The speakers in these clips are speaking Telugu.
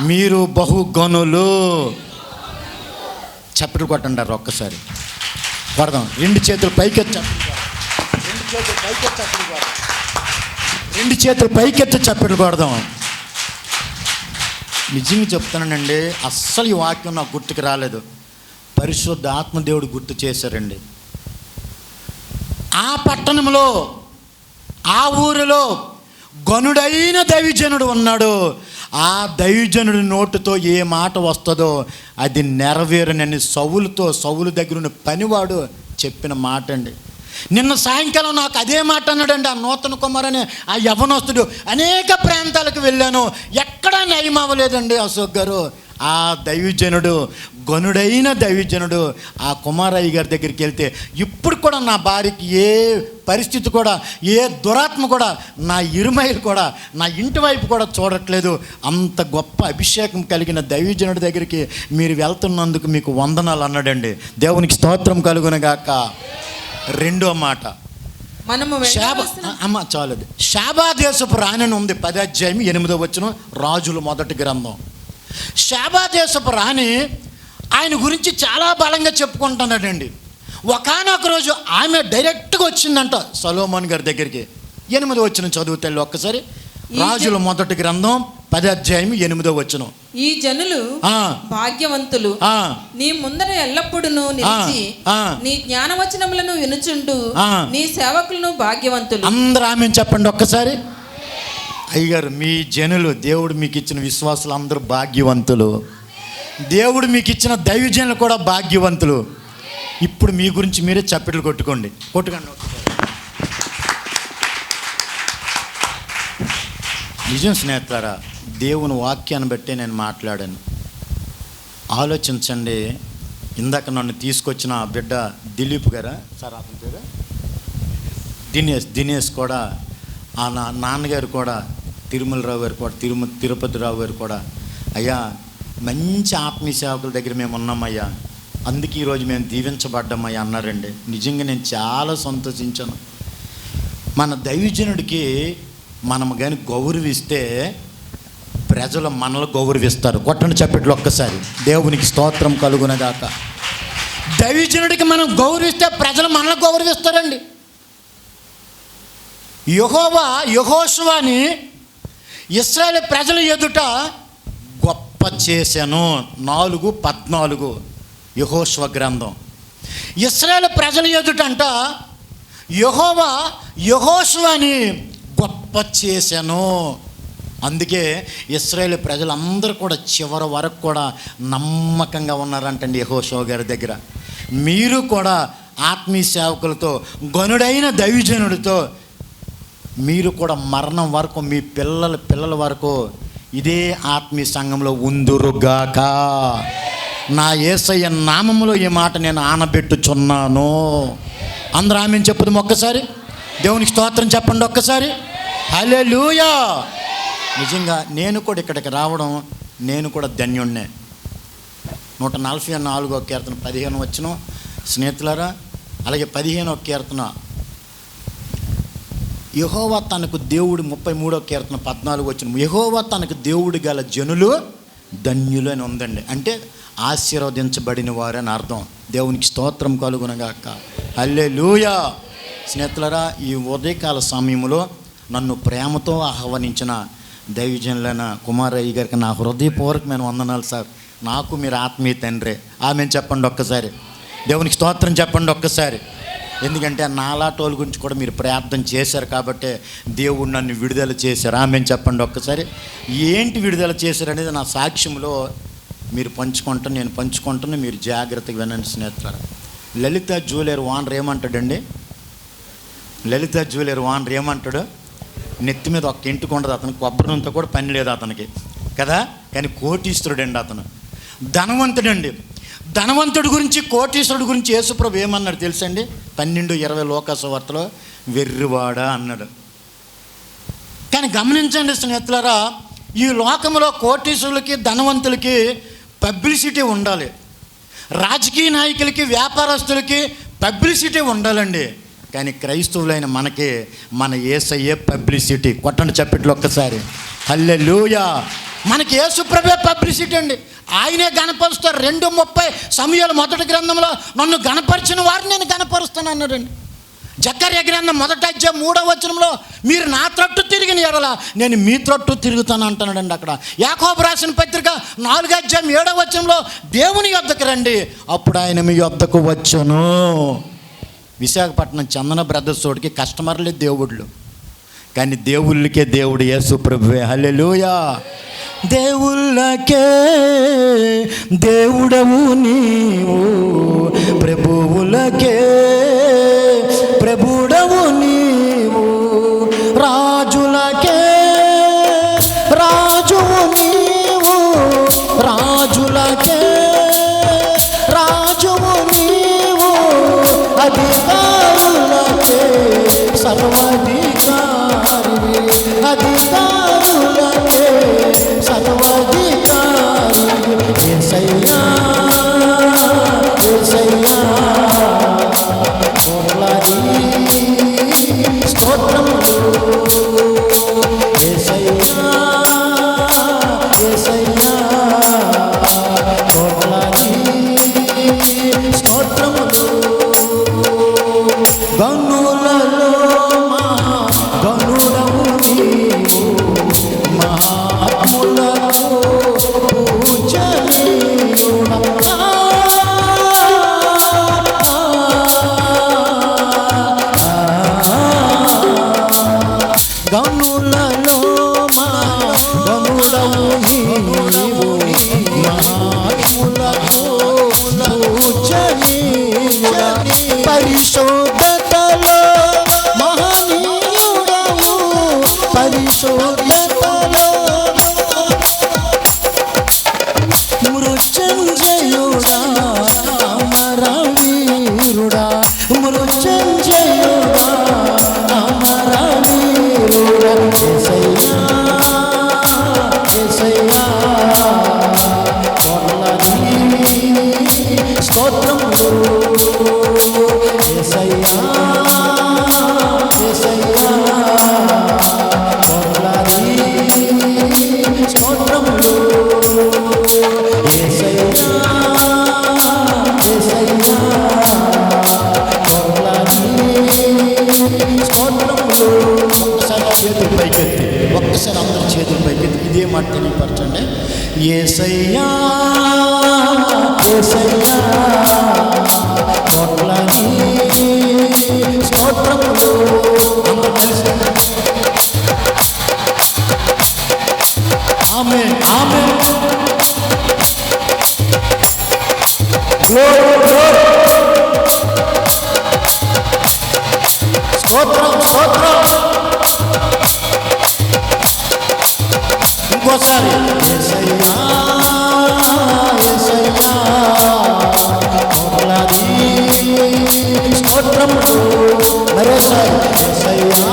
మీరు బహుగనులు. చప్పట్లు కొట్టండారు ఒక్కసారి కొడదాం. రెండు చేతులు పైకెత్తి చప్పట్లు కొడదాం. నిజంగా చెప్తానండి, అస్సలు ఈ వాక్యం నాకు గుర్తుకు రాలేదు. పరిశుద్ధ ఆత్మదేవుడు గుర్తు చేశారండి. ఆ పట్టణంలో, ఆ ఊరిలో గనుడైన దైవజనుడు ఉన్నాడు. ఆ దైవజనుడి నోటుతో ఏ మాట వస్తుందో అది నెరవేరనని సౌలు దగ్గర ఉన్న పనివాడు చెప్పిన మాట అండి. నిన్న సాయంకాలం నాకు అదే మాట అన్నాడండి. ఆ నూతన కుమారుని, ఆ యవ్వనస్తుడు. అనేక ప్రాంతాలకు వెళ్ళాను, ఎక్కడా నయం అవ్వలేదండి అశోక్ గారు. ఆ దైవజనుడు, గనుడైన దైవజనుడు ఆ కుమారయ్య గారి దగ్గరికి వెళ్తే, ఇప్పుడు కూడా నా భార్యకి ఏ పరిస్థితి కూడా, ఏ దురాత్మ కూడా నా ఇరుమైలు కూడా నా ఇంటి వైపు కూడా చూడట్లేదు. అంత గొప్ప అభిషేకం కలిగిన దైవజనుడి దగ్గరికి మీరు వెళ్తున్నందుకు మీకు వందనాలు అన్నాడండి. దేవునికి స్తోత్రం కలుగునగాక. రెండో మాట, చాలదు. శాబాదేశపు రాణి ఉంది, 10వ అధ్యాయం 8వ వచనం, రాజుల మొదటి గ్రంథం. శాబాదేశపు రాణి ఆయన గురించి చాలా బలంగా చెప్పుకుంటున్నాడండి. ఒకానొక రోజు ఆమె డైరెక్ట్గా వచ్చిందంట సొలొమోను గారి దగ్గరికి. 8వ వచనం చదువుతాడు ఒక్కసారి. రాజుల మొదటి గ్రంథం 10వ అధ్యాయం 8వ వచనం. ఈ జనులు భాగ్యవంతులు, నీ ముందర ఎల్లప్పుడూ నిలిచి నీ జ్ఞానవచనములను వినుచుండు నీ సేవకులను భాగ్యవంతులు. అందరూ ఆమె చెప్పండి ఒక్కసారి. అయ్యగారు, మీ జనులు, దేవుడు మీకు ఇచ్చిన విశ్వాసులు అందరూ భాగ్యవంతులు. దేవుడు మీకు ఇచ్చిన దైవజనులు కూడా భాగ్యవంతులు. ఇప్పుడు మీ గురించి మీరే చప్పట్లు కొట్టుకోండి. నిజం స్నేహితులారా, దేవుని వాక్యాన్ని బట్టే నేను మాట్లాడాను. ఆలోచించండి. ఇందాక నన్ను తీసుకొచ్చిన బిడ్డ దిలీప్ గారా సార్, అతని పేరు దినేష్ కూడా, ఆ నాన్నగారు కూడా, తిరుమలరావు గారు కూడా, తిరుపతి రావు గారు కూడా, అయ్యా మంచి ఆత్మీయ సేవకుల దగ్గర మేము ఉన్నామయ్యా, అందుకే ఈరోజు మేము దీవించబడ్డామయ్యా అన్నారండి. నిజంగా నేను చాలా సంతోషించాను. మన దైవజనుడికి మనం కానీ గౌరవిస్తే ప్రజలు మనల్ని గౌరవిస్తారు. కొట్టండి చప్పట్లు ఒక్కసారి. దేవునికి స్తోత్రం కలుగునగాక. దైవజనుడికి మనం గౌరవిస్తే ప్రజలు మనల్ని గౌరవిస్తారండి. యెహోషువని ఇశ్రాయేలు ప్రజల ఎదుట గొప్ప చేశాను. 4:14 యెహోషువ గ్రంథం. ఇశ్రాయేలు ప్రజల ఎదుటంట యెహోవా యెహోషువని గొప్ప చేశాను. అందుకే ఇశ్రాయేలు ప్రజలందరూ కూడా చివరి వరకు కూడా నమ్మకంగా ఉన్నారంటండి యెహోషువ గారి దగ్గర. మీరు కూడా ఆత్మీయ సేవకులతో, గనుడైన దైవజనుడితో మీరు కూడా మరణం వరకు, మీ పిల్లల వరకు ఇదే ఆత్మీయ సంఘంలో ఉందురుగాక. నా యేసయ్య నామములో ఈ మాట నేను ఆనబెట్టుచున్నాను. అందరూ ఆమెను చెప్పుదాం ఒక్కసారి. దేవునికి స్తోత్రం చెప్పండి ఒక్కసారి. హల్లెలూయా. నిజంగా నేను కూడా ఇక్కడికి రావడం, నేను కూడా ధన్యుణ్ణే. 144వ కీర్తన 15 వచనం స్నేహితులారా. అలాగే 15వ కీర్తన యెహోవా తనకు దేవుడు, 33వ కీర్తన 14 వచనం, యెహోవా తనకు దేవుడు గల జనులు ధన్యులు అని ఉందండి. అంటే ఆశీర్వదించబడిన వారని అర్థం. దేవునికి స్తోత్రం కలుగునగాక. హల్లెలూయా. స్నేహితులారా, ఈ ఉదయకాల సమయంలో నన్ను ప్రేమతో ఆహ్వానించిన దైవజనులైన కుమారయ్య గారికి నా హృదయపూర్వకమైన వందనాలు సార్. నాకు మీరు ఆత్మీయ తండ్రే. ఆమె చెప్పండి ఒక్కసారి. దేవునికి స్తోత్రం చెప్పండి ఒక్కసారి. ఎందుకంటే నాలాటోళ్ళ గురించి కూడా మీరు ప్రార్థన చేశారు కాబట్టి దేవుడు నన్ను విడుదల చేశారు. ఆమె చెప్పండి ఒక్కసారి. ఏంటి విడుదల చేశారు అనేది నా సాక్ష్యంలో మీరు పంచుకుంటాను, నేను పంచుకుంటాను. మీరు జాగ్రత్తగా వినండి స్నేహితులారా. లలిత జ్యువెలరీ ఓనర్ ఏమంటాడండి? లలిత జ్యువెలరీ ఓనర్ ఏమంటాడు? నెత్తి మీద ఒక ఇంటికి ఉండదు అతనికి, కొబ్బరి నూనెతో కూడా పని లేదు అతనికి కదా. కానీ కోటీశ్వరుడండి అతను, ధనవంతుడండి. ధనవంతుడి గురించి, కోటీశ్వరుడు గురించి యేసుప్రభు ఏమన్నాడు తెలుసండి? 12:20 లోకాసువార్తలో వెర్రివాడా అన్నాడు. కానీ గమనించండి స్నేహితులారా, ఈ లోకంలో కోటీశ్వరులకి, ధనవంతులకి పబ్లిసిటీ ఉండాలి. రాజకీయ నాయకులకి, వ్యాపారస్తులకి పబ్లిసిటీ ఉండాలండి. కానీ క్రైస్తవులైన మనకి మన యేసయ్యే పబ్లిసిటీ. కొట్టండి చప్పట్లు ఒక్కసారి. హల్లెలూయా. మనకి యేసుప్రభే పబ్లిసిటీ అండి. ఆయనే గణపరుస్తారు. 2:30 సమూయేలు మొదటి గ్రంథంలో నన్ను గణపరిచిన వారిని నేను గణపరుస్తాను అన్నాడండి. జకర్యా గ్రంథం 1:3 మీరు నా త్రొట్టు తిరిగిన ఎడల నేను మీ త్రొట్టు తిరుగుతాను అంటున్నాడండి. అక్కడ యాకోబు రాసిన పత్రిక 4:7 దేవుని యొద్దకు రండి, అప్పుడు ఆయన మీ యొద్దకు వచ్చును. విశాఖపట్నం చందన బ్రదర్స్ తోటికి కస్టమర్లే దేవుళ్ళు, కానీ దేవుళ్ళకే దేవుడు యేసు ప్రభువే. హల్లెలూయా. దేవుళ్ళకే దేవుడవు నీవు, ప్రభువులకే ప్రభుడవు నీవు, రాజులకే రాజువు నీవు, రాజులకే రాజువు నీవు, అధికారులకే సర్వాధికారి, అధికారులకే సర్వాధికారి. యేసయ్యా యేసయ్యా స్తోత్రములు. యేసయ్యా యేసయ్యా కోట్లాది స్తోత్రములు. గనులలో మహాగనుడవు నీవు, మహాత్ములకు పూజనీయుడా. గనులలో మహాగనుడవు నీవు, మహాత్ములకు పూజనీయుడా. పరిశోధతలో మహనీయుడవు, పరిశోధతలో మృత్యుంజయుడా, అమరవీరుడా, మృత్యుంజయుడా, అమరవీరుడా. యేసయ్యా యేసయ్యా కోట్లాది స్తోత్రములు. యేసయ్యా యేసయ్యా కోట్లాది స్తోత్రములు. యేసయ్యా యేసయ్యా కోట్లాది స్తోత్రములు. ఒక్కసారి చేతులు పైకెత్తి, ఒక్కసారి అందరి చేతులు పైకెత్తి ఇదే మాట తెలియపరచండి. యేసయ్యా యేసయ్యా కోట్లాది స్తోత్రములు. అందరూ కలిసి ఆమేన్ ఆమేన్. స్తోత్రం స్తోత్రం. ఇంకోసారి యేసయ్యా యేసయ్యా కోట్లాది స్తోత్రములు. మరోసారి యేసయ్యా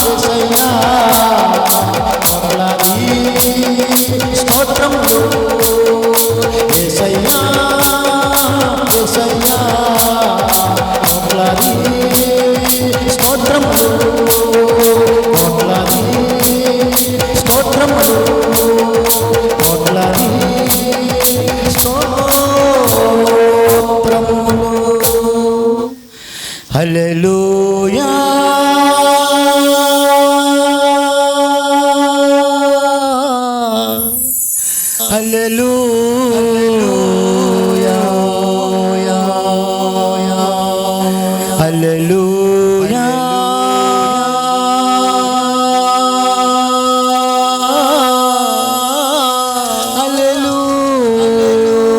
యేసయ్యా కోట్లాది స్తోత్రములు. యేసయ్యా యేసయ్యా కోట్లాది స్తోత్రములు, కోట్లాది స్తోత్రములు, కోట్లాది స్తోత్రములు. హల్లెలూయా హల్లెలూయా హల్లెలూయా. హల్లెలూయా.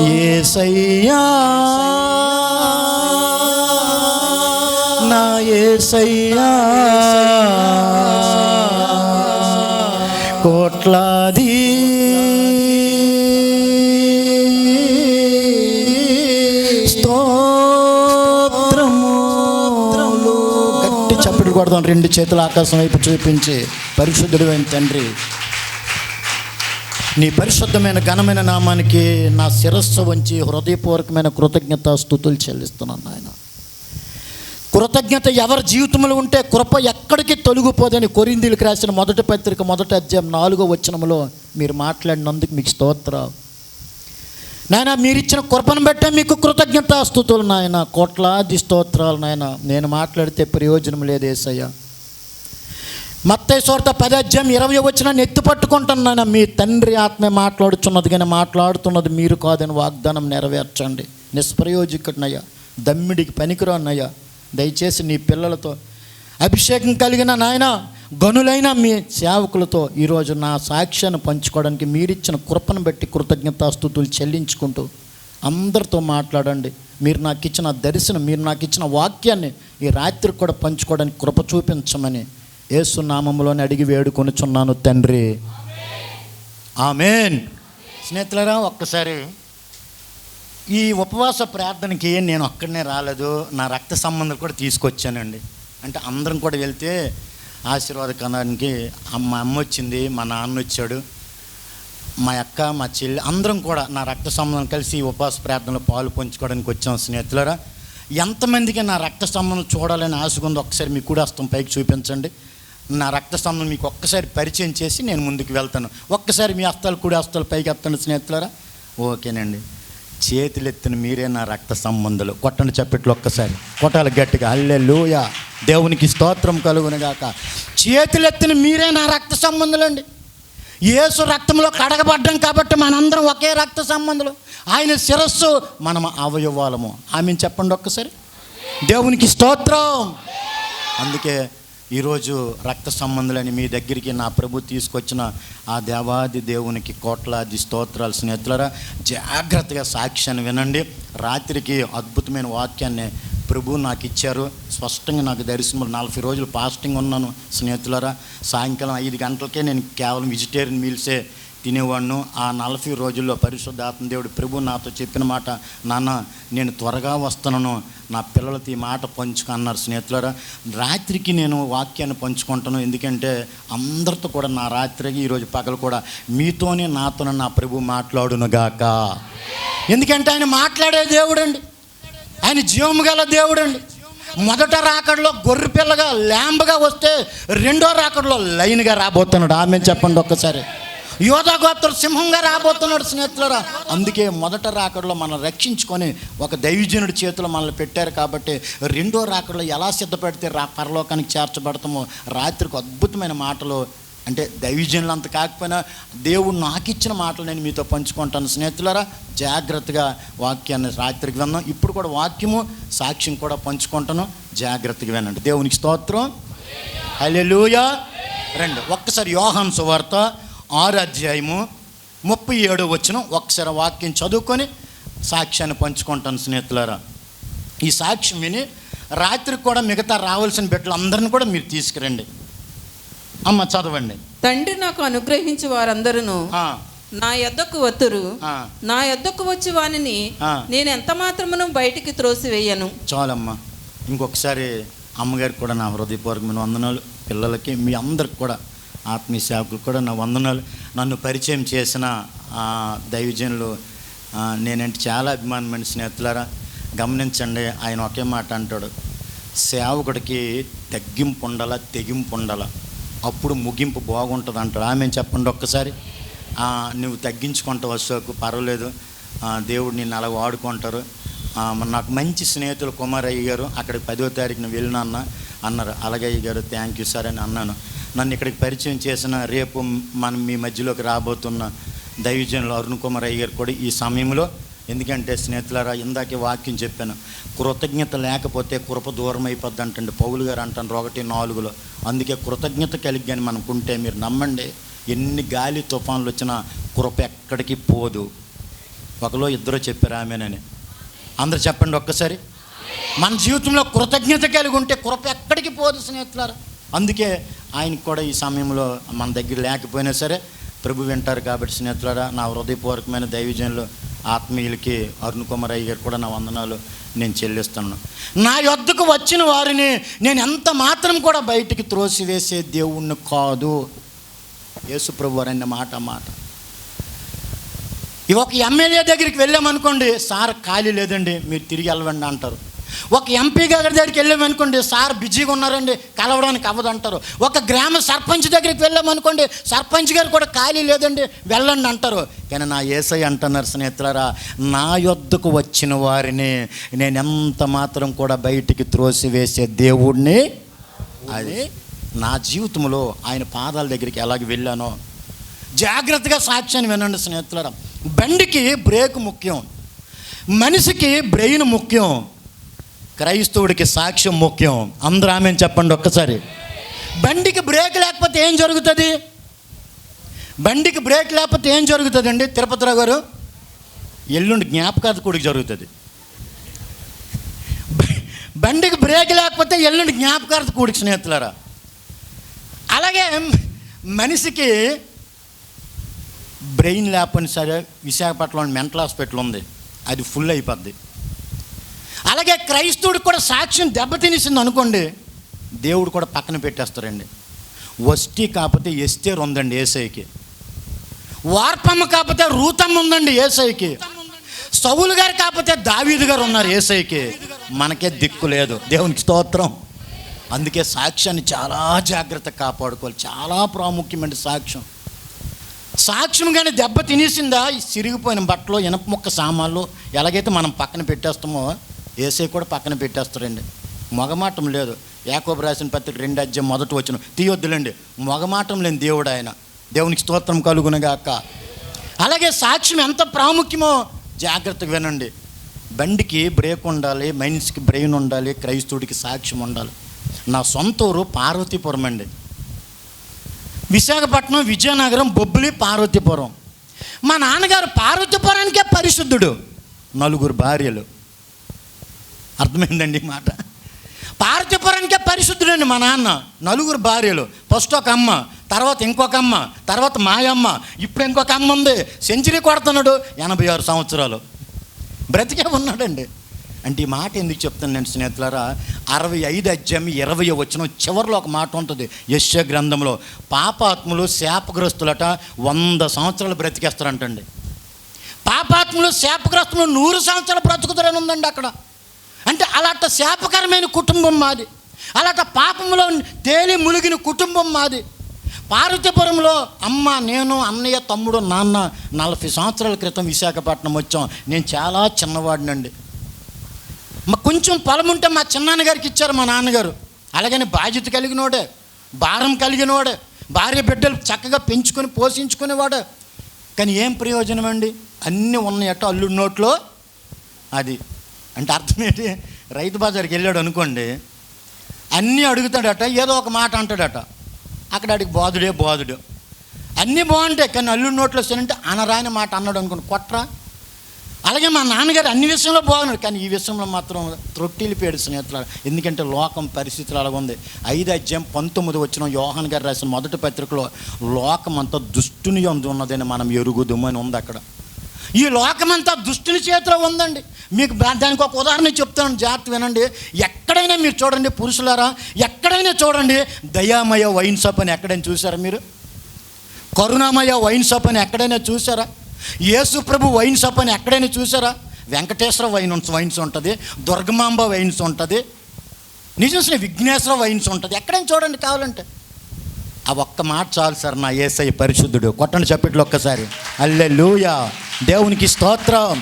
యేసయ్యా నా యేసయ్యా కోట్లాది స్తోత్రములు. గట్టి చప్పట్లు కొడదాం, 2 చేతులు ఆకాశం వైపు చూపించి. పరిశుద్ధుడైన తండ్రి, నీ పరిశుద్ధమైన ఘనమైన నామానికి నా శిరస్సు వంచి హృదయపూర్వకమైన కృతజ్ఞత స్తుతులు చెల్లిస్తున్నాను నాయన. కృతజ్ఞత ఎవరి జీవితంలో ఉంటే కృప ఎక్కడికి తొలగిపోదని కొరింథీయులకు రాసిన మొదటి పత్రిక 1వ అధ్యాయం 4వ వచనంలో మీరు మాట్లాడినందుకు మీకు స్తోత్రం నాయన. మీరు ఇచ్చిన కృపను బట్టే మీకు కృతజ్ఞతాస్తుతులు నాయన, కోట్లాది స్తోత్రాలు నాయన. నేను మాట్లాడితే ప్రయోజనం లేదు యేసయ్య. మత్తయి సువార్త 10వ అధ్యాయం 20వ వచనాన్ని ఎత్తి పట్టుకుంటున్నాను. మీ తండ్రి ఆత్మే మాట్లాడుతున్నది కానీ మాట్లాడుతున్నది మీరు కాదని వాగ్దానం నెరవేర్చండి. నిష్ప్రయోజకుడినయ్యా, దమ్మిడికి పనికిరాన్నయ్యా, దయచేసి నీ పిల్లలతో అభిషేకం కలిగిన నాయన గనులైన మీ సేవకులతో ఈరోజు నా సాక్ష్యాన్ని పంచుకోవడానికి మీరిచ్చిన కృపను బట్టి కృతజ్ఞతాస్తుతులు చెల్లించుకుంటూ అందరితో మాట్లాడండి. మీరు నాకు ఇచ్చిన దర్శనం, మీరు నాకు ఇచ్చిన వాక్యాన్ని ఈ రాత్రి కూడా పంచుకోవడానికి కృప చూపించమని యేసు నామములోనే అడిగి వేడుకొనుచున్నాను తండ్రి, ఆమేన్. స్నేహితులారా, ఒక్కసారి ఈ ఉపవాస ప్రార్థనకి నేను ఒక్కడనే రాలేదు, నా రక్త సంబంధం కూడా తీసుకొచ్చానండి. అంటే అందరం కూడా వెళ్తే ఆశీర్వాదకరానికి మా అమ్మ వచ్చింది, మా నాన్న వచ్చాడు, మా అక్క, మా చెల్లి, అందరం కూడా నా రక్త సంబంధం కలిసి ఈ ఉపవాస ప్రార్థనలో పాలు పంచుకోవడానికి వచ్చాం. స్నేహితులారా, ఎంతమందికి నా రక్త సంబంధం చూడాలని ఆశ ఉందో ఒకసారి మీ కూడా హస్తం పైకి చూపించండి. నా రక్త సంబంధం మీకు ఒక్కసారి పరిచయం చేసి నేను ముందుకు వెళ్తాను. ఒక్కసారి మీ హస్తాలు కూడా హస్తాలు పైకి ఎత్తండి స్నేహితులారా. ఓకేనండి. చేతులెత్తిన మీరే నా రక్త సంబంధులు. కొట్టండి చప్పట్లు ఒక్కసారి, కొట్టాలి గట్టిగా. హల్లెలూయా, దేవునికి స్తోత్రం కలుగునుగాక. చేతులెత్తిన మీరే నా రక్త సంబంధులండి. యేసు రక్తంలో కడగబడ్డం కాబట్టి మనందరం ఒకే రక్త సంబంధులు. ఆయన శిరస్సు, మనం అవయవాలము. ఆమెను చెప్పండి ఒక్కసారి. దేవునికి స్తోత్రం. అందుకే ఈరోజు రక్త సంబంధులని మీ దగ్గరికి నా ప్రభు తీసుకొచ్చిన ఆ దేవాది దేవునికి కోట్లాది స్తోత్రాలు. స్నేహితులారా, జాగ్రత్తగా సాక్ష్యాన్ని వినండి. రాత్రికి అద్భుతమైన వాక్యాన్ని ప్రభు నాకు ఇచ్చారు. స్పష్టంగా నాకు దర్శనం. 40 రోజులు ఫాస్టింగ్ ఉన్నాను స్నేహితులారా. సాయంకాలం 5 గంటలకే నేను కేవలం వెజిటేరియన్ మీల్సే తినేవాడిను. ఆ 40 రోజుల్లో పరిశుద్ధాత్మ దేవుడు ప్రభు నాతో చెప్పిన మాట, నాన్న నేను త్వరగా వస్తున్నాను, నా పిల్లలతో ఈ మాట పంచుకు అన్నారు. స్నేహితులారా, రాత్రికి నేను వాక్యాన్ని పంచుకుంటాను. ఎందుకంటే అందరితో కూడా నా రాత్రికి ఈరోజు పగలు కూడా మీతోనే నాతోనే నా ప్రభు మాట్లాడునుగాక. ఎందుకంటే ఆయన మాట్లాడే దేవుడు అండి, ఆయన జీవము గల దేవుడు అండి. మొదట రాకడలో గొర్రె పిల్లగా ల్యాంబగా వస్తే రెండో రాకడలో లైన్గా రాబోతున్నాడు. ఆమె చెప్పండి ఒక్కసారి. యోధా గోత్ర సింహంగా రాబోతున్నాడు స్నేహితులారా. అందుకే మొదట రాకడలో మనం రక్షించుకొని ఒక దైవజనుడి చేతిలో మనల్ని పెట్టారు కాబట్టి రెండో రాకడలో ఎలా సిద్ధపడితే పరలోకానికి చేర్చబడతామో రాత్రికి అద్భుతమైన మాటలు, అంటే దైవజనులు అంత కాకపోయినా దేవుడు నాకు ఇచ్చిన మాటలు నేను మీతో పంచుకుంటాను. స్నేహితులారా, జాగ్రత్తగా వాక్యాన్ని రాత్రికి విన్నాం. ఇప్పుడు కూడా వాక్యము సాక్ష్యం కూడా పంచుకుంటాను. జాగ్రత్తగా వినండి. దేవునికి స్తోత్రం. హల్లెలూయా. రండి ఒక్కసారి యోహాను సువార్త 6వ అధ్యాయము 37వ వచనం ఒక్కసారి వాక్యం చదువుకొని సాక్ష్యాన్ని పంచుకుంటాను. స్నేహితులారా, ఈ సాక్ష్యం విని రాత్రికి కూడా మిగతా రావాల్సిన బిడ్డలు అందరిని కూడా మీరు తీసుకురండి. అమ్మ చదవండి. తండ్రి నాకు అనుగ్రహించి వారందరూ నా యొద్దకు వత్తురు, నా యొద్దకు వచ్చి వానిని నేను ఎంత మాత్రమును బయటికి త్రోసివేయను. చాలమ్మా. ఇంకొకసారి అమ్మగారికి కూడా నా హృదయపూర్వకమైన వందనాలు. పిల్లలకి, మీ అందరికి కూడా, ఆత్మీయ సేవకులు కూడా నా వందనాలు. నన్ను పరిచయం చేసిన దైవజనులు నేనంటే చాలా అభిమానమైన స్నేహితులారా. గమనించండి, ఆయన ఒకే మాట అంటాడు, సేవకుడికి తగ్గింపు ఉండాల, తెగింపు ఉండాల, అప్పుడు ముగింపు బాగుంటుంది అంటాడు. ఆమె చెప్పండి ఒక్కసారి. నువ్వు తగ్గించుకుంటావు అశోక్, పర్వాలేదు, దేవుడు నిన్ను అలా వాడుకుంటారు. నాకు మంచి స్నేహితులు కుమారయ్య గారు అక్కడికి 10వ తారీఖున వెళ్ళినా అన్నారు. అలాగయ్య గారు థ్యాంక్ యూ సార్ అని అన్నాను. నన్ను ఇక్కడికి పరిచయం చేసిన రేపు మనం మీ మధ్యలోకి రాబోతున్న దైవజనులు అరుణ్ కుమార్ అయ్య గారు కూడా ఈ సమయంలో, ఎందుకంటే స్నేహితులారా ఇందాకే వాక్యం చెప్పాను, కృతజ్ఞత లేకపోతే కృప దూరం అయిపోద్ది అంటండి పౌలు గారు అంటాను 1:4. అందుకే కృతజ్ఞత కలిగి కానీ మనకుంటే మీరు నమ్మండి, ఎన్ని గాలి తుఫాన్లు వచ్చినా కృప ఎక్కడికి పోదు. ఒకలో ఇద్దరు చెప్పారు ఆమెనని. అందరు చెప్పండి ఒక్కసారి. మన జీవితంలో కృతజ్ఞత కలిగి ఉంటే కృప ఎక్కడికి పోదు స్నేహితులారా. అందుకే ఆయనకు కూడా ఈ సమయంలో మన దగ్గర లేకపోయినా సరే ప్రభు వింటారు కాబట్టి స్నేహితులారా, నా హృదయపూర్వకమైన దైవజనులు ఆత్మీయులకి అరుణ్ కుమార్ అయ్య గారు కూడా నా వందనాలు నేను చెల్లిస్తున్నాను. నా యొద్దకు వచ్చిన వారిని నేను ఎంత మాత్రం కూడా బయటికి త్రోసివేసే దేవుణ్ణి కాదు. యేసు ప్రభు వారు అన్న మాట. ఒక ఎమ్మెల్యే దగ్గరికి వెళ్ళామనుకోండి, సార్ ఖాళీ లేదండి మీరు తిరిగి వెళ్ళండి అంటారు. ఒక ఎంపీ గారి దగ్గరికి వెళ్ళామనుకోండి, సార్ బిజీగా ఉన్నారండి, కలవడానికి అవ్వదంటారు. ఒక గ్రామ సర్పంచ్ దగ్గరికి వెళ్ళామనుకోండి, సర్పంచ్ గారు కూడా ఖాళీ లేదండి, వెళ్ళండి అంటారు. కానీ నా యేసయ్య అంటున్నారు స్నేహితులారా, నా యొద్దకు వచ్చిన వారిని నేను ఎంత మాత్రం కూడా బయటికి త్రోసివేసే దేవుడిని. అది నా జీవితంలో ఆయన పాదాల దగ్గరికి ఎలాగ వెళ్ళానో జాగ్రత్తగా సాక్ష్యాన్ని వినండి స్నేహితులారా. బండికి బ్రేక్ ముఖ్యం, మనిషికి బ్రెయిన్ ముఖ్యం, క్రైస్తవుడికి సాక్ష్యం ముఖ్యం. అందరూ ఆమెను చెప్పండి ఒక్కసారి. బండికి బ్రేక్ లేకపోతే ఏం జరుగుతుంది? బండికి బ్రేక్ లేకపోతే ఏం జరుగుతుంది అండి తిరుపతిరావు గారు? ఎల్లుండి జ్ఞాపకార్థ కూడికి జరుగుతుంది. బండికి బ్రేక్ లేకపోతే ఎల్లుండి జ్ఞాపకార్థ కూడికి స్నేహితులారా. అలాగే మనిషికి బ్రెయిన్ లేకపోయినా సరే విశాఖపట్నంలో మెంటల్ హాస్పిటల్ ఉంది, అది ఫుల్ అయిపోద్ది. అలాగే క్రైస్తవుడికి కూడా సాక్ష్యం దెబ్బతినేసింది అనుకోండి, దేవుడు కూడా పక్కన పెట్టేస్తారండి. వష్టి కాకపోతే ఎస్తేర్ ఉందండి యేసయ్యకి, వార్పమ్మ కాకపోతే రూతమ్మ ఉందండి యేసయ్యకి, సౌలు గారు కాకపోతే దావీదు గారు ఉన్నారు యేసయ్యకి. మనకే దిక్కు లేదు. దేవునికి స్తోత్రం. అందుకే సాక్ష్యాన్ని చాలా జాగ్రత్తగా కాపాడుకోవాలి. చాలా ప్రాముఖ్యమైన సాక్ష్యం. సాక్ష్యం కానీ దెబ్బ తినేసిందా, సిరిగిపోయిన బట్టలు, ఇనప ముక్క సామాన్లు ఎలాగైతే మనం పక్కన పెట్టేస్తామో యేసయ్య కూడా పక్కన పెట్టేస్తారండి. మొగమాటం లేదు. యాకోబు రాసిన పత్రిక 2 మొదటి వచనం తీయొద్దులండి. మొగమాటం లేని దేవుడు ఆయన. దేవునికి స్తోత్రం కలుగునుగాక. అలాగే సాక్ష్యం ఎంత ప్రాముఖ్యమో జాగ్రత్తగా వినండి. బండికి బ్రేక్ ఉండాలి, మనిషికి బ్రెయిన్ ఉండాలి, క్రైస్తవుడికి సాక్ష్యం ఉండాలి. నా సొంత ఊరు పార్వతీపురం అండి. విశాఖపట్నం, విజయనగరం, బొబ్బిలి, పార్వతీపురం. మా నాన్నగారు పార్వతీపురానికే పరిశుద్ధుడు, 4 భార్యలు. అర్థమైందండి మాట? పార్వతీపురానికే పరిశుద్ధుడండి మా నాన్న, 4 భార్యలు. ఫస్ట్ ఒక అమ్మ, తర్వాత ఇంకొక అమ్మ, తర్వాత మాయమ్మ, ఇప్పుడు ఇంకొక అమ్మ ఉంది. సెంచరీ కొడుతున్నాడు, 86 సంవత్సరాలు బ్రతికే ఉన్నాడండి. అంటే ఈ మాట ఎందుకు చెప్తానండి స్నేహితులారా, 65:20 చివరిలో ఒక మాట ఉంటుంది యెషయా గ్రంథంలో. పాపాత్ములు శాపగ్రస్తులట 100 సంవత్సరాలు బ్రతికేస్తారంటండి. పాపాత్ములు శాపగ్రస్తులు 100 సంవత్సరాలు బ్రతుకుతారని ఉందండి అక్కడ. అంటే అలాంటి శాపకరమైన కుటుంబం మాది, అలాంటి పాపంలో తేలి ములిగిన కుటుంబం మాది. పార్వతీపురంలో అమ్మ, నేను, అన్నయ్య, తమ్ముడు, నాన్న 40 సంవత్సరాల క్రితం విశాఖపట్నం వచ్చాం. నేను చాలా చిన్నవాడినండి. కొంచెం పొలం ఉంటే మా చిన్నాన్నగారికి ఇచ్చారు మా నాన్నగారు. అలాగని బాధ్యత కలిగినోడే, భారం కలిగినోడే, భార్య బిడ్డలు చక్కగా పెంచుకొని పోషించుకునేవాడు. కానీ ఏం ప్రయోజనం అండి? అన్నీ ఉన్నాయట అల్లుడి నోట్లో. అది అంటే అర్థం ఏంటి? రైతు బజార్కి వెళ్ళాడు అనుకోండి, అన్నీ అడుగుతాడట, ఏదో ఒక మాట అంటాడట. అక్కడ అడిగి బాధుడు. అన్నీ బాగుంటాయి, కానీ అల్లుడి నోట్లో వస్తానంటే అనరాని మాట అన్నాడు అనుకోండి, కొట్రా. అలాగే మా నాన్నగారు అన్ని విషయంలో బాగున్నాడు, కానీ ఈ విషయంలో మాత్రం త్రొట్టిల్లిపోయాడు స్నేహితులు. ఎందుకంటే లోకం పరిస్థితులు అలాగ ఉంది. 5:19 యోహాన్ గారు రాసిన మొదటి పత్రికలో లోకం అంతా దుష్టుని యందు ఉన్నదని మనం ఎరుగుదుమని ఉంది అక్కడ. ఈ లోకమంతా దుష్టుని చేతిలో ఉందండి. మీకు దానికి ఒక ఉదాహరణ చెప్తాను, జాగ్రత్త వినండి. ఎక్కడైనా మీరు చూడండి పురుషులారా, ఎక్కడైనా చూడండి దయామయ వైన్ షాప్ అని ఎక్కడైనా చూసారా మీరు? కరుణామయ వైన్ షాప్ అని ఎక్కడైనా చూసారా? యేసు ప్రభు వైన్ షాప్ అని ఎక్కడైనా చూసారా? వెంకటేశ్వర వైన్స్ ఉంటుంది, దుర్గమాంబ వైన్స్ ఉంటుంది, నిజం విఘ్నేశ్వర వైన్స్ ఉంటుంది. ఎక్కడైనా చూడండి కావాలంటే. ఆ ఒక్క మాట చాలు సార్, నా యేసయ్య పరిశుద్ధుడు. కొట్టండి చప్పట్లు ఒక్కసారి. హల్లెలూయా, దేవునికి స్తోత్రం.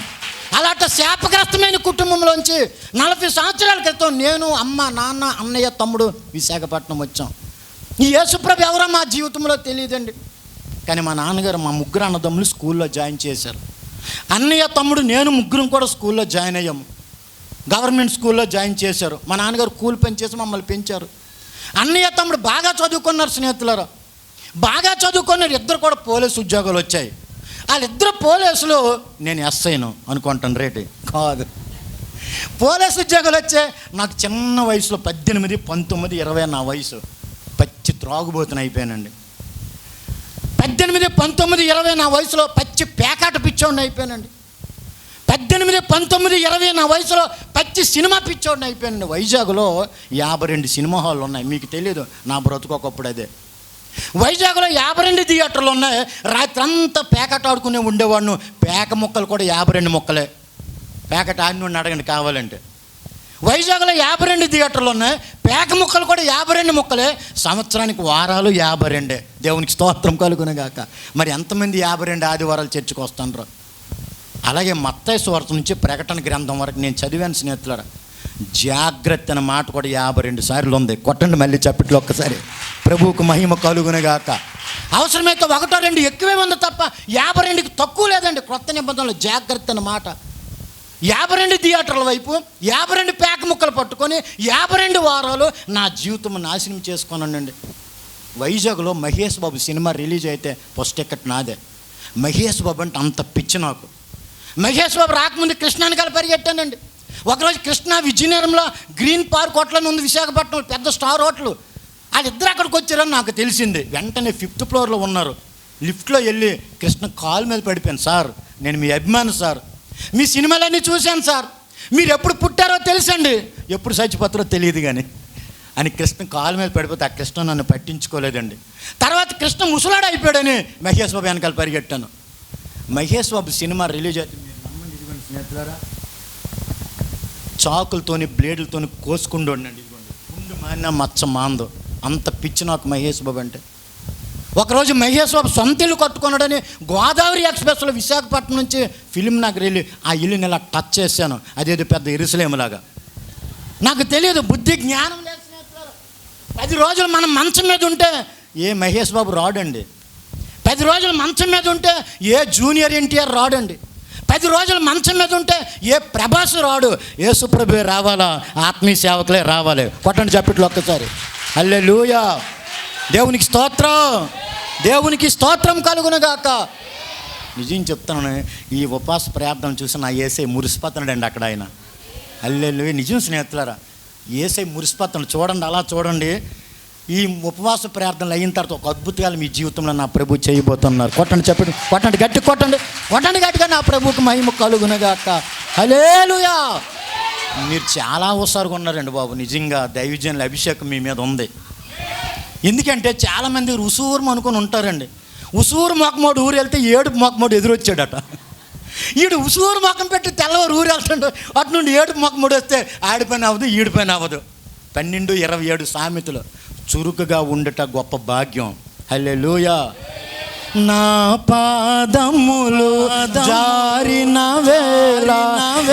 అలాంటి శాపగ్రస్తమైన కుటుంబంలోంచి 40 సంవత్సరాల క్రితం నేను, అమ్మ, నాన్న, అన్నయ్య, తమ్ముడు విశాఖపట్నం వచ్చాం. ఈ యేసుప్రభు ఎవరో మా జీవితంలో తెలియదండి. కానీ మా నాన్నగారు మా 3 అన్నదమ్ములు స్కూల్లో జాయిన్ చేశారు. అన్నయ్య, తమ్ముడు, నేను ముగ్గురం కూడా స్కూల్లో జాయిన్ అయ్యాము. గవర్నమెంట్ స్కూల్లో జాయిన్ చేశారు. మా నాన్నగారు కూలి పని చేసి మమ్మల్ని పెంచారు. అన్నయ్య, తమ్ముడు బాగా చదువుకున్నారు స్నేహితులారా, బాగా చదువుకున్నారు. ఇద్దరు కూడా పోలీసు ఉద్యోగాలు వచ్చాయి. వాళ్ళిద్దరు పోలీసులు, నేను ఎస్ఐను అనుకుంటాను, రేటు కాదు, పోలీసు ఉద్యోగాలు వచ్చాయి. నాకు చిన్న వయసులో 18, 19, 20 నా వయసు, పచ్చి త్రాగుబోతుని అయిపోయానండి. 18, 19, 20 నా వయసులో పచ్చి పేకాట పిచ్చోడిని అయిపోయానండి. 18, 19, 20 నా వయసులో పచ్చి సినిమా పిచ్చోడిని అయిపోయానండి. వైజాగ్లో 52 సినిమా హాళ్ళు ఉన్నాయి. మీకు తెలియదు, నా బ్రతుకోకప్పుడు అదే. వైజాగ్లో 52 థియేటర్లు ఉన్నాయి. రాత్రి అంతా పేకాట ఆడుకునే ఉండేవాడిను. పేక ముక్కలు కూడా 52 ముక్కలే. పేకాట ఆడినోడిని అడగండి కావాలంటే. వైజాగ్లో 52 థియేటర్లు ఉన్నాయి. పేక ముక్కలు కూడా 52 ముక్కలే. సంవత్సరానికి వారాలు 52. దేవునికి స్తోత్రం కలుగునుగాక. మరి ఎంతమంది 52 ఆదివారాలు చర్చికి వస్తుండ్రో. అలాగే మత్తయి సువార్త నుంచి ప్రకటన గ్రంథం వరకు నేను చదివాను స్నేహితులారా. జాగ్రత్త అన్న మాట కూడా 52 సార్లు ఉంది. కొట్టండి మళ్ళీ చప్పట్లు ఒక్కసారి. ప్రభువుకు మహిమ కలుగునుగాక. అవసరమైతే 1-2 ఎక్కువే ఉంది తప్ప 52కి తక్కువ లేదండి. క్రొత్త నిబంధనలు జాగ్రత్త అన్న మాట. 52 థియేటర్ల వైపు 52 పేక ముక్కలు పట్టుకొని 52 వారాలు నా జీవితం నాశనం చేసుకున్నానండి. వైజాగ్లో మహేష్ బాబు సినిమా రిలీజ్ అయితే ఫస్ట్ టికెట్ నాదే. మహేష్ బాబు అంటే అంత పిచ్చి నాకు. మహేష్ బాబు రాకముందు కృష్ణానగర్ పరిగెట్టానండి. ఒకరోజు కృష్ణా విజయనగరంలో గ్రీన్ పార్క్ హోటల్ ఉంది, విశాఖపట్నం పెద్ద స్టార్ హోటల్. వాళ్ళిద్దరు అక్కడికి వచ్చారని నాకు తెలిసింది. వెంటనే 5th ఫ్లోర్లో ఉన్నారు. లిఫ్ట్లో వెళ్ళి కృష్ణ కాలు మీద పడిపోయాను. సార్, నేను మీ అభిమాని సార్, మీ సినిమాలన్నీ చూశాను సార్, మీరు ఎప్పుడు పుట్టారో తెలుసండి, ఎప్పుడు చచ్చిపోతారో తెలియదు కానీ అని కృష్ణ కాలు మీద పడిపోతే ఆ కృష్ణ నన్ను పట్టించుకోలేదండి. తర్వాత కృష్ణ ముసలాడు అయిపోయాడని మహేష్ బాబు వెనకాల పరిగెట్టాను. మహేష్ బాబు సినిమా రిలీజ్ అయితే మీరు నమ్మండి, ఇదిగోండి స్నేహితులారా, చాకులతోని బ్లేడులతోని కోసుకుంటూ ఉండండి. ఇదిగోండి ముందు మాన్న మచ్చ మాందో. అంత పిచ్చి నాకు మహేష్ బాబు అంటే. ఒకరోజు మహేష్ బాబు సొంత ఇల్లు కట్టుకున్నాడని గోదావరి ఎక్స్ప్రెస్లో విశాఖపట్నం నుంచి ఫిలిం నగర్ వెళ్ళి ఆ ఇల్లుని ఇలా టచ్ చేశాను. అదేదో పెద్ద ఎరుసలేములాగా. నాకు తెలియదు, బుద్ధి జ్ఞానం లేదు. 10 రోజులు మనం మంచం మీద ఉంటే ఏ మహేష్ బాబు రాడండి. 10 రోజులు మంచం మీద ఉంటే ఏ జూనియర్ ఎన్టీఆర్ రాడండి. 10 రోజులు మంచం మీద ఉంటే ఏ ప్రభాస్ రాడు. యేసుప్రభువే రావాలా, ఆత్మీయ సేవకులే రావాలి. కొట్టండి చప్పట్లు ఒక్కసారి. హల్లెలూయా. దేవునికి స్తోత్రం, దేవునికి స్తోత్రం కలుగునుగాక. నిజం చెప్తాను, ఈ ఉపవాస ప్రార్థన చూసి నా యేసయ్య మురిసిపోతున్నాడండి అక్కడ ఆయన. హల్లెలూయా. నిజం స్నేహితులారా, యేసయ్య మురిసిపోతున్నాడు. చూడండి, అలా చూడండి. ఈ ఉపవాస ప్రార్థనలు అయిన తర్వాత ఒక అద్భుతాలు మీ జీవితంలో నా ప్రభు చేయబోతున్నారు. కొట్టండి చెప్పండి, కొట్టండి గట్టి, కొట్టండి కొట్టండి గట్టిగా. నా ప్రభువుకు మహిమ కలుగునుగాక. హల్లెలూయా. మీరు చాలా హుషారుగా ఉన్నారండి బాబు. నిజంగా దైవజనుల అభిషేకం మీ మీద ఉంది. ఎందుకంటే చాలామంది ఉసూరు అనుకొని ఉంటారండి. ఉసూరు మొక్కమోడు ఊరు వెళ్తే ఏడుపు మొక్కమోడు ఎదురొచ్చాడట. ఈడు ఉసూరు మొక్కం పెట్టి తెల్లవారు ఊరు వెళ్తాడు. అటు నుండి ఏడుపు మొక్కమోడు వస్తే ఆడిపోయిన అవ్వదు, ఈడిపోయిన అవ్వదు. 12:27 సామెతలు. చురుకుగా ఉండట గొప్ప భాగ్యం. హల్లెలూయా. నా పాదములు జారిన వేళ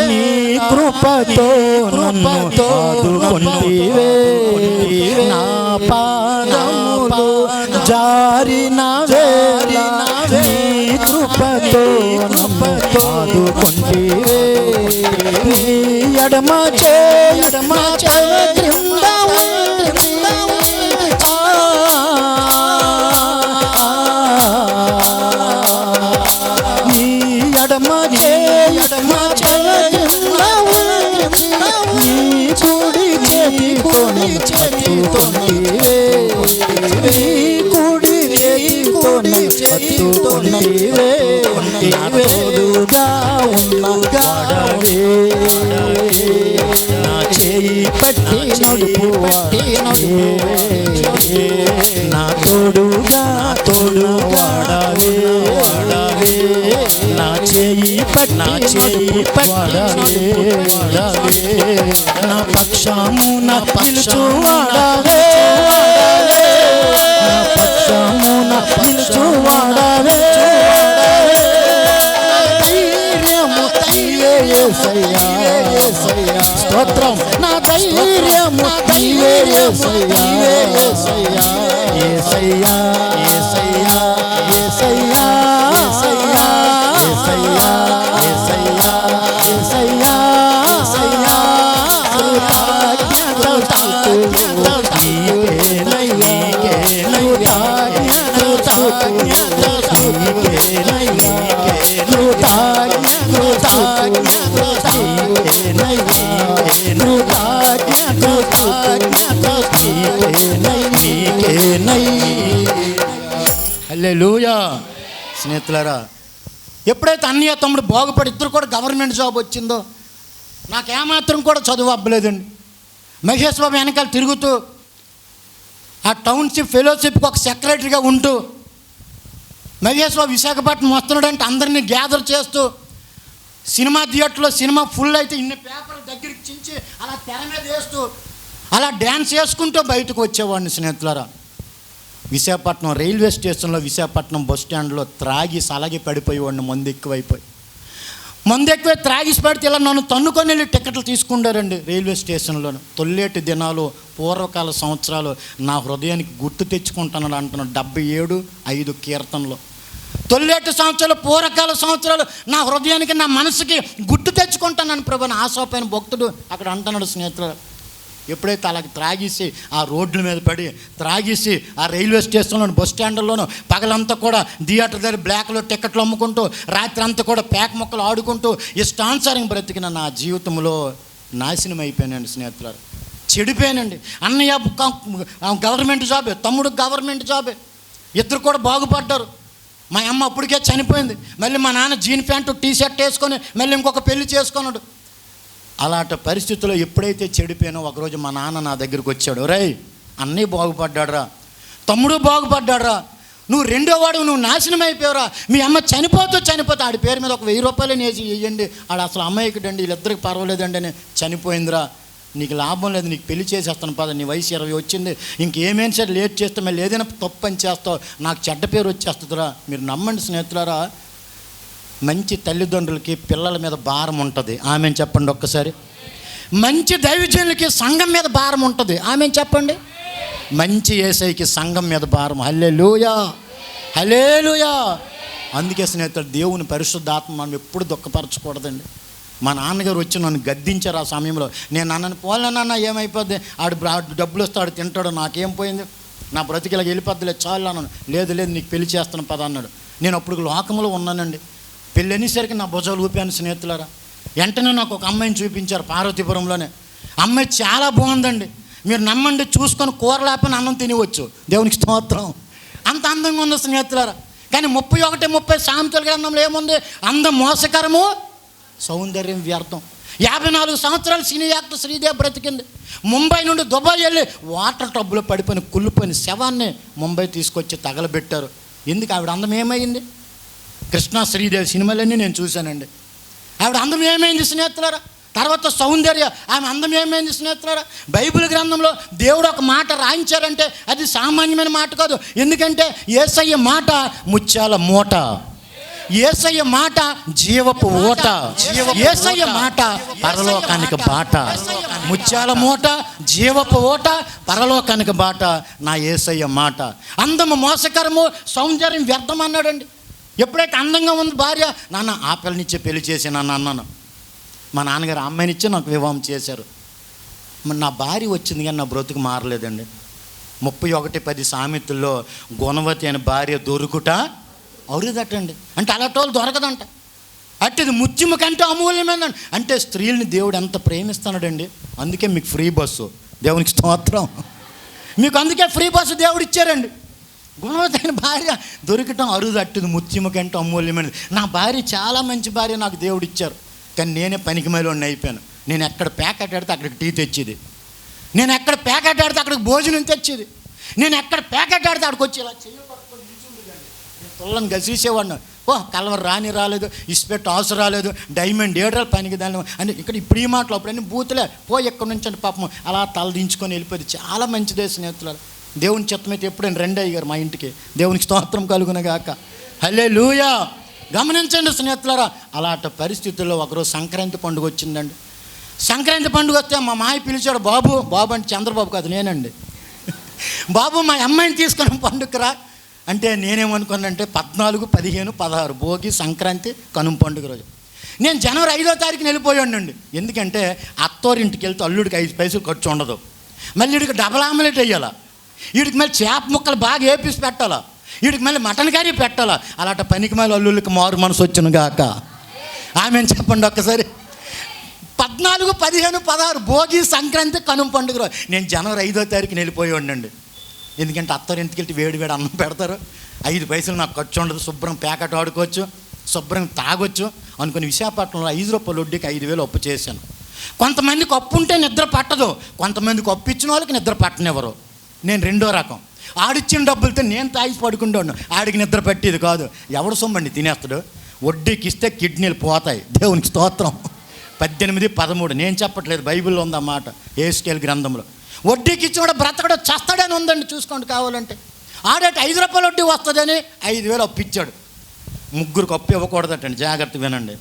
నీ కృపతో నన్ను ఆదుకొంటివే. నా పాదములు జారిన వేళ నీ కృపతో నన్ను ఆదుకొంటివే. నీ ఎడమ తోడుగా ఉన్నగాడవే. నా చేయి పట్టి నడుపు నా తోడుగా వాడవే. నా చేయి పట్టి నా పక్షమున నిలుచువాడవే. నా పక్షమున నిలుచువాడవే. స్తోత్రం. నా ధైర్యము నీవే యేసయ్యా. యేసయ్యా, యేసయ్యా, యేసయ్యా, యేసయ్యా, యేసయ్యా, యేసయ్యా, యేసయ్యా, యేసయ్యా. హల్లెలూయా. స్నేహితులారా, ఎప్పుడైతే అన్నయ్య తమ్ముడు బాగుపడి ఇద్దరు కూడా గవర్నమెంట్ జాబ్ వచ్చిందో నాకేమాత్రం కూడా చదువు అవ్వలేదండి. మహేష్ బాబు వెనకాల తిరుగుతూ ఆ టౌన్షిప్ ఫెలోషిప్కి ఒక సెక్రటరీగా ఉంటూ మహేష్ బాబు విశాఖపట్నం వస్తున్నాడంటే అందరినీ గ్యాదర్ చేస్తూ సినిమా థియేటర్లో సినిమా ఫుల్ అయితే ఇన్ని పేపర్లు దగ్గరికి చించి అలా తెర మీద వేస్తూ అలా డ్యాన్స్ వేసుకుంటూ బయటకు వచ్చేవాడిని స్నేహితులారా. విశాఖపట్నం రైల్వే స్టేషన్లో, విశాఖపట్నం బస్ స్టాండ్లో త్రాగి సలగి పడిపోయేవాడిని. మందు ఎక్కువై త్రాగిసి పడితే ఇలా నన్ను తన్నుకొని వెళ్ళి టికెట్లు తీసుకుంటారండి రైల్వే స్టేషన్లో. తొల్లేటి దినాలు, పూర్వకాల సంవత్సరాలు నా హృదయానికి గుర్తు తెచ్చుకుంటాను అంటున్నాడు 77:5 కీర్తనలో. తొల్లేటి సంవత్సరాలు, పూర్వకాల సంవత్సరాలు నా హృదయానికి, నా మనసుకి గుర్తు తెచ్చుకుంటానని ప్రభుని ఆశోపైన భక్తుడు అక్కడ అంటున్నాడు స్నేహితులు. ఎప్పుడైతే అలాగ త్రాగేసి ఆ రోడ్ల మీద పడి త్రాగేసి ఆ రైల్వే స్టేషన్లోను, బస్ స్టాండ్లోను పగలంతా కూడా థియేటర్ దగ్గర బ్లాక్లో టికెట్లు అమ్ముకుంటూ, రాత్రి అంతా కూడా పేక మొక్కలు ఆడుకుంటూ ఇష్టానుసారంగా బ్రతికిన నా జీవితంలో నాశనం అయిపోయానండి స్నేహితులారు. చెడిపోయానండి. అన్నయ్య గవర్నమెంట్ జాబే, తమ్ముడు గవర్నమెంట్ జాబే, ఇద్దరు కూడా బాగుపడ్డారు. మా అమ్మ అప్పటికే చనిపోయింది. మళ్ళీ మా నాన్న జీన్ ప్యాంటు టీ-షర్ట్ వేసుకొని మళ్ళీ ఇంకొక పెళ్లి చేసుకున్నాడు. అలాంటి పరిస్థితుల్లో ఎప్పుడైతే చెడిపోయానో ఒకరోజు మా నాన్న నా దగ్గరికి వచ్చాడు. రేయ్, అన్నయ్య బాగుపడ్డాడురా, తమ్ముడు బాగుపడ్డాడురా, నువ్వు రెండో వాడు, నువ్వు నాశనం అయిపోయావురా. మీ అమ్మ చనిపోతూ ఆడి పేరు మీద ఒక 1000 రూపాయలు వేసి వేయండి, ఆడ అసలు అమ్మాయికిడండి, వీళ్ళిద్దరికి పర్వాలేదండి అని చనిపోయిందిరా. నీకు లాభం లేదు, నీకు పెళ్లి చేసేస్తాను పద, నీ వయసు 20 వచ్చింది, ఇంకేమైనా సరే లేట్ చేస్తే మళ్ళీ ఏదైనా తప్పు పని చేస్తావు, నాకు చెడ్డ పేరు వచ్చేస్తుందిరా. మీరు నమ్మండి స్నేహితులారా, మంచి తల్లిదండ్రులకి పిల్లల మీద భారం ఉంటుంది. ఆమెను చెప్పండి ఒక్కసారి. మంచి దైవజనులకి సంఘం మీద భారం ఉంటుంది. ఆమెను చెప్పండి. మంచి యేసయ్యకి సంఘం మీద భారం. హల్లెలూయా, హల్లెలూయా. అందుకే స్నేహితులు, దేవుని పరిశుద్ధాత్మ మనం ఎప్పుడు దుఃఖపరచకూడదండి. మా నాన్నగారు వచ్చి నన్ను గద్దించారు ఆ సమయంలో. నేను అన్నను పోలేనన్నా ఏమైపోద్ది, ఆడు డబ్బులు వస్తాడు తింటాడు, నాకేం పోయింది, నా బ్రతికిలాగా వెళ్ళిపోద్దులే చాలు అన్నాను. లేదు నీకు పెళ్లి చేస్తాను పద అన్నాడు. నేను అప్పుడు లోకంలో ఉన్నానండి. పెళ్ళి అనేసరికి నా భుజాలు ఊపాను స్నేహితులారా. వెంటనే నాకు ఒక అమ్మాయిని చూపించారు పార్వతీపురంలోనే. అమ్మాయి చాలా బాగుందండి. మీరు నమ్మండి, చూసుకొని కూర లేకపోయినా అన్నం తినవచ్చు. దేవునికి స్తోత్రం. అంత అందంగా ఉంది స్నేహితులారా. కానీ 31:30 సామెతల గ్రంథంలో ఏముంది? అందం మోసకరము, సౌందర్యం వ్యర్థం. 54 సంవత్సరాలు సినీ యాక్టర్ శ్రీదేవి బ్రతికింది. ముంబై నుండి దుబాయ్ వెళ్ళి వాటర్ టబ్బులో పడిపోయిన కుళ్ళిపోయిన శవాన్ని ముంబై తీసుకొచ్చి తగలబెట్టారు. ఎందుకు? ఆవిడ అందం ఏమైంది? కృష్ణ శ్రీదేవి సినిమాలన్నీ నేను చూశానండి. ఆవిడ అందం ఏమైంది స్నేహితులారా? తర్వాత సౌందర్య, ఆమె అందం ఏమైంది స్నేహితులారా? బైబిల్ గ్రంథంలో దేవుడు ఒక మాట రాయించారంటే అది సామాన్యమైన మాట కాదు. ఎందుకంటే యేసయ్య మాట ముత్యాల మూట, యేసయ్య మాట జీవపు ఓట, యేసయ్య మాట పరలోకానికి బాట. ముత్యాల మూట, జీవపు ఓట, పరలోకానికి బాట నా యేసయ్య మాట. అందము మోసకరము, సౌందర్యం వ్యర్థం అన్నాడండి. ఎప్పుడైతే అందంగా ఉంది భార్య, నాన్న ఆ పిల్లనిచ్చే పెళ్లి చేసి నాన్న అన్నాను. మా నాన్నగారు అమ్మాయినిచ్చి నాకు వివాహం చేశారు. మరి నా భార్య వచ్చింది కానీ నా బ్రతుకు మారలేదండి. 31:10 సామెతల్లో గుణవతి అనే భార్య దొరుకుట అరుదటండి. అంటే అలాంటి దొరకదంట. అట్టిది ముత్యము కంటే అమూల్యమైందండి. అంటే స్త్రీలని దేవుడు ఎంత ప్రేమిస్తున్నాడండి. అందుకే మీకు ఫ్రీ బస్సు, దేవునికి స్తోత్రం. మీకు అందుకే ఫ్రీ బస్సు దేవుడు ఇచ్చారండి. గుణవతైన భార్య దొరకటం అరుదు, అట్టిది ముత్యము కంటే అమూల్యమైనది. నా భార్య చాలా మంచి భార్య నాకు దేవుడు ఇచ్చారు. కానీ నేనే పనికిమాలివాడిని అయిపోయాను. నేను ఎక్కడ ప్యాకెట్ ఆడితే అక్కడికి టీ తెచ్చేది, నేను ఎక్కడ ప్యాకెట్ ఆడితే అక్కడికి భోజనం తెచ్చేది, నేను ఎక్కడ ప్యాకెట్ ఆడితే అక్కడికి వచ్చి ఇలా చెయ్యి పట్టుకొని తొల్లని గసీసేవాడిని. కలవర్ రాలేదు, ఇస్పెట్ ఆసు రాలేదు, డైమండ్ 7 రాలు పనికి దాని అంటే ఇక్కడ ఇప్పుడు ఈ మాటలు అప్పుడన్నీ బూతులే ఎక్కడి నుంచి అంటే పాపం అలా తలదించుకొని వెళ్ళిపోయింది. చాలా మంచిదే స్నేహితులు. దేవుని చిత్తమైతే ఎప్పుడైనా రండి అయ్యారు మా ఇంటికి. దేవునికి స్తోత్రం కలుగునగాక. హల్లెలూయా. గమనించండి స్నేహితులారా, అలాంటి పరిస్థితుల్లో ఒకరోజు సంక్రాంతి పండుగ వచ్చిందండి. సంక్రాంతి పండుగ వస్తే మా మాయ పిలిచాడు. బాబు అంటే చంద్రబాబు కాదు, నేనండి. బాబు మా అమ్మాయిని తీసుకుని పండుగరా అంటే నేనేమనుకున్నానంటే 14, 15, 16 భోగి, సంక్రాంతి, కనుమ పండుగ రోజు. నేను జనవరి 5వ తారీఖున వెళ్ళిపోయానండి. ఎందుకంటే అత్తోరింటికి వెళ్తే అల్లుడికి 5 పైసలు ఖర్చు ఉండదు. మళ్ళీ వీడికి డబల్ ఆమ్లెట్ వేయాలా, వీడికి మళ్ళీ చేప ముక్కలు బాగా వేపిసి పెట్టాలా, వీడికి మళ్ళీ మటన్ కర్రీ పెట్టాలా. అలాంటి పనికి మళ్ళీ అల్లుళ్ళకి మారు మనసు వచ్చును గాక. ఆమెను చెప్పండి ఒక్కసారి. 14, 15, 16 భోగి, సంక్రాంతి, కనుమ పండుగ రోజు నేను జనవరి 5వ తారీఖున వెళ్ళిపోయానండి. ఎందుకంటే అత్తోరింటికి వెళ్తే వేడి అన్నం పెడతారు, 5 పైసలు నాకు ఖర్చు ఉండదు, శుభ్రం ప్యాకెట్ ఆడుకోవచ్చు, శుభ్రం తాగొచ్చు అనుకుని విశాఖపట్నంలో 5 రూపాయల వడ్డీకి 5,000 అప్పు చేశాను. కొంతమందికి అప్పు ఉంటే నిద్ర పట్టదు, కొంతమందికి అప్పు ఇచ్చిన వాళ్ళకి నిద్ర పట్టనివ్వరు. నేను రెండో రకం. ఆడిచ్చిన డబ్బులతో నేను తాగి పడుకుంటాను, ఆడికి నిద్ర పట్టేది కాదు. ఎవడు సొమ్మండి తినేస్తాడు. వడ్డీకి ఇస్తే కిడ్నీలు పోతాయి. దేవునికి స్తోత్రం. 18:13 నేను చెప్పట్లేదు, బైబిల్లో ఉందన్నమాట, యేసుకేలు గ్రంథంలో. వడ్డీకి ఇచ్చి కూడా బ్రతకడం చస్తాడని ఉందండి, చూసుకోండి కావాలంటే. ఆడేట 5 రూపాయలు వడ్డీ వస్తుందని 5,000 అప్పిచ్చాడు. ముగ్గురికి అప్పు ఇవ్వకూడదటండి, జాగ్రత్త వినండి.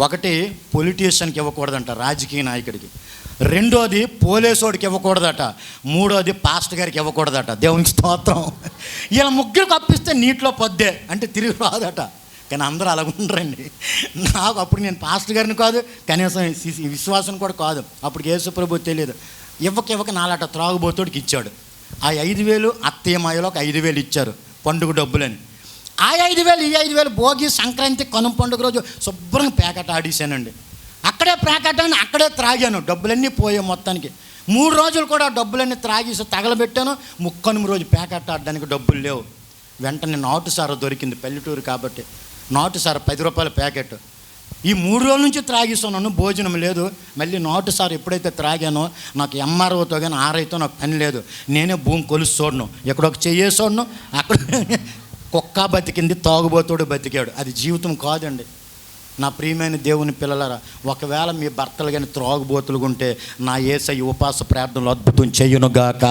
ఒకటి పొలిటీషియన్కి ఇవ్వకూడదంట, రాజకీయ నాయకుడికి. రెండోది పోలీసోడికి ఇవ్వకూడదట. మూడోది పాస్టర్ గారికి ఇవ్వకూడదట. దేవునికి స్తోత్రం. ఇలా ముగ్గురికి అప్పిస్తే నీటిలో పొద్దే అంటే తిరిగి రాదట. కానీ అందరూ అలా ఉండరండి. నాకు అప్పుడు నేను పాస్టర్ గారిని కాదు, కనీసం విశ్వాసం కూడా కాదు. అప్పుడు యేసు ప్రభు తెలియదు. ఇవ్వక నాలట త్రాగుబోతుడికి ఇచ్చాడు. ఆ 5,000 అత్తయ్యమాయలో ఒక 5,000 ఇచ్చారు పండుగ డబ్బులని. ఆ 5,000 ఈ 5,000 భోగి, సంక్రాంతి, కనుమ పండుగ రోజు శుభ్రంగా ప్యాకెట్ ఆడేసానండి. అక్కడే ప్యాకెట్ అని అక్కడే త్రాగాను. డబ్బులన్నీ పోయాయి మొత్తానికి. 3 రోజులు కూడా డబ్బులన్నీ త్రాగేసి తగలబెట్టాను. ముక్కనుమ రోజు ప్యాకెట్ ఆడడానికి డబ్బులు లేవు. వెంటనే నాటుసార దొరికింది, పల్లెటూరు కాబట్టి. నాటుసార 10 రూపాయల ప్యాకెట్. ఈ 3 రోజుల నుంచి త్రాగిస్తున్నాను, భోజనం లేదు. మళ్ళీ నాటుసార ఎప్పుడైతే త్రాగానో నాకు ఎంఆర్ఓతో కానీ ఆర్ఐతో నాకు పని లేదు. నేనే భూమి కొలుసు చూడను, ఎక్కడొక చెయ్యేసి చూడను. అక్కడ కుక్క బతికింది, తాగుబోతుడు బతికాడు. అది జీవితం కాదండి. నా ప్రియమైన దేవుని పిల్లలారా, ఒకవేళ మీ భర్తలు కానీ త్రాగుబోతులుగా ఉంటే నా యేసయ్య ఉపవాస ప్రార్థనలు అద్భుతం చెయ్యునుగాక.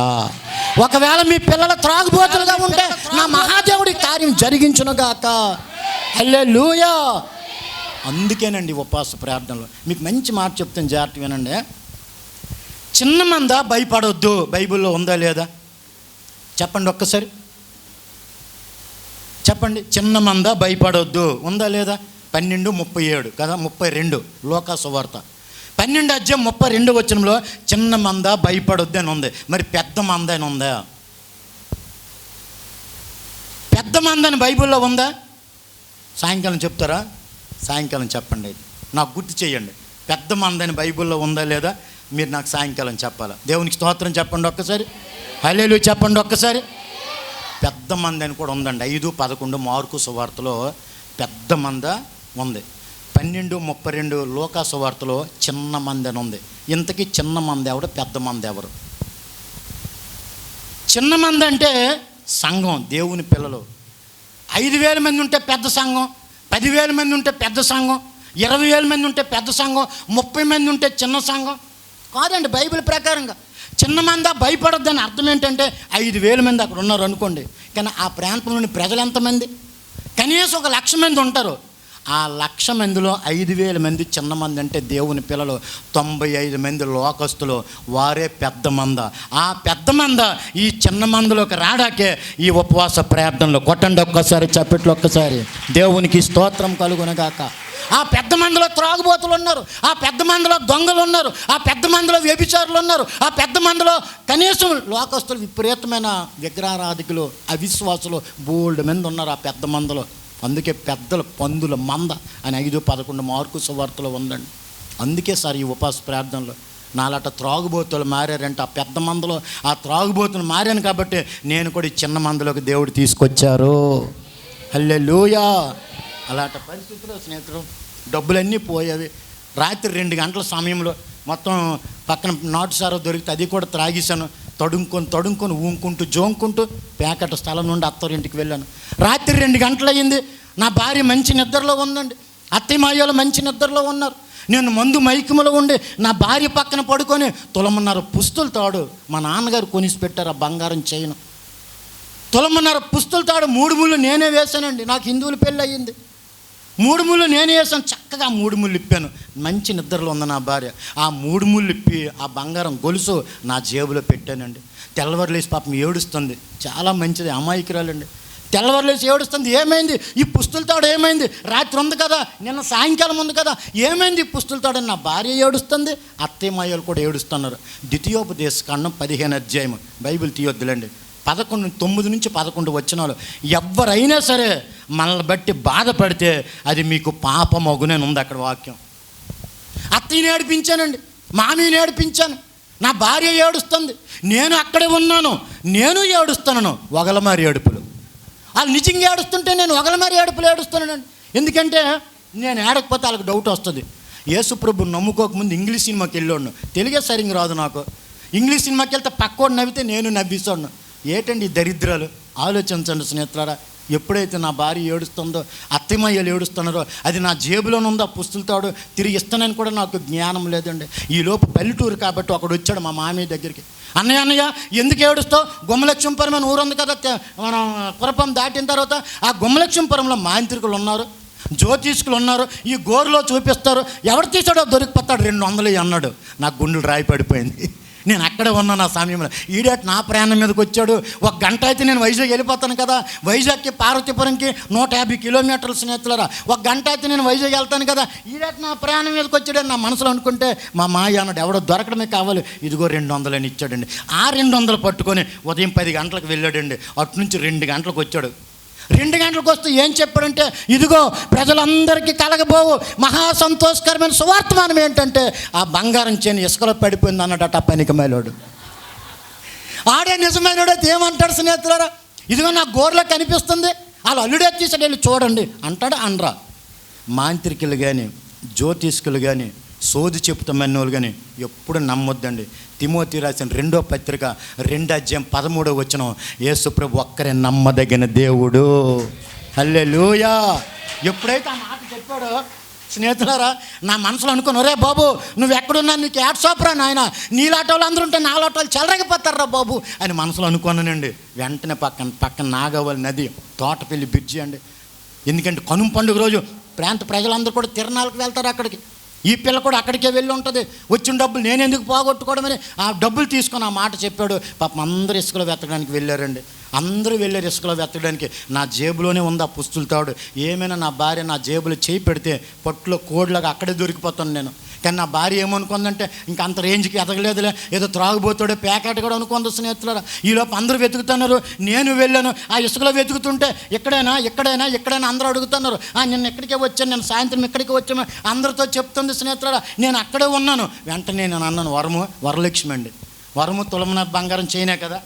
ఒకవేళ మీ పిల్లలు త్రాగుబోతులుగా ఉంటే నా మహాదేవుడి కార్యం జరిగించునుగాక. హల్లెలూయా. అందుకేనండి ఉపవాస ప్రార్థనలు. మీకు మంచి మాట చెప్తాను, జాగ్రత్త వినండి. చిన్న మంద భయపడొద్దు, బైబిల్లో ఉందా లేదా చెప్పండి ఒక్కసారి చెప్పండి. చిన్న మంద భయపడొద్దు ఉందా లేదా? 12:37 కదా, 32 లోకా సువార్త 12:32 వచనంలో చిన్న మంద భయపడొద్దు అని ఉంది. మరి పెద్ద మంద అని ఉందా? పెద్ద మంద అని బైబిల్లో ఉందా? సాయంకాలం చెప్తారా? సాయంకాలం చెప్పండి. అయితే నాకు గుర్తు చేయండి. పెద్ద మంద అని బైబిల్లో ఉందా లేదా మీరు నాకు సాయంకాలం చెప్పాలా. దేవునికి స్తోత్రం చెప్పండి ఒక్కసారి. హల్లెలూయా చెప్పండి ఒక్కసారి. పెద్ద మంద అని కూడా ఉందండి. 5:11 మార్కు సువార్తలో పెద్ద మంద ఉంది. 12:32 లోకా సువార్తలో చిన్న మంది అని ఉంది. ఇంతకీ చిన్న మంది ఎవరు, పెద్ద మంది ఎవరు? చిన్న మంది అంటే సంఘం, దేవుని పిల్లలు. 5,000 మంది ఉంటే పెద్ద సంఘం, 10,000 మంది ఉంటే పెద్ద సంఘం, 20,000 మంది ఉంటే పెద్ద సంఘం, 30 మంది ఉంటే చిన్న సంఘం కాదండి. బైబిల్ ప్రకారంగా చిన్న మంద భయపడొద్దని అర్థం ఏంటంటే 5,000 మంది అక్కడ ఉన్నారు అనుకోండి. కానీ ఆ ప్రాంతంలోని ప్రజలు ఎంతమంది? కనీసం 1,00,000 మంది ఉంటారు. ఆ 1,00,000 మందిలో 5,000 మంది చిన్న మంది అంటే దేవుని పిల్లలు, 95 మంది లోకస్తులు, వారే పెద్ద మంద. ఆ పెద్ద మంద ఈ చిన్న మందలోకి రాడాకే ఈ ఉపవాస ప్రార్థనలు. కొట్టండి ఒక్కసారి, చప్పట్లు ఒక్కసారి. దేవునికి స్తోత్రం కలుగునగాక. ఆ పెద్ద మందిలో త్రాగుబోతులు ఉన్నారు, ఆ పెద్ద మందిలో దొంగలు ఉన్నారు, ఆ పెద్ద మందిలో వ్యభిచారులు ఉన్నారు, ఆ పెద్ద మందిలో కనీసం లోకస్తులు, విపరీతమైన విగ్రహారాధికులు, అవిశ్వాసులు బోల్డ్ మంది ఉన్నారు ఆ పెద్ద మందిలో. అందుకే పెద్దల పందుల మంద అని 5:11 మార్కు సువార్తలో ఉందండి. అందుకే సార్ ఈ ఉపవాస ప్రార్థనలో నాలాట త్రాగుబోతులు మారారంటే ఆ పెద్ద మందలో ఆ త్రాగుబోతులు మారాను కాబట్టి నేను కూడా ఈ చిన్న మందలోకి దేవుడు తీసుకొచ్చారు. హల్లెలూయా. అలాంటి పరిస్థితుల్లో స్నేహితులు డబ్బులన్నీ పోయేవి. రాత్రి 2 గంటల సమయంలో మొత్తం పక్కన నాటుసార దొరికితే అది కూడా త్రాగేశాను. తడుముకొని ఊంకుంటూ జోంకుంటూ ప్యాకెట్ స్థలం నుండి అత్తరింటికి వెళ్ళాను. రాత్రి 2 గంటలు అయ్యింది. నా భార్య మంచి నిద్రలో ఉందండి, అత్తయ్య మాయలు మంచి నిద్రలో ఉన్నారు. నేను మందు మైకములో ఉండి నా భార్య పక్కన పడుకొని 1.5 పుస్తుల తాడు మా నాన్నగారు కొనిసి పెట్టారు. ఆ బంగారం చైను 1.5 పుస్తుల తాడు 3 ముళ్ళు నేనే వేశానండి. నాకు హిందువుల పెళ్ళి అయ్యింది. 3 ముళ్ళు నేనే వేసాను. చక్కగా 3 ముళ్ళు ఇప్పాను. మంచి నిద్రలో ఉంది నా భార్య. ఆ 3 ముళ్ళు ఇప్పి ఆ బంగారం గొలుసు నా జేబులో పెట్టానండి. తెల్లవారులేసి పాపం ఏడుస్తుంది, చాలా మంచిది, అమాయకురాలండి. తెల్లవారులేసి ఏడుస్తుంది. ఏమైంది ఈ పుస్తుల తాడు, ఏమైంది? రాత్రి ఉంది కదా, నిన్న సాయంకాలం ఉంది కదా, ఏమైంది ఈ పుస్తుల తాడు? నా భార్య ఏడుస్తుంది, అత్తయ్య మాయలు కూడా ఏడుస్తున్నారు. ద్వితీయోపదేశకాండం 15వ అధ్యాయం బైబిల్ తీయొద్దులండి. 9 నుంచి 11 వచనాలు. ఎవరైనా సరే మనల్ని బట్టి బాధపడితే అది మీకు పాపమగునని ఉంది అక్కడ వాక్యం. అత్తయ్యని ఏడిపించానండి, మామీని ఏడిపించాను, నా భార్య ఏడుస్తుంది, నేను అక్కడే ఉన్నాను, నేను ఏడుస్తున్నాను. వగలమారి ఏడుపులు. వాళ్ళు నిజంగా ఏడుస్తుంటే నేను వగలమారి ఏడుపులు ఏడుస్తున్నానండి. ఎందుకంటే నేను ఏడకపోతే వాళ్ళకి డౌట్ వస్తుంది. యేసుప్రభు నమ్ముకోకముందు ఇంగ్లీష్ సినిమాకి వెళ్ళాను, తెలుగే సరిగ్గా రాదు నాకు. ఇంగ్లీష్ సినిమాకి వెళ్తే పక్కోడు నవ్వితే నేను నవ్విస్తాను. ఏటండి ఈ దరిద్రాలు? ఆలోచించండి స్నేహితులారా. ఎప్పుడైతే నా భార్య ఏడుస్తుందో, అత్తమయ్యలు ఏడుస్తున్నారో, అది నా జేబులోనే ఉందో పుస్తులతాడు తిరిగి ఇస్తానని కూడా నాకు జ్ఞానం లేదండి. ఈలోపు పల్లెటూరు కాబట్టి ఒకడు వచ్చాడు మా మామయ్య దగ్గరికి. అన్నయ్య ఎందుకు ఏడుస్తావు? గుమ్మలక్ష్మీపురం అని ఊరు ఉంది కదా, మనం పురపం దాటిన తర్వాత ఆ గుమ్మలక్ష్మీపురంలో మాంత్రికులు ఉన్నారు, జ్యోతిష్కులు ఉన్నారు, ఈ గోరులో చూపిస్తారు, ఎవరు తీసాడో దొరికిపోతాడు 200 అన్నాడు. నాకు గుండెలు రాయి పడిపోయింది. నేను అక్కడే ఉన్నాను ఆ సమయంలో. ఈడేట్ నా ప్రయాణం మీదకి వచ్చాడు. 1 గంట అయితే నేను వైజాగ్ వెళ్ళిపోతాను కదా, వైజాగ్కి పార్వతీపురంకి 150 కిలోమీటర్ల స్నేహితులరా, 1 గంట అయితే నేను వైజాగ్ వెళ్తాను కదా, ఈడేట్ నా ప్రయాణం మీదకి వచ్చాడని నా మనసులో అనుకుంటే మా మాయ అన్నాడు ఎవడో దొరకడమే కావాలి, ఇదిగో 200 అని ఇచ్చాడండి. ఆ 200 పట్టుకొని ఉదయం 10 గంటలకు వెళ్ళాడండి. అటు నుంచి 2 గంటలకు వచ్చాడు. 2 గంటలకు వస్తే ఏం చెప్పాడంటే, ఇదిగో ప్రజలందరికీ కలగబోవు మహా సంతోషకరమైన సువార్తమానం ఏంటంటే ఆ బంగారం చేను ఇసుకలో పడిపోయింది అన్నాడట ఆ పనికిమాలోడు. ఆడే నిజమైనడైతే ఏమంటాడు స్నేహితులారా, ఇదిగో నా గోర్లో కనిపిస్తుంది, వాళ్ళు అల్లుడే తీసాడు వెళ్ళి చూడండి అంటాడు. అనరా. మాంత్రికులు కానీ జ్యోతిష్కులు కానీ సోది చెప్తామన్న వాళ్ళు కానీ ఎప్పుడు నమ్మొద్దండి. తిమోతి రాసిన 2వ పత్రిక 2వ అధ్యాయం 13వ వచనం, యేసుప్రభు ఒక్కరే నమ్మదగిన దేవుడు. హల్లెలూయా. ఎప్పుడైతే ఆ మాట చెప్పాడో స్నేహితులారా, నా మనసులో అనుకుని, ఒరే బాబు నువ్వు ఎక్కడున్నా నీకు యాడ్సాప్రా నాయన, నీలాట వాళ్ళు అందరూ ఉంటే నాలాట వాళ్ళు చెలరగిపోతారా బాబు అని మనసులో అనుకున్నానండి. వెంటనే పక్కన నాగవల్లి నది తోటపల్లి బ్రిడ్జి అండి. ఎందుకంటే కనుమ పండుగ రోజు ప్రాంత ప్రజలందరూ కూడా తిరణాలకు వెళ్తారు అక్కడికి. ఈ పిల్ల కూడా అక్కడికే వెళ్ళి ఉంటుంది. వచ్చిన డబ్బులు నేను ఎందుకు పోగొట్టుకోవడమని ఆ డబ్బులు తీసుకొని ఆ మాట చెప్పాడు. పాపం అందరూ ఇసుకలో వెతకడానికి వెళ్ళారండి. అందరూ వెళ్ళారు ఇసుకలో వెతకడానికి. నా జేబులోనే ఉంది ఆ పుస్తులతాడు. ఏమైనా నా భార్య నా జేబులో చేయి పెడితే పట్టులో కోడ్లాగా అక్కడే దొరికిపోతాను నేను. కానీ నా భార్య ఏమనుకుందంటే ఇంకా అంత రేంజ్కి ఎదగలేదులే, ఏదో త్రాగుబోతాడో ప్యాకెట్ కూడా అనుకుంది స్నేహితులారా. ఈలోపు అందరూ వెతుకుతున్నారు, నేను వెళ్ళాను. ఆ ఇసుకలో వెతుకుతుంటే ఎక్కడైనా అందరూ అడుగుతున్నారు, నిన్న ఎక్కడికే వచ్చాను, నేను సాయంత్రం ఇక్కడికి వచ్చాను అందరితో చెప్తుంది స్నేహితులారా. నేను అక్కడే ఉన్నాను. వెంటనే నేను అన్నాను, వరలక్ష్మి అండి, వరము తులమున బంగారం చేయనే కదా,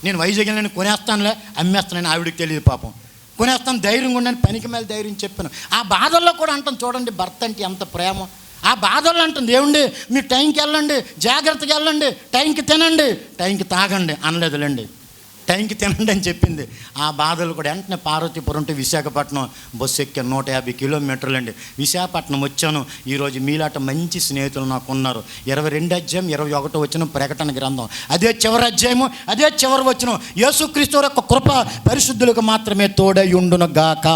నేను వైజాగ్ నేను కొనేస్తానులే, అమ్మేస్తానని ఆవిడికి తెలియదు పాపం. కొనేస్తాను ధైర్యంగా ఉండని పనికి మేల ధైర్యం చెప్పాను. ఆ బాధల్లో కూడా అంటాం చూడండి, భర్త అంటే ఎంత ప్రేమ. ఆ బాధల్లో అంటుంది, ఏమండి మీరు టైంకి వెళ్ళండి, జాగ్రత్తగా వెళ్ళండి, టైంకి తినండి, టైంకి తాగండి అనలేదులేండి, టైంకి తినండి అని చెప్పింది. ఆ బాధలు కూడా వెంటనే పార్వతీపురం టు విశాఖపట్నం బస్సు ఎక్కాను. 150 కిలోమీటర్లు అండి. విశాఖపట్నం వచ్చాను. ఈరోజు మీలాట మంచి స్నేహితులు నాకు ఉన్నారు. 22వ అధ్యాయం 21వ వచనం ప్రకటన గ్రంథం, అదే చివరి అధ్యాయము, అదే చివరి వచనం, యేసుక్రీస్తు యొక్క కృప పరిశుద్ధులకు మాత్రమే తోడై ఉండును గాక.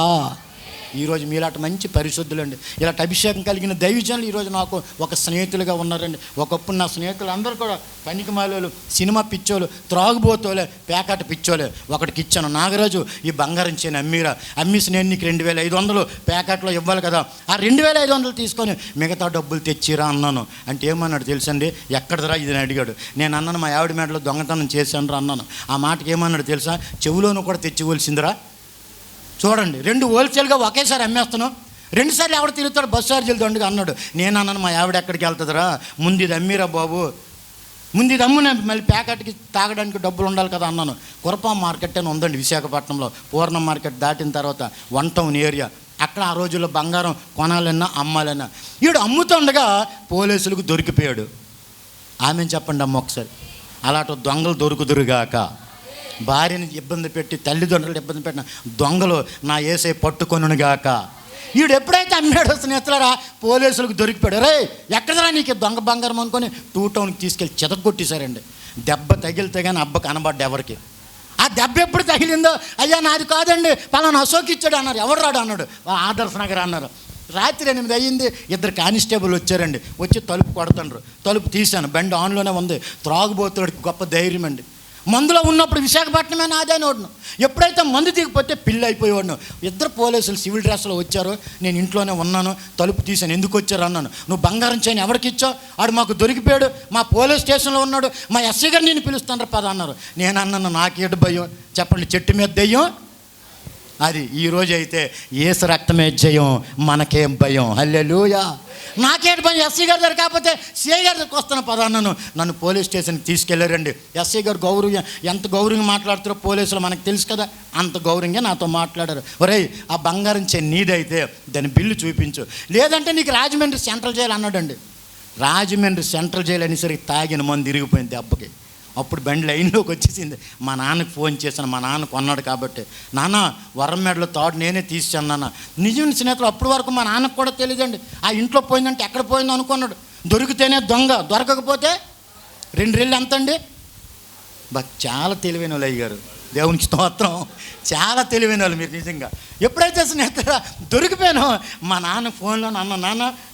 ఈరోజు మీలాట మంచి పరిశుద్ధులండి, ఇలాంటి అభిషేకం కలిగిన దైవజనులు ఈరోజు నాకు ఒక స్నేహితులుగా ఉన్నారండి. ఒకప్పుడు నా స్నేహితులు అందరూ కూడా పనికిమాలోలు, సినిమా పిచ్చోలు, త్రాగుబోతోలే, పేకాట పిచ్చోలే. ఒకటికి ఇచ్చాను, నాగరాజు ఈ బంగారం చేయను అమ్మేసి నేను నీకు 2500 పేకాటలో ఇవ్వాలి కదా, ఆ 2500 తీసుకొని మిగతా డబ్బులు తెచ్చిరా అన్నాను. అంటే ఏమన్నాడు తెలుసండి, ఎక్కడదరా ఇది అని అడిగాడు. నేను అన్నాను, మా ఆవిడ మేడలో దొంగతనం చేశాను రా అన్నాను. ఆ మాటకి ఏమన్నాడు తెలుసా, చెవులోనూ కూడా తెచ్చివలసిందిరా. చూడండి, 2 హోల్సేల్గా ఒకేసారి అమ్మేస్తాను, 2 సార్లు ఎవడు తిరుగుతాడు, బస్సు ఛార్జీలు దండుగా అన్నాడు. నేను అన్నాను, మా ఆవిడ ఎక్కడికి వెళ్తుందిరా, ముందు ఇది అమ్మిరా బాబు, ముందు ఇది అమ్ము, నేను మళ్ళీ ప్యాకెట్కి తాగడానికి డబ్బులు ఉండాలి కదా అన్నాను. కురపం మార్కెట్ అని ఉందండి విశాఖపట్నంలో, పూర్ణ మార్కెట్ దాటిన తర్వాత 1 టౌన్ ఏరియా. అక్కడ ఆ రోజుల్లో బంగారం కొనాలన్నా అమ్మాలన్నా. ఈడు అమ్ముతుండగా పోలీసులకు దొరికిపోయాడు. ఆమెను చెప్పండి అమ్మ ఒకసారి, అలాంటి దొంగలు దొరుకుదురుగాక. భార్యని ఇబ్బంది పెట్టి తల్లిదండ్రులు ఇబ్బంది పెట్టిన దొంగలు నా యేసే పట్టుకొనుగాక. వీడు ఎప్పుడైతే అమ్మాడో స్నేహితులారా, పోలీసులకు దొరికిపోయాడు. రే ఎక్కడరా నీకు దొంగ బంగారం అనుకొని 2 టౌన్కి తీసుకెళ్ళి చెదగొట్టేశారండి. దెబ్బ తగిలితే కానీ అబ్బ కనబడ్డ ఎవరికి. ఆ దెబ్బ ఎప్పుడు తగిలిందో, అయ్యా నాది కాదండి పలానా అశోక్ ఇచ్చాడు అన్నారు. ఎవరు రాడు అన్నాడు, ఆదర్శ నగర్ అన్నారు. రాత్రి 8 అయ్యింది, 2 కానిస్టేబుల్ వచ్చారండి. వచ్చి తలుపు కొడుతుండ్రు. తలుపు తీశాను, బండి ఆన్లోనే ఉంది. త్రాగుబోతుడికి గొప్ప ధైర్యం అండి. మందులో ఉన్నప్పుడు విశాఖపట్నమే నాదే నోడును, ఎప్పుడైతే మందు దిగిపోతే పిల్లి అయిపోయేవాడును. 2 పోలీసులు సివిల్ డ్రెస్లో వచ్చారు, నేను ఇంట్లోనే ఉన్నాను, తలుపు తీశాను. ఎందుకు వచ్చారు అన్నాను. నువ్వు బంగారం చేయని ఎవరికి ఇచ్చావు, ఆడు మాకు దొరికిపోయాడు, మా పోలీస్ స్టేషన్లో ఉన్నాడు, మా ఎస్ఐ గారు నేను పిలుస్తాను పద అన్నారు. నేను అన్నాను, నాకేటు భయం చెప్పండి, చెట్టు మీద దెయ్యం అది. ఈరోజు అయితే యేసు రక్తమే జయం, మనకేం భయం. హల్లెలూయా. నాకేంటి భయం, ఎస్ఐ గారి దగ్గర కాకపోతే సిఐ గారి దగ్గరికి వస్తాను పద అన్నాను. నన్ను పోలీస్ స్టేషన్కి తీసుకెళ్లారండి. ఎస్ఐ గారు గౌరవం, ఎంత గౌరవంగా మాట్లాడుతారో పోలీసులు మనకు తెలుసు కదా, అంత గౌరవంగా నాతో మాట్లాడారు. ఒరేయ్ ఆ బంగారం నీదైతే దాని బిల్లు చూపించు, లేదంటే నీకు రాజమండ్రి సెంట్రల్ జైలు అన్నాడండి. రాజమండ్రి సెంట్రల్ జైలు అనేసరికి తాగిన మంది తిరిగిపోయింది దెబ్బకి. అప్పుడు బండి లైన్లోకి వచ్చేసింది. మా నాన్నకి ఫోన్ చేశాను, మా నాన్న కొన్నాడు కాబట్టి, నాన్న వరం మెడలో తాడు నేనే తీసాను నాన్న. నిజం స్నేహితులు, అప్పటి వరకు మా నాన్నకు కూడా తెలియదండి. ఆ ఇంట్లో పోయిందంటే ఎక్కడ పోయిందో అనుకున్నాడు. దొరికితేనే దొంగ, దొరకకపోతే 2 రెళ్ళు ఎంతండి. చాలా తెలివైన వాళ్ళు అయ్యారు, దేవునికి స్తోత్రం. చాలా తెలివైన వాళ్ళు మీరు నిజంగా. ఎప్పుడైతే స్నేహితురా దొరికిపోయానో మా నాన్న ఫోన్లో, నాన్న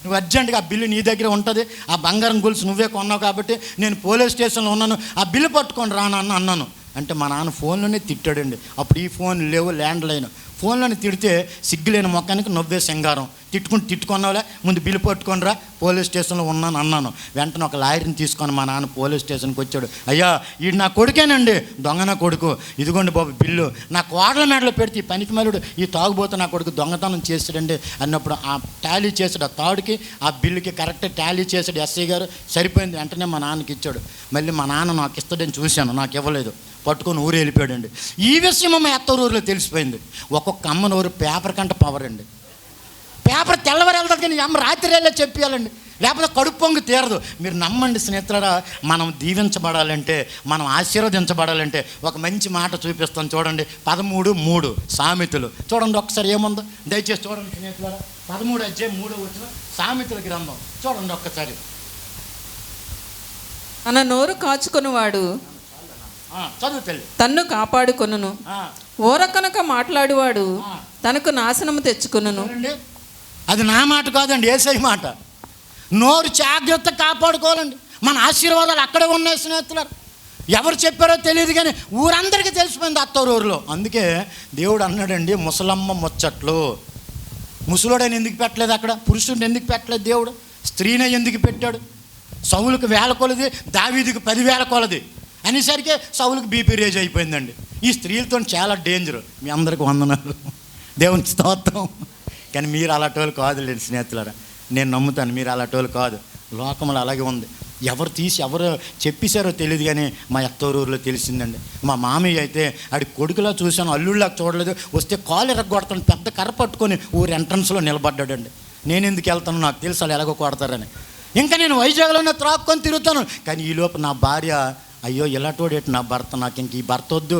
నువ్వు అర్జెంటుగా ఆ బిల్లు నీ దగ్గర ఉంటుంది, ఆ బంగారం గొలుసు నువ్వే కొన్నావు కాబట్టి నేను పోలీస్ స్టేషన్లో ఉన్నాను, ఆ బిల్లు పట్టుకొని రా నాన్న అన్నాను. అంటే మా నాన్న ఫోన్లోనే తిట్టాడండి. అప్పుడు ఈ ఫోన్ లేవు, ల్యాండ్ లైన్. ఫోన్లోనే తిడితే సిగ్గులేని మొక్కానికి నవ్వే సింగారం. తిట్టుకున్నావులే, ముందు బిల్లు పట్టుకొని రా, పోలీస్ స్టేషన్లో ఉన్నాను అన్నాను. వెంటనే ఒక లాయర్ని తీసుకొని మా నాన్న పోలీస్ స్టేషన్కి వచ్చాడు. అయ్యా ఈడు నా కొడుకేనండి, దొంగ నా కొడుకు, ఇదిగోండి బాబు బిల్లు, నా కోడల మెడలో పెడితే ఈ పనికి మలుడు ఈ తాగుబోతు నా కొడుకు దొంగతనం చేసాడండి అన్నప్పుడు ఆ టాలీ చేసాడు. ఆ తాడుకి ఆ బిల్లుకి కరెక్ట్ టాలీ చేసాడు ఎస్ఐ గారు. సరిపోయింది. వెంటనే మా నాన్నకి ఇచ్చాడు. మళ్ళీ మా నాన్న నాకు ఇస్తాడని చూశాను, నాకు ఇవ్వలేదు, పట్టుకొని ఊరు వెళ్ళిపోయాడండి. ఈ విషయం మా అత్తూరులో తెలిసిపోయింది. ఒక్కొక్క అమ్మ నోరు పేపర్ కంటే పవర్ అండి. పేపర్ తెల్లవారు వెళ్తుంది కానీ అమ్మ రాత్రి వెళ్ళే చెప్పేయాలండి, లేకపోతే కడుపు పొంగి తీరదు. మీరు నమ్మండి స్నేహితులారా, మనం దీవించబడాలంటే, మనం ఆశీర్వదించబడాలంటే ఒక మంచి మాట చూపిస్తాను చూడండి. 13:3 సామెతలు చూడండి ఒకసారి ఏముందో. దయచేసి చూడండి స్నేహితులారా, 13:3 సామెతల గ్రంథం చూడండి ఒక్కసారి. తన నోరు కాచుకొనువాడు చదువుతల్లి తన్ను కాపాడుకొనును, ఓరకనక మాట్లాడువాడు తనకు నాశనము తెచ్చుకొనును. అది నా మాట కాదండి, యేసయ్య మాట. నోరు జాగ్రత్త కాపాడుకోవాలండి. మన ఆశీర్వాదాలు అక్కడే ఉన్నాయి స్నేహితులారు. ఎవరు చెప్పారో తెలియదు కానీ ఊరందరికీ తెలిసిపోయింది అత్తూరులో. అందుకే దేవుడు అన్నాడండి, ముసలమ్మ ముచ్చట్లు. ముసలోడని ఎందుకు పెట్టలేదు అక్కడ? పురుషుడిని ఎందుకు పెట్టలేదు దేవుడు? స్త్రీని ఎందుకు పెట్టాడు? సౌలుకు 1000 కొలది, దావీదుకు 10,000 కొలది అనేసరికి సౌలుకు బీపీ రేజ్ అయిపోయిందండి. ఈ స్త్రీలతో చాలా డేంజర్. మీ అందరికి వందనాలు, దేవునికి స్తోత్రం. కానీ మీరు అలాంటి కాదులేండి స్నేహితులారా, నేను నమ్ముతాను మీరు అలాంటి కాదు. లోకంలో అలాగే ఉంది. ఎవరు చెప్పేశారో తెలియదు కానీ మా అత్తూరులో తెలిసిందండి. మా మామయ్య అయితే ఆడి కొడుకులా చూశాను, అల్లుళ్ళకి చూడలేదు. వస్తే కాలు ఎరగొడతాను, పెద్ద కర్ర పట్టుకొని ఊరు ఎంట్రన్స్లో నిలబడ్డాడండి. నేను ఎందుకు వెళ్తాను, నాకు తెలుసు వాళ్ళు ఎలాగో కొడతారని. ఇంకా నేను వైజాగ్లోనే త్రాక్కొని తిరుగుతాను. కానీ ఈలోపు నా భార్య, అయ్యో ఇలాంటోడేటి నా భర్త, నాకు ఇంక ఈ భర్త వద్దు,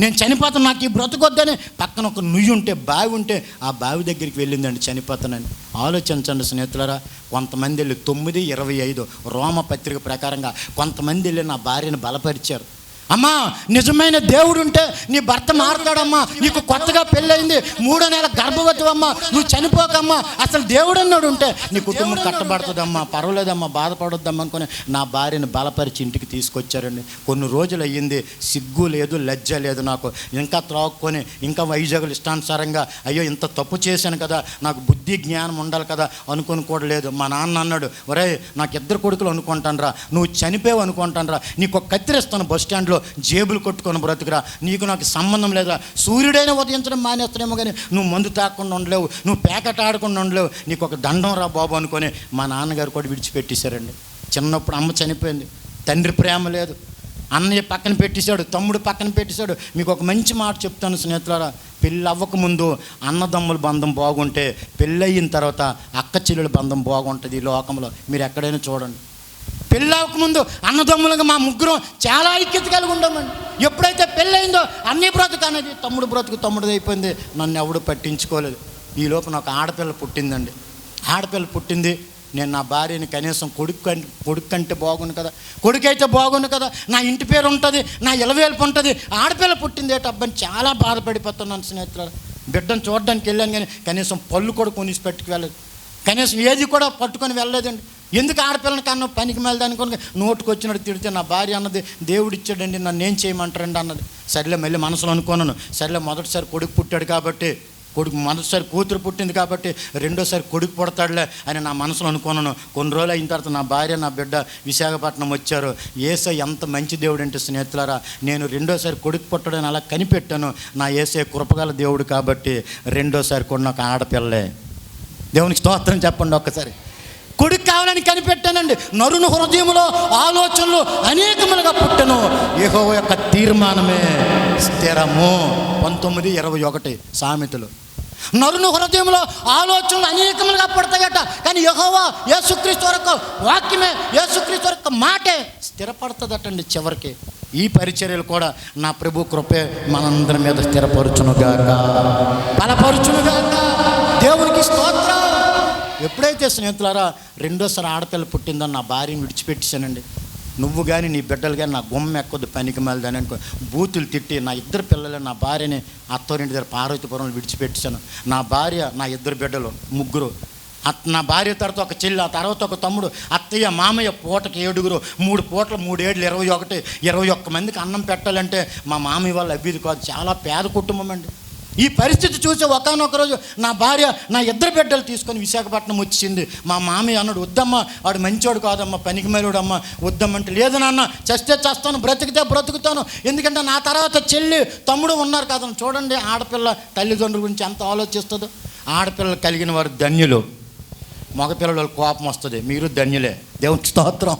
నేను చనిపోతాను, నాకు ఈ బ్రతకొద్దని పక్కన ఒక నుయ్యి ఉంటే, బావి ఉంటే ఆ బావి దగ్గరికి వెళ్ళిందండి చనిపోతానని. ఆలోచించండి స్నేహితులారా. కొంతమంది వెళ్ళి 9:25 రోమ పత్రిక ప్రకారంగా కొంతమంది వెళ్ళి నా భార్యను బలపరిచారు. అమ్మా నిజమైన దేవుడు ఉంటే నీ భర్త మారుతాడమ్మా, నీకు కొత్తగా పెళ్ళయింది, 3వ నెల గర్భవతి అమ్మా, నువ్వు చనిపోకమ్మా, అసలు దేవుడు అన్నాడు ఉంటే నీ కుటుంబం కట్టబడుతుందమ్మా, పర్వాలేదమ్మా, బాధపడొద్దమ్మా అనుకుని నా భార్యను బలపరిచి ఇంటికి తీసుకొచ్చారండి. కొన్ని రోజులు అయ్యింది, సిగ్గు లేదు, లజ్జ లేదు నాకు. ఇంకా త్రాక్కొని ఇంకా వైజాగ్లు ఇష్టానుసారంగా అయ్యో ఇంత తప్పు చేశాను కదా, నాకు బుద్ధి జ్ఞానం ఉండాలి కదా అనుకొని కూడా లేదు. మా నాన్న అన్నాడు, ఒరే నాకు 2 కొడుకులు అనుకుంటాను రా, నువ్వు చనిపోయావు అనుకుంటాను రా, నీకు ఒక కత్తిరిస్తాను బస్ స్టాండ్లో, జేబులు కొట్టుకొని బ్రతుకురా, నీకు నాకు సంబంధం లేదా. సూర్యుడైనా ఉదయించడం మానేస్తానేమో కానీ నువ్వు మందు తాకుండా ఉండలేవు, నువ్వు పేకట ఆడకుండా ఉండలేవు, నీకు ఒక దండం రా బాబు అనుకొని మా నాన్నగారు కూడా విడిచిపెట్టేశారండి. చిన్నప్పుడు అమ్మ చనిపోయింది, తండ్రి ప్రేమ లేదు, అన్నయ్య పక్కన పెట్టేశాడు, తమ్ముడు పక్కన పెట్టేశాడు. మీకు ఒక మంచి మాట చెప్తాను స్నేహితులారా, పెళ్ళి అవ్వకముందు అన్నదమ్ముల బంధం బాగుంటే పెళ్ళి అయిన తర్వాత అక్క చెల్లెల బంధం బాగుంటుంది ఈ లోకంలో. మీరు ఎక్కడైనా చూడండి. పెళ్ళి అవ్వకముందు అన్నదమ్ములుగా మా ముగ్గురం చాలా ఐక్యత కలిగి ఉండమండి. ఎప్పుడైతే పెళ్ళయిందో అన్నయ్య బ్రతుకు అనేది తమ్ముడు బ్రతుకు తమ్ముడిది అయిపోయింది, నన్ను ఎవడు పట్టించుకోలేదు. ఈ లోపు నాకు ఆడపిల్ల పుట్టిందండి. ఆడపిల్ల పుట్టింది, నేను నా భార్యని కనీసం కొడుకు కంటే బాగుండు కదా, కొడుకు అయితే బాగుండు కదా, నా ఇంటి పేరు ఉంటుంది, నా ఇలవేల్పు ఉంటుంది. ఆడపిల్ల పుట్టింది ఏటబ్బని చాలా బాధపడిపోతున్నాను స్నేహితులు. బిడ్డను చూడడానికి వెళ్ళాను కానీ కనీసం పళ్ళు కూడా కొనిసి పెట్టుకు వెళ్ళలేదు, కనీసం ఏది కూడా పట్టుకొని వెళ్ళలేదండి. ఎందుకు ఆడపిల్లని కన్నా పనికి వెళ్దాను అనుకుని నోటుకు వచ్చినట్టు తిడితే నా భార్య అన్నది, దేవుడు ఇచ్చాడండి నన్ను ఏం చేయమంటారండి అన్నది. సరేలే మళ్ళీ మనసులో అనుకున్నాను, సరేలే మొదటిసారి కొడుకు పుట్టాడు కాబట్టి, మొదటిసారి కూతురు పుట్టింది కాబట్టి రెండోసారి కొడుకు పుడతాడులే అని నా మనసులో అనుకున్నాను. కొన్ని రోజులు అయిన తర్వాత నా భార్య నా బిడ్డ విశాఖపట్నం వచ్చారు. యేసయ్య ఎంత మంచి దేవుడు అంటే స్నేహితులారా, నేను రెండోసారి కొడుకు పుట్టడని అలా కనిపెట్టాను. నా యేసయ్య కృపగల దేవుడు కాబట్టి రెండోసారి కూడా నాకు ఆడపిల్లే. దేవునికి స్తోత్రం చెప్పండి ఒక్కసారి. కొడుకు కావాలని కనిపెట్టానండి. నరుని హృదయంలో ఆలోచనలు అనేకములుగా పుట్టెను, యెహోవా యొక్క తీర్మానమే స్థిరము. 19:21 సామెతలు. నరుని హృదయంలో ఆలోచనలు అనేకములుగా పుడతాయట, కానీ యెహోవా యేసుక్రీస్తు వరకు వాక్యమే, యేసుక్రీస్తు వరకు మాటే స్థిరపడుతుందటండి చివరికి. ఈ పరిచర్యలు కూడా నా ప్రభు కృపే మనందరి మీద స్థిరపరచునుగాక, బలపరచునుగాక. దేవునికి స్తోత్రం. ఎప్పుడైతే స్నేహితులారా రెండోసారి ఆడపిల్ల పుట్టిందని నా భార్యను విడిచిపెట్టేశానండి. నువ్వు కానీ నీ బిడ్డలు కానీ నా గుమ్మ ఎక్కొద్దు పనికి మళ్ళీ అనుకో బూతులు తిట్టి నా ఇద్దరు పిల్లలు నా భార్యని అత్తోరింటి దగ్గర పార్వతీపురంలో విడిచిపెట్టాను. నా భార్య, నా ఇద్దరు బిడ్డలు ముగ్గురు. నా భార్య తర్వాత ఒక చెల్లి, ఆ తర్వాత ఒక తమ్ముడు, అత్తయ్య, మామయ్య. పూటకి 7, 3 పూటలు 3 ఏళ్ళు 21 మందికి అన్నం పెట్టాలంటే మా మామయ్య వాళ్ళు అబ్బిది కాదు. చాలా పేద కుటుంబం అండి. ఈ పరిస్థితి చూసి ఒకానొక రోజు నా భార్య నా ఇద్దరు బిడ్డలు తీసుకొని విశాఖపట్నం వచ్చింది. మా మామయ్య అన్నాడు, వద్దమ్మా వాడు మంచోడు కాదమ్మా, పనికి మేలుడమ్మా, వద్దమ్మంటే, లేదు నాన్న చస్తే చేస్తాను, బ్రతికితే బ్రతుకుతాను, ఎందుకంటే నా తర్వాత చెల్లి తమ్ముడు ఉన్నారు కదా. చూడండి ఆడపిల్ల తల్లిదండ్రుల గురించి ఎంత ఆలోచిస్తుందో. ఆడపిల్లలు కలిగిన వారు ధన్యులు, మగపిల్లల కోపం వస్తుంది, మీరు ధన్యులే. దేవునికి స్తోత్రం.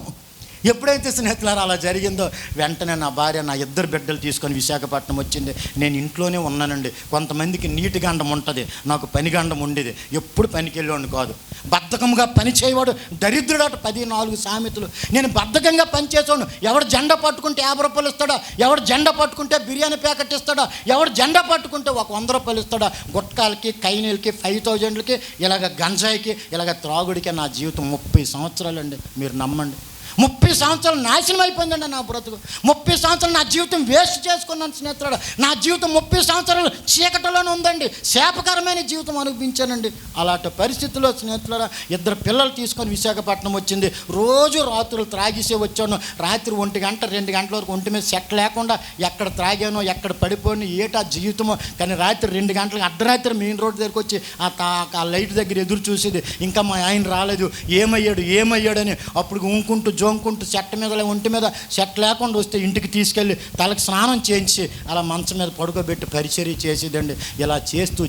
ఎప్పుడైతే స్నేహితులారా అలా జరిగిందో వెంటనే నా భార్య నా ఇద్దరు బిడ్డలు తీసుకొని విశాఖపట్నం వచ్చింది. నేను ఇంట్లోనే ఉన్నానండి. కొంతమందికి నీటి గండం ఉంటుంది, నాకు పని గండం ఉండేది. ఎప్పుడు పనికి వెళ్ళేవాడిని కాదు. బద్ధకంగా పని చేయవాడు దరిద్రుడట 14 సామెతలు. నేను బద్ధకంగా పనిచేసేవాడు. ఎవడు జెండా పట్టుకుంటే 50 రూపాయలు ఇస్తాడా, ఎవడు జెండా పట్టుకుంటే బిర్యానీ ప్యాకెట్ ఇస్తాడా, ఎవడు జెండా పట్టుకుంటే ఒక 100 రూపాయలు ఇస్తాడా. గుట్కాలకి, కైనీలకి, 5000కి, ఇలాగ గంజాయికి, ఇలాగ త్రాగుడికి నా జీవితం 30 సంవత్సరాలండి. మీరు నమ్మండి, 30 సంవత్సరాలు నాశనం అయిపోయిందండి నా బ్రతుకు. 30 సంవత్సరాలు నా జీవితం వేస్ట్ చేసుకున్నాను స్నేహితుడు. నా జీవితం 30 సంవత్సరాలు చీకటిలోనే ఉందండి. శాపకరమైన జీవితం అనుభవించానండి. అలాంటి పరిస్థితుల్లో స్నేహితులారా ఇద్దరు పిల్లలు తీసుకొని విశాఖపట్నం వచ్చింది. రోజు రాత్రులు త్రాగిసే వచ్చాను. రాత్రి 1 గంట 2 గంటల వరకు ఒంటి మీద సెట్ లేకుండా ఎక్కడ త్రాగానో, ఎక్కడ పడిపోయినో, ఏటా జీవితమో. కానీ రాత్రి 2 గంటలకు అర్ధరాత్రి మెయిన్ రోడ్ దగ్గరికి వచ్చి ఆ లైట్ దగ్గర ఎదురు చూసేది. ఇంకా మా ఆయన రాలేదు, ఏమయ్యాడని. అప్పుడు ఊంకుంటూ జోంకుంటూ సెట్ మీద, ఒంటి మీద సెట్ లేకుండా వస్తే ఇంటికి తీసుకెళ్ళి తలకి స్నానం చేయించి అలా మంచం మీద పడుకోబెట్టి పరిచర్య చేసేదండి. ఇలా చేస్తూ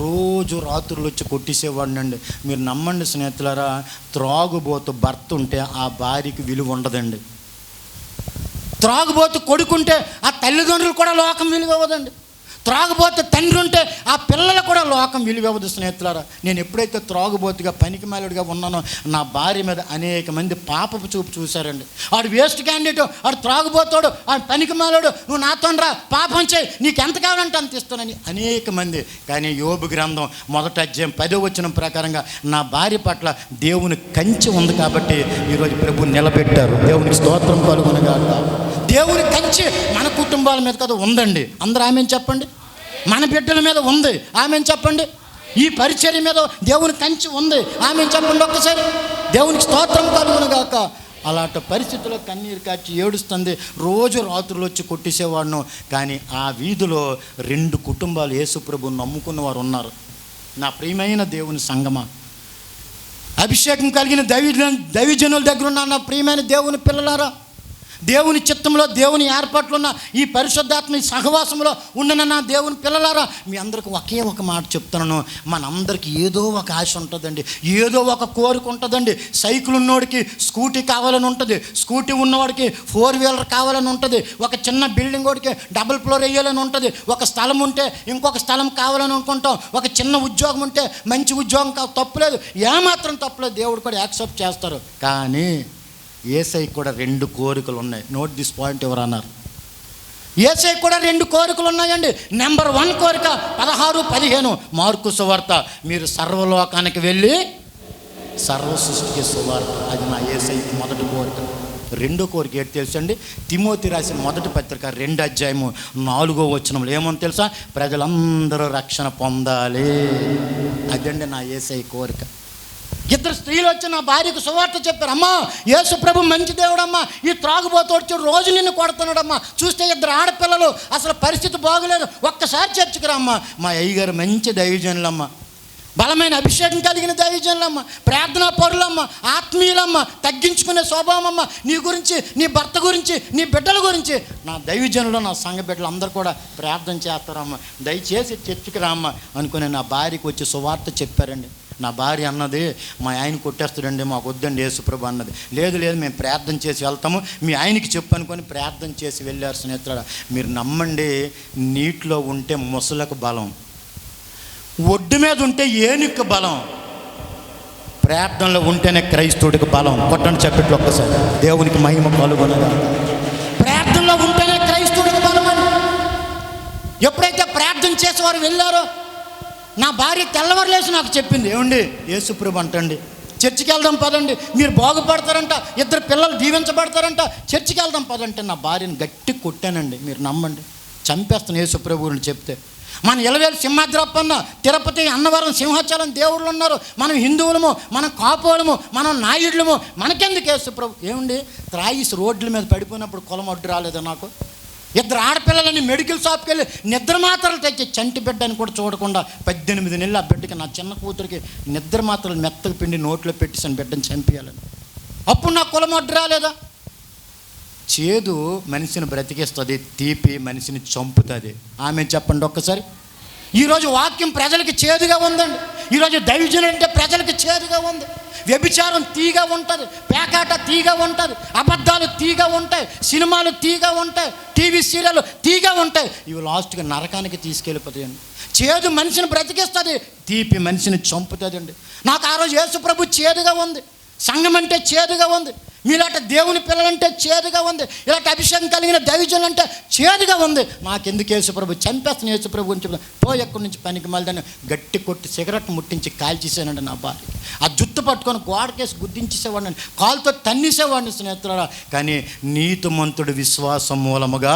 రోజు రాత్రులు వచ్చి కొట్టేసేవాడినండి. మీరు నమ్మండి స్నేహితులారా, త్రాగుబోతు భర్త ఉంటే ఆ భార్యకి విలువ ఉండదండి. త్రాగుబోతు కొడుకుంటే ఆ తల్లిదండ్రులు కూడా లోకం విలువ ఇవ్వదండి. త్రాగుబోతు తండ్రి ఉంటే ఆ పిల్లలు కూడా లోకం విలువవ్వదు స్నేహితులారా. నేను ఎప్పుడైతే త్రాగుబోతుగా పనికి మాలుడిగా ఉన్నానో నా భార్య మీద అనేక మంది పాపపు చూపు చూశారండి. ఆడు వేస్ట్ క్యాండిడేట్, ఆడు త్రాగుబోతాడు, ఆడు పనికి మాలోడు, నువ్వు నాతో రా పాపం చేయి, నీకు ఎంత కావాలంటే అంత ఇస్తానని అనేక మంది. కానీ యోబు గ్రంథం 1వ అధ్యాయం 10వ వచనం ప్రకారంగా నా భార్య పట్ల దేవుని కంచె ఉంది కాబట్టి ఈరోజు ప్రభు నిలబెట్టారు. దేవునికి స్తోత్రం కలుగునుగాక. దేవుని కంచె మన కుటుంబాల మీద కదా ఉందండి. అందరూ ఆమెను చెప్పండి. మన బిడ్డల మీద ఉంది, ఆమెను చెప్పండి. ఈ పరిచర్య మీద దేవుని కంచె ఉంది, ఆమెను చెప్పండి ఒక్కసారి. దేవునికి స్తోత్రం కలుగునుగాక. అలాంటి పరిస్థితుల్లో కన్నీరు కాచి ఏడుస్తుంది. రోజు రాత్రులు వచ్చి కొట్టేసేవాడును. కానీ ఆ వీధిలో 2 కుటుంబాలు యేసుప్రభుని నమ్ముకున్న వారు ఉన్నారు. నా ప్రియమైన దేవుని సంగమా, అభిషేకం కలిగిన దైవజనుల దగ్గర ఉన్న నా ప్రియమైన దేవుని పిల్లలారా, దేవుని చిత్తంలో దేవుని ఏర్పాట్లు ఉన్న ఈ పరిశుద్ధాత్మ సహవాసంలో ఉన్న నా దేవుని పిల్లలారా, మీ అందరికి ఒకే ఒక మాట చెప్తున్నాను. మనందరికీ ఏదో ఒక ఆశ ఉంటుందండి, ఏదో ఒక కోరిక ఉంటుందండి. సైకిల్ ఉన్నవాడికి స్కూటీ కావాలని ఉంటుంది, స్కూటీ ఉన్నవాడికి 4 వీలర్ కావాలని ఉంటుంది, ఒక చిన్న బిల్డింగ్ వాడికి డబుల్ ఫ్లోర్ వేయాలని ఉంటుంది, ఒక స్థలం ఉంటే ఇంకొక స్థలం కావాలని అనుకుంటాం, ఒక చిన్న ఉద్యోగం ఉంటే మంచి ఉద్యోగం తప్పులేదు, ఏమాత్రం తప్పులేదు, దేవుడు కూడా యాక్సెప్ట్ చేస్తారు. కానీ యేసయ్య కూడా 2 కోరికలు ఉన్నాయి. నోట్ దిస్ పాయింట్ ఎవరు అన్నారు? యేసయ్య కూడా 2 కోరికలు ఉన్నాయండి. నెంబర్ 1 కోరిక 16-15 మార్కు సువార్త, మీరు సర్వలోకానికి వెళ్ళి సర్వ సృష్టికి సువార్త. అది నా యేసయ్య మొదటి కోరిక. 2వ కోరిక ఏంటి తెలుసండి? తిమోతి రాసిన మొదటి పత్రిక 2వ అధ్యాయము 4వ వచనంలో ఏమని తెలుసా? ప్రజలందరూ రక్షణ పొందాలి. అదండి నా యేసయ్య కోరిక. 2 స్త్రీలు వచ్చి నా భార్యకు సువార్త చెప్పారు. అమ్మా, యేసు ప్రభు మంచి దేవుడమ్మా, ఈ త్రాగుబోతు వచ్చి రోజు నిన్ను కొడుతున్నాడమ్మా, చూస్తే 2 ఆడపిల్లలు, అసలు పరిస్థితి బాగలేదు, ఒక్కసారి చర్చికి రమ్మా. మా అయ్యగారు మంచి దైవజనులమ్మ, బలమైన అభిషేకం కలిగిన దైవజనులమ్మ, ప్రార్థనా పరులమ్మ, ఆత్మీయులమ్మ, తగ్గించుకునే స్వభావమ్మ, నీ గురించి, నీ భర్త గురించి, నీ బిడ్డల గురించి నా దైవజనులు, నా సంఘ బిడ్డలు అందరూ కూడా ప్రార్థన చేస్తారమ్మ, దయచేసి చర్చికి రామ్మ అనుకుని నా భార్యకు వచ్చి సువార్త చెప్పారండి. నా భార్య అన్నది, మా ఆయన కొట్టేస్తాడండి, మాకు వద్దండి యేసుప్రభు అన్నది. లేదు మేము ప్రార్థన చేసి వెళ్తాము, మీ ఆయనకి చెప్పు అనుకొని ప్రార్థన చేసి వెళ్ళారు. స్నేహితుడా, మీరు నమ్మండి, నీటిలో ఉంటే ముసలకు బలం, ఒడ్డు మీద ఉంటే ఏనుగు బలం, ప్రార్థనలో ఉంటేనే క్రైస్తవుడికి బలం. కొట్టండి చెప్పట్లు ఒక్కసారి. దేవునికి మహిమ కలుగునగాక. ప్రార్థనలో ఎప్పుడైతే ప్రార్థన చేసేవారు వెళ్ళారో, నా భార్య తెల్లవారులేసి నాకు చెప్పింది, ఏమండి యేసుప్రభు అంటండి చర్చికి వెళ్దాం పదండి, మీరు బాగుపడతారంట, 2 పిల్లలు దీవించబడతారంట, చర్చికి వెళ్దాం పదంటే నా భార్యను గట్టి కొట్టానండి. మీరు నమ్మండి, చంపేస్తాను యేసుప్రభు గురించి చెప్తే. మన ఇలవేలు సింహాద్రప్పన్న, తిరుపతి, అన్నవరం, సింహాచలం దేవుళ్ళు ఉన్నారు. మనం హిందువులము, మనం కాపోలము, మనం నాయుడులము, మనకెందుకు యేసుప్రభు? ఏమండి త్రాయిసి రోడ్ల మీద పడిపోయినప్పుడు కులం అడ్డు రాలేదా నాకు? 2 ఆడపిల్లలని మెడికల్ షాప్కి వెళ్ళి నిద్ర మాత్రలు తెచ్చి చంటి బిడ్డని కూడా చూడకుండా 18 నెలలు ఆ బిడ్డకి, నా చిన్న కూతురికి నిద్ర మాత్రలు మెత్తగా పిండి నోట్లో పెట్టేసాను బిడ్డని చంపేయాలని. అప్పుడు నాకు కులం అడ్డు రాలేదా? చేదు మనిషిని బ్రతికిస్తుంది, తీపి మనిషిని చంపుతుంది. ఆమె చెప్పండి ఒక్కసారి. ఈరోజు వాక్యం ప్రజలకి చేదుగా ఉందండి. ఈరోజు దైవజనులు అంటే ప్రజలకి చేదుగా ఉంది. వ్యభిచారం తీగా ఉంటుంది, పేకాట తీగా ఉంటుంది, అబద్ధాలు తీగా ఉంటాయి, సినిమాలు తీగా ఉంటాయి, టీవీ సీరియల్ తీగా ఉంటాయి. ఇవి లాస్ట్గా నరకానికి తీసుకెళ్ళిపోతాయండి. చేదు మనిషిని బ్రతికిస్తుంది, తీపి మనిషిని చంపుతుందండి. నాకు ఆ రోజు యేసుప్రభు చేదుగా ఉంది, సంఘం అంటే చేదుగా ఉంది, మీలాంటి దేవుని పిల్లలంటే చేదుగా ఉంది, ఇలాంటి అభిషేకం కలిగిన దైవజనులు అంటే చేదుగా ఉంది. నాకెందుకు యేసుప్రభు? చంపేస్తాను యేసుప్రభు గురించి చెప్తాను. ఎక్కడి నుంచి పనికి మళ్ళీ గట్టి కొట్టి సిగరెట్ ముట్టించి కాల్చేసానండి నా భార్య. ఆ జుట్టు పట్టుకొని గోడకేసి గుద్దించేసేవాడిని, కాలుతో తన్నేసేవాడిని స్నేహితులారా. కానీ నీతిమంతుడు విశ్వాసం మూలముగా,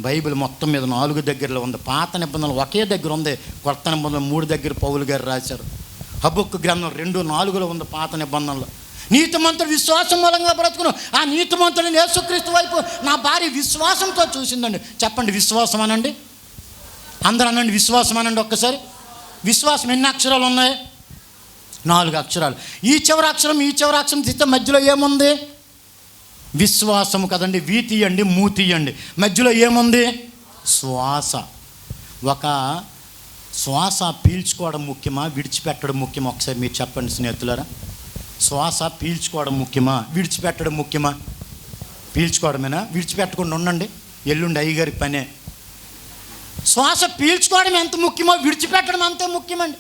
బైబిల్ మొత్తం మీద 4 దగ్గరలో ఉంది. పాత నిబంధనలు ఒకే దగ్గర ఉంది, కొత్త నిబంధనలు 3 దగ్గర పౌలు గారు రాశారు. హబక్కు గ్రంథం 2:4 ఉంది పాత నిబంధనలో. నీతిమంతుడు విశ్వాసం మూలంగా బ్రతుకును. ఆ నీతిమంతుడిని యేసుక్రీస్తు వైపు నా భార్య విశ్వాసంతో చూసిందండి. చెప్పండి విశ్వాసం అనండి, అందరూ అనండి విశ్వాసం అనండి ఒక్కసారి. విశ్వాసం ఎన్ని అక్షరాలు ఉన్నాయి? 4 అక్షరాలు. ఈ చివరి అక్షరం తీస్తే మధ్యలో ఏముంది? విశ్వాసము కదండి. వీ తీయండి, మూ తీయండి, మధ్యలో ఏముంది? శ్వాస. ఒక శ్వాస పీల్చుకోవడం ముఖ్యమా, విడిచిపెట్టడం ముఖ్యమా? ఒకసారి మీరు చెప్పండి స్నేహితులారా. శ్వాస పీల్చుకోవడం ముఖ్యమా, విడిచిపెట్టడం ముఖ్యమా? పీల్చుకోవడమేనా? విడిచిపెట్టకుండా ఉండండి, ఎల్లుండి అయ్యగారి పనే. శ్వాస పీల్చుకోవడం ఎంత ముఖ్యమో విడిచిపెట్టడం అంతే ముఖ్యమండి.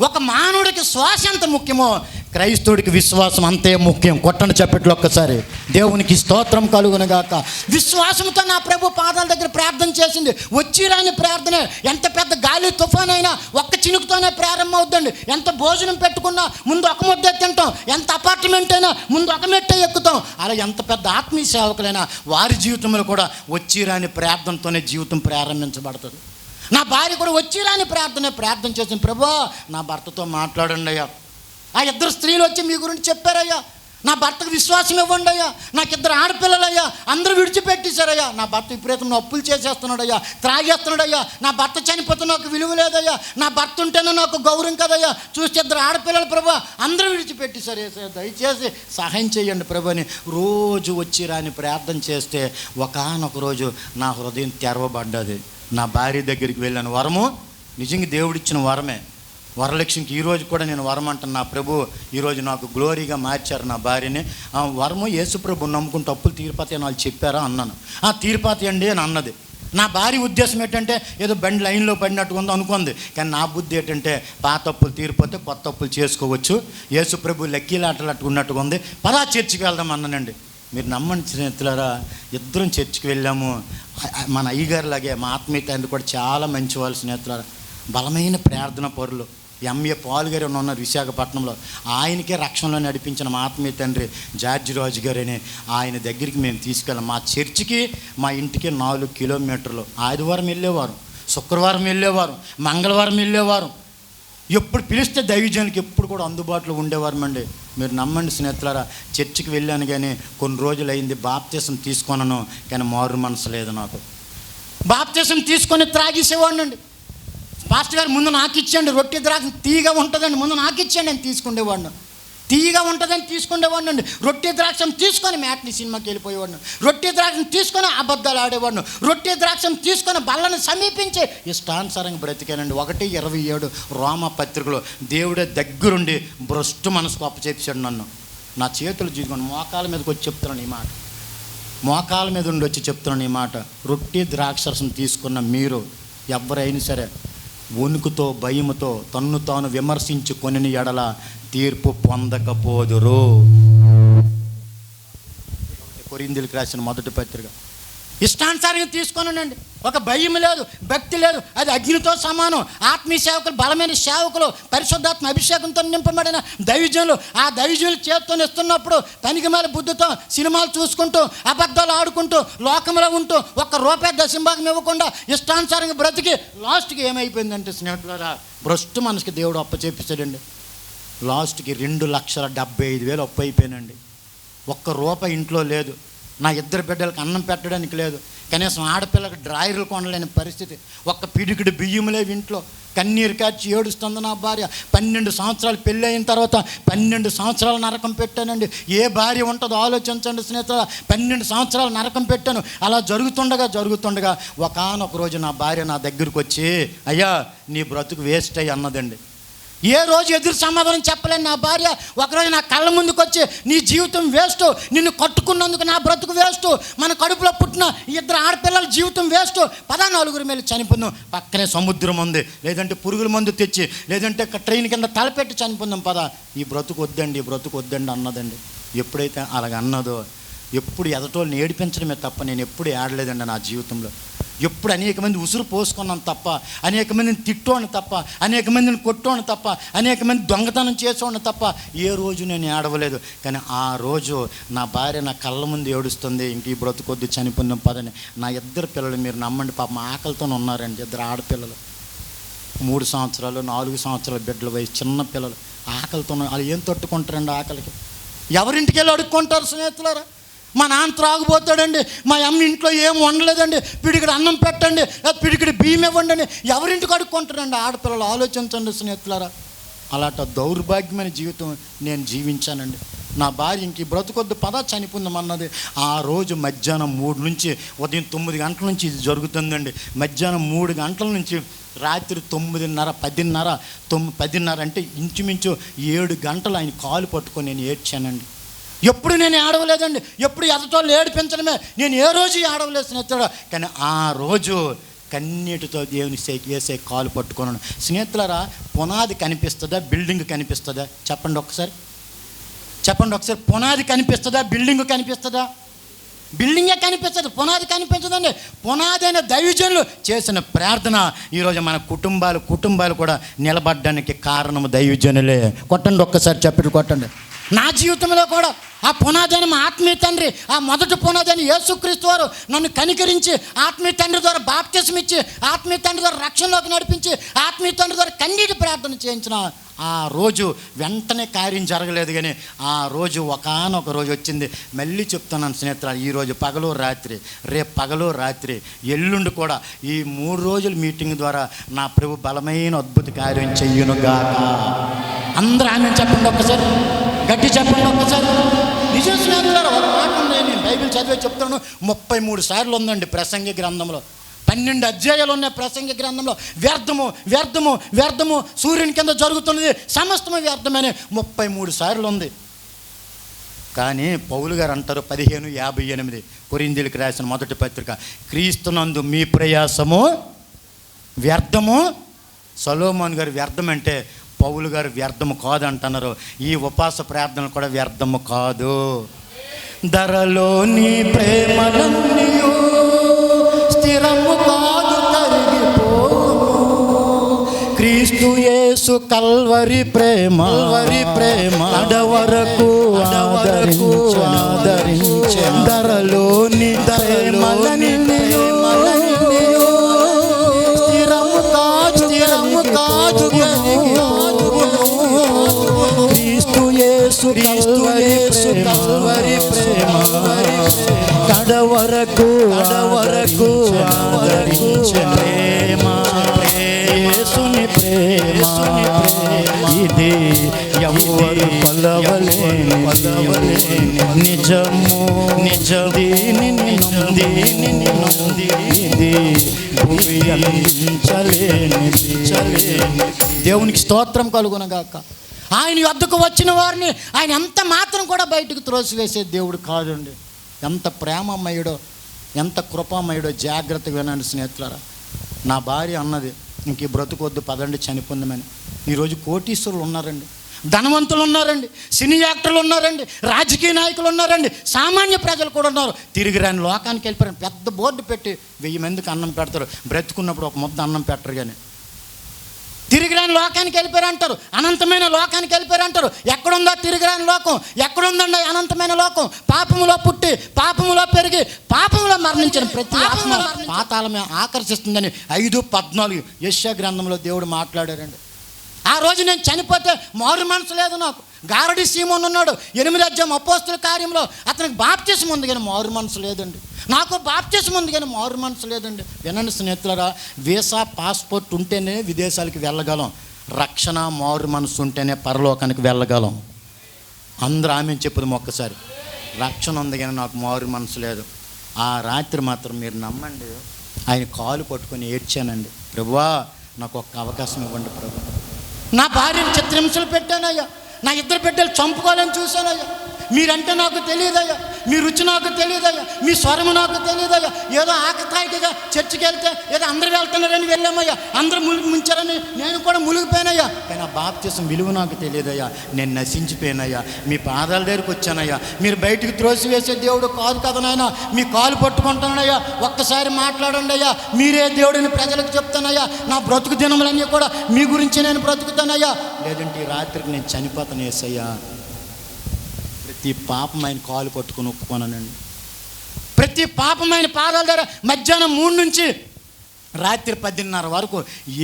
ఒక మానవుడికి శ్వాస ఎంత ముఖ్యమో క్రైస్తవుడికి విశ్వాసం అంతే ముఖ్యం. కొట్టండి చప్పట్లు ఒక్కసారి. దేవునికి స్తోత్రం కలుగునుగాక. విశ్వాసంతో నా ప్రభు పాదాల దగ్గర ప్రార్థన చేసింది. వచ్చి రాని ప్రార్థన. ఎంత పెద్ద గాలి తుఫాన్ అయినా ఒక్క చినుకుతోనే ప్రారంభం అవుతుందండి. ఎంత భోజనం పెట్టుకున్నా ముందు ఒక ముద్దే తింటాం, ఎంత అపార్ట్మెంట్ అయినా ముందు ఒక మెట్టే ఎక్కుతాం. అలా ఎంత పెద్ద ఆత్మీయ సేవకులైనా వారి జీవితంలో కూడా వచ్చి రాని ప్రార్థనతోనే జీవితం ప్రారంభించబడుతుంది. నా భార్య కూడా వచ్చి రాని ప్రార్థన చేసింది. ప్రభువా నా భర్తతో మాట్లాడండి అయ్యా. ఆ 2 స్త్రీలు వచ్చి మీ గురించి చెప్పారయ్యా. నా భర్తకు విశ్వాసం ఇవ్వండి అయ్యా. నాకు 2 ఆడపిల్లలయ్యా, అందరూ విడిచిపెట్టేశారయ్యా. నా భర్త విపరీతంగా అప్పులు చేసేస్తున్నాడయ్యా, త్రాగేస్తున్నాడయ్యా. నా భర్త చనిపోతే నాకు విలువ లేదయ్యా, నా భర్త ఉంటేనే నాకు గౌరవం కదయ్యా. చూస్తే 2 ఆడపిల్లలు ప్రభా, అందరూ విడిచిపెట్టేశారు. దయచేసి సహాయం చేయండి ప్రభు అని రోజు వచ్చి రాని ప్రార్థన చేస్తే ఒకానొక రోజు నా హృదయం తెరవబడ్డది. నా భార్య దగ్గరికి వెళ్ళాను. వరము నిజంగా దేవుడిచ్చిన వరమే. వరలక్ష్మికి ఈరోజు కూడా నేను వరం అంటాను. నా ప్రభు ఈరోజు నాకు గ్లోరీగా మార్చారు నా భార్యని. వరము యేసుప్రభు నమ్ముకుంటే అప్పులు తీరిపోతాయి అని వాళ్ళు చెప్పారా అన్నాను. తీరిపోతాయి అండి అని అన్నది. నా భార్య ఉద్దేశం ఏంటంటే ఏదో బండి లైన్లో పడినట్టుగా ఉందో అనుకుంది. కానీ నా బుద్ధి ఏంటంటే పాత అప్పులు తీరిపోతే కొత్త అప్పులు చేసుకోవచ్చు, యేసుప్రభు లెక్కీలాటలట్టు ఉన్నట్టుగా ఉంది, పదా చర్చికి వెళ్దాం అన్నానండి. మీరు నమ్మండి స్నేహితులారా, 2 చర్చికి వెళ్ళాము. మన అయ్యగారిలాగే మా ఆత్మీయ తండ్రి కూడా చాలా మంచి వాళ్ళు స్నేహితులారా, బలమైన ప్రార్థన పరులు. ఎంఏ పాల్ గారు ఉన్నారు విశాఖపట్నంలో. ఆయనకే రక్షణలో నడిపించిన మా ఆత్మీయ తండ్రి జార్జి రాజు గారని ఆయన దగ్గరికి మేము తీసుకెళ్ళాం. మా చర్చికి మా ఇంటికి 4 కిలోమీటర్లు. ఆదివారం వెళ్ళేవారు, శుక్రవారం వెళ్ళేవారు, మంగళవారం వెళ్ళేవారు. ఎప్పుడు పిలిస్తే దైవజనులకి ఎప్పుడు కూడా అందుబాటులో ఉండేవారమండి. మీరు నమ్మండి స్నేహితులారా, చర్చికి వెళ్ళాను కానీ కొన్ని రోజులు అయింది, బాప్తీసం తీసుకొనను కానీ మారు మనసు లేదు నాకు. బాప్తీసం తీసుకొని త్రాగేసేవాడినండి. పాస్టర్ గారు ముందు నాకు ఇచ్చేయండి, రొట్టె ద్రాక్ష తీగా ఉంటుందండి, ముందు నాకు ఇచ్చేయండి అని తీసుకునేవాడిని. తీగా ఉంటుందని తీసుకునేవాడిని అండి. రొట్టె ద్రాక్షం తీసుకొని మ్యాట్ని సినిమాకి వెళ్ళిపోయేవాడిని. రొట్టె ద్రాక్షం తీసుకొని అబద్ధాలు ఆడేవాడిని. రొట్టె ద్రాక్షం తీసుకొని బల్లను సమీపించి ఇష్టానుసారంగా బ్రతికానండి. 1:27 రోమా పత్రికలో దేవుడే దగ్గరుండి భ్రష్టు మనసుకు అప్పచెప్పాడు నన్ను. నా చేతులు జీవుకొని మోకాల మీదకి వచ్చి చెప్తున్నాను ఈ మాట. మోకాల మీద ఉండి వచ్చి చెప్తున్నాను ఈ మాట. రొట్టె ద్రాక్షరసం తీసుకున్న మీరు ఎవరైనా సరే వణుకుతో భయముతో తన్ను తాను విమర్శించుకొని ఎడల తీర్పు పొందకపోదురు. కొరింథీయులకు రాసిన 1 పత్రిక. ఇష్టానుసారంగా తీసుకొనండి. ఒక భయం లేదు, భక్తి లేదు. అది అగ్నితో సమానం. ఆత్మీయ సేవకులు, బలమైన సేవకులు, పరిశుద్ధాత్మ అభిషేకంతో నింపబడిన దైవజనులు, ఆ దైవజనులు చేత్తో ఇస్తున్నప్పుడు పనికి మేల బుద్ధితో సినిమాలు చూసుకుంటూ, అబద్ధాలు ఆడుకుంటూ, లోకంలో ఉంటూ, ఒక్క రూపాయి దశంభాగం ఇవ్వకుండా ఇష్టానుసారంగా బ్రతికి లాస్ట్కి ఏమైపోయిందంటే స్నేహితులారా, భ్రష్టు మనసుకి దేవుడు అప్పచెప్పించాడండి. లాస్ట్కి 2,75,000 అప్పు అయిపోయానండి. ఒక్క రూపాయి ఇంట్లో లేదు. నా 2 బిడ్డలకు అన్నం పెట్టడానికి లేదు. కనీసం ఆడపిల్లకి డ్రాయర్లు కొనలేని పరిస్థితి. ఒక్క పిడికిడి బియ్యం లేవు ఇంట్లో. కన్నీరు కాచి ఏడుస్తుంది నా భార్య. 12 సంవత్సరాలు పెళ్ళి అయిన తర్వాత 12 సంవత్సరాలు నరకం పెట్టానండి. ఏ భార్య ఉంటుందో ఆలోచించండి స్నేహితులు. 12 సంవత్సరాలు నరకం పెట్టాను. అలా జరుగుతుండగా ఒకానొక రోజు నా భార్య నా దగ్గరికి వచ్చి, అయ్యా నీ బ్రతుకు వేస్ట్ అయ్యి అన్నదండి. ఏ రోజు ఎదురు సమాధానం చెప్పలేను నా భార్య. ఒకరోజు నా కళ్ళ ముందుకు వచ్చి, నీ జీవితం వేస్ట్, నిన్ను కట్టుకున్నందుకు నా బ్రతుకు వేస్ట్, మన కడుపులో పుట్టిన 2 ఆడపిల్లల జీవితం వేస్ట్, 14 మేలు చనిపోదాం, పక్కనే సముద్రం ఉంది, లేదంటే పురుగుల మందు తెచ్చి, లేదంటే ట్రైన్ కింద తలపెట్టి చనిపోదాం, పద, ఈ బ్రతుకు వద్దండి అన్నదండి. ఎప్పుడైతే అలాగ అన్నదో, ఎప్పుడు ఎదటోళ్ళని ఏడిపించడమే తప్ప నేను ఎప్పుడు ఏడలేదండి నా జీవితంలో. ఎప్పుడు అనేక మంది ఉసురు పోసుకున్నాను తప్ప, అనేక మందిని తిట్టోని తప్ప, అనేక మందిని కొట్టోని తప్ప, అనేక మంది దొంగతనం చేసేవాడిని తప్ప ఏ రోజు నేను ఏడవలేదు. కానీ ఆ రోజు నా భార్య నా కళ్ళ ముందు ఏడుస్తుంది, ఇంక ఈ బ్రతుకొద్దు చనిపోయిన పదని. నా 2 పిల్లలు మీరు నమ్మండి పాపం ఆకలితో ఉన్నారండి. 2 ఆడపిల్లలు, 3 సంవత్సరాలు 4 సంవత్సరాల బిడ్డల వయసు, చిన్న పిల్లలు ఆకలితో. వాళ్ళు ఏం తట్టుకుంటారండి ఆకలికి? ఎవరింటికి వెళ్ళి అడుక్కుంటారు స్నేహితులారా? మా నాన్న త్రాగుపోతాడండి, మా అమ్మ ఇంట్లో ఏం వండలేదండి, పిడికిడి అన్నం పెట్టండి, పిడికిడి బియ్యం ఇవ్వండి అని ఎవరింటికి అడుక్కుంటారండి ఆడపిల్లలు? ఆలోచించండి స్నేహితులారా. అలాంటి దౌర్భాగ్యమైన జీవితం నేను జీవించానండి. నా భార్య ఇంక బ్రతుకొద్దు పద చనిపోందమన్నది. ఆ రోజు మధ్యాహ్నం 3 నుంచి ఉదయం 9 గంటల నుంచి ఇది జరుగుతుందండి. మధ్యాహ్నం 3 గంటల నుంచి రాత్రి 9:30, 10:30 అంటే ఇంచుమించు 7 గంటలు ఆయన కాలు పట్టుకొని నేను ఏడ్చానండి. ఎప్పుడు నేను ఏడవలేదండి. ఎప్పుడు ఎదటోళ్ళు ఏడిపించడమే, నేను ఏ రోజు ఏడవలేదు స్నేహితుడు. కానీ ఆ రోజు కన్నీటితో దేవుని వేసే కాలు పట్టుకున్నాను. స్నేహితులారా, పునాది కనిపిస్తుందా, బిల్డింగ్ కనిపిస్తుందా? చెప్పండి ఒకసారి. పునాది కనిపిస్తుందా, బిల్డింగ్ కనిపిస్తుందా? బిల్డింగే కనిపిస్తుంది, పునాది కనిపించదండి. పునాది అయిన దైవజనులు చేసిన ప్రార్థన ఈరోజు మన కుటుంబాలు కూడా నిలబడడానికి కారణము దైవజనులే. కొట్టండి ఒక్కసారి, చప్పట్లు కొట్టండి. నా జీవితంలో కూడా ఆ పునాదైన మా ఆత్మీయ తండ్రి, ఆ మొదటి పునాదైన యేసుక్రీస్తు వారు నన్ను కనికరించి, ఆత్మీయ తండ్రి ద్వారా బాప్తిసం ఇచ్చి, ఆత్మీయ తండ్రి ద్వారా రక్షణలోకి నడిపించి, ఆత్మీయ తండ్రి ద్వారా కన్నీటి ప్రార్థన చేయించిన ఆ రోజు వెంటనే కార్యం జరగలేదు. కానీ ఆ రోజు ఒకానొక రోజు వచ్చింది. మళ్ళీ చెప్తున్నాను స్నేహితులు, ఈరోజు పగలు రాత్రి, రేపు పగలు రాత్రి, ఎల్లుండి కూడా ఈ 3 రోజుల మీటింగ్ ద్వారా నా ప్రభు బలమైన అద్భుత కార్యం చెయ్యునుగాక. అందరూ ఆమె చెప్పండి ఒక్కసారి, గట్టి చెప్పండి ఒక్కసారి. నిజం స్నేహితులారా, ఒక మాట ఉంది, నేను బైబిల్ చదివే చెప్తాను. 33 సార్లు ఉందండి ప్రసంగి గ్రంథంలో. 12 అధ్యాయాలు ఉన్నాయి ప్రసంగి గ్రంథంలో. వ్యర్థము సూర్యుని కింద జరుగుతున్నది సమస్తము వ్యర్థమని 33 సార్లు ఉంది. కానీ పౌలు గారు అంటారు 15:58 కొరింథీయులకు రాసిన మొదటి పత్రిక, క్రీస్తునందు మీ ప్రయాసము వ్యర్థము. సొలొమోను గారు వ్యర్థం అంటే పౌలు గారు వ్యర్థము కాదు అంటున్నారు. ఈ ఉపవాస ప్రార్థనలు కూడా వ్యర్థము కాదు. ధరలో నీ ప్రేమలన్నీయు స్థిరము కాదు, తరిగిపోవును. క్రీస్తు యేసు కల్వరి ప్రేమ అడవరకు ఆదరించె. ధరలో నీ ప్రేమలన్నీయు స్థిరము కాదు, క్రీస్తు యేసు కల్వరి ప్రేమ కడవరకు ఆదరించె. ప్రేమ, యేసుని ప్రేమ ఇది ఎవరు కొలవలేని నిజము. దీనిని ఇది భువించలేని. దేవునికి స్తోత్రం కలుగునగాక. ఆయన వద్దకు వచ్చిన వారిని ఆయన ఎంత మాత్రం కూడా బయటకు త్రోసివేసే దేవుడు కాదండి. ఎంత ప్రేమమయుడో, ఎంత కృపామయుడో జాగ్రత్తగా వినండి స్నేహితులారా. నా భార్య అన్నది, ఇంక బ్రతుకొద్దు పదండి చనిపోందమని. ఈరోజు కోటీశ్వరులు ఉన్నారండి. ధనవంతులు ఉన్నారండి, సినీ యాక్టర్లు ఉన్నారండి, రాజకీయ నాయకులు ఉన్నారండి, సామాన్య ప్రజలు కూడా ఉన్నారు. తిరిగి రాని లోకానికి వెళ్ళిపోయారు. పెద్ద బోర్డు పెట్టి 1000 మందికి అన్నం పెడతారు. బ్రతుకున్నప్పుడు ఒక ముద్ద అన్నం పెట్టరు. కానీ తిరిగి రాని లోకానికి వెళ్ళిపోయారు అంటారు, అనంతమైన లోకానికి వెళ్ళిపోయారు అంటారు. ఎక్కడుందో తిరిగి రాని లోకం? ఎక్కడుందండి అనంతమైన లోకం? పాపములో పుట్టి, పాపములో పెరిగి, పాపములో మరణించిన ప్రతి ఆత్మ పాతాళమే ఆకర్షిస్తుందని 5:14 యెషయా గ్రంథంలో దేవుడు మాట్లాడారండి. ఆ రోజు నేను చనిపోతే మారు మనసు లేదు నాకు. గారడి సీమోన్ ఉన్నాడు, 8వ అధ్యాయం అపోస్తుల కార్యంలో. అతనికి బాప్తిసం ఉంది కానీ మారు మనసు లేదండి. నాకు బాప్తిసం ఉంది కానీ మారు మనసు లేదండి. వినండి స్నేహితులారా, వీసా పాస్పోర్ట్ ఉంటేనే విదేశాలకు వెళ్ళగలం. రక్షణ మారు మనసు ఉంటేనే పరలోకానికి వెళ్ళగలం. అందరూ ఆమె చెప్పుదాం ఒక్కసారి. రక్షణ ఉంది కానీ నాకు మారు మనసు లేదు. ఆ రాత్రి మాత్రం మీరు నమ్మండి, ఆయన కాలు పట్టుకొని ఏడ్చానండి. ప్రభువా, నాకు ఒక్క అవకాశం ఇవ్వండి ప్రభు. నా భార్యను చిత్రహింసలు పెట్టానయ్యా, నా 2 బిడ్డలు చంపుకోవాలని చూశానయ్యా. మీరంటే నాకు తెలియదయ్యా, మీ రుచి నాకు తెలియదయ్యా, మీ స్వరము నాకు తెలియదయ్యా. ఏదో ఆకతాయిగా చర్చికి వెళ్తే ఏదో అందరూ వెళ్తున్నారని వెళ్ళామయ్యా, అందరూ ముంచారని నేను కూడా మునిగిపోయానయ్యా. కానీ ఆ బాప్తిసం విలువ నాకు తెలియదయ్యా. నేను నశించిపోయానయ్యా. మీ పాదాల దగ్గరికి వచ్చానయ్యా. మీరు బయటికి త్రోసివేసే దేవుడు కాదు కదా నాయన. మీ కాలు పట్టుకుంటానయ్యా. ఒక్కసారి మాట్లాడండి అయ్యా. మీరే దేవుడిని ప్రజలకు చెప్తానయ్యా. నా బ్రతుకు దినములన్నీ కూడా మీ గురించి నేను బ్రతుకుతానయ్యా. లేదంటే ఈ రాత్రికి నేను చనిపోతాను యేసయ్యా. ప్రతి పాపమైన కాలు పట్టుకొని ఒప్పుకోనండి. ప్రతి పాపమైన పాదాల దగ్గర మధ్యాహ్నం 3 నుంచి రాత్రి 10:30 వరకు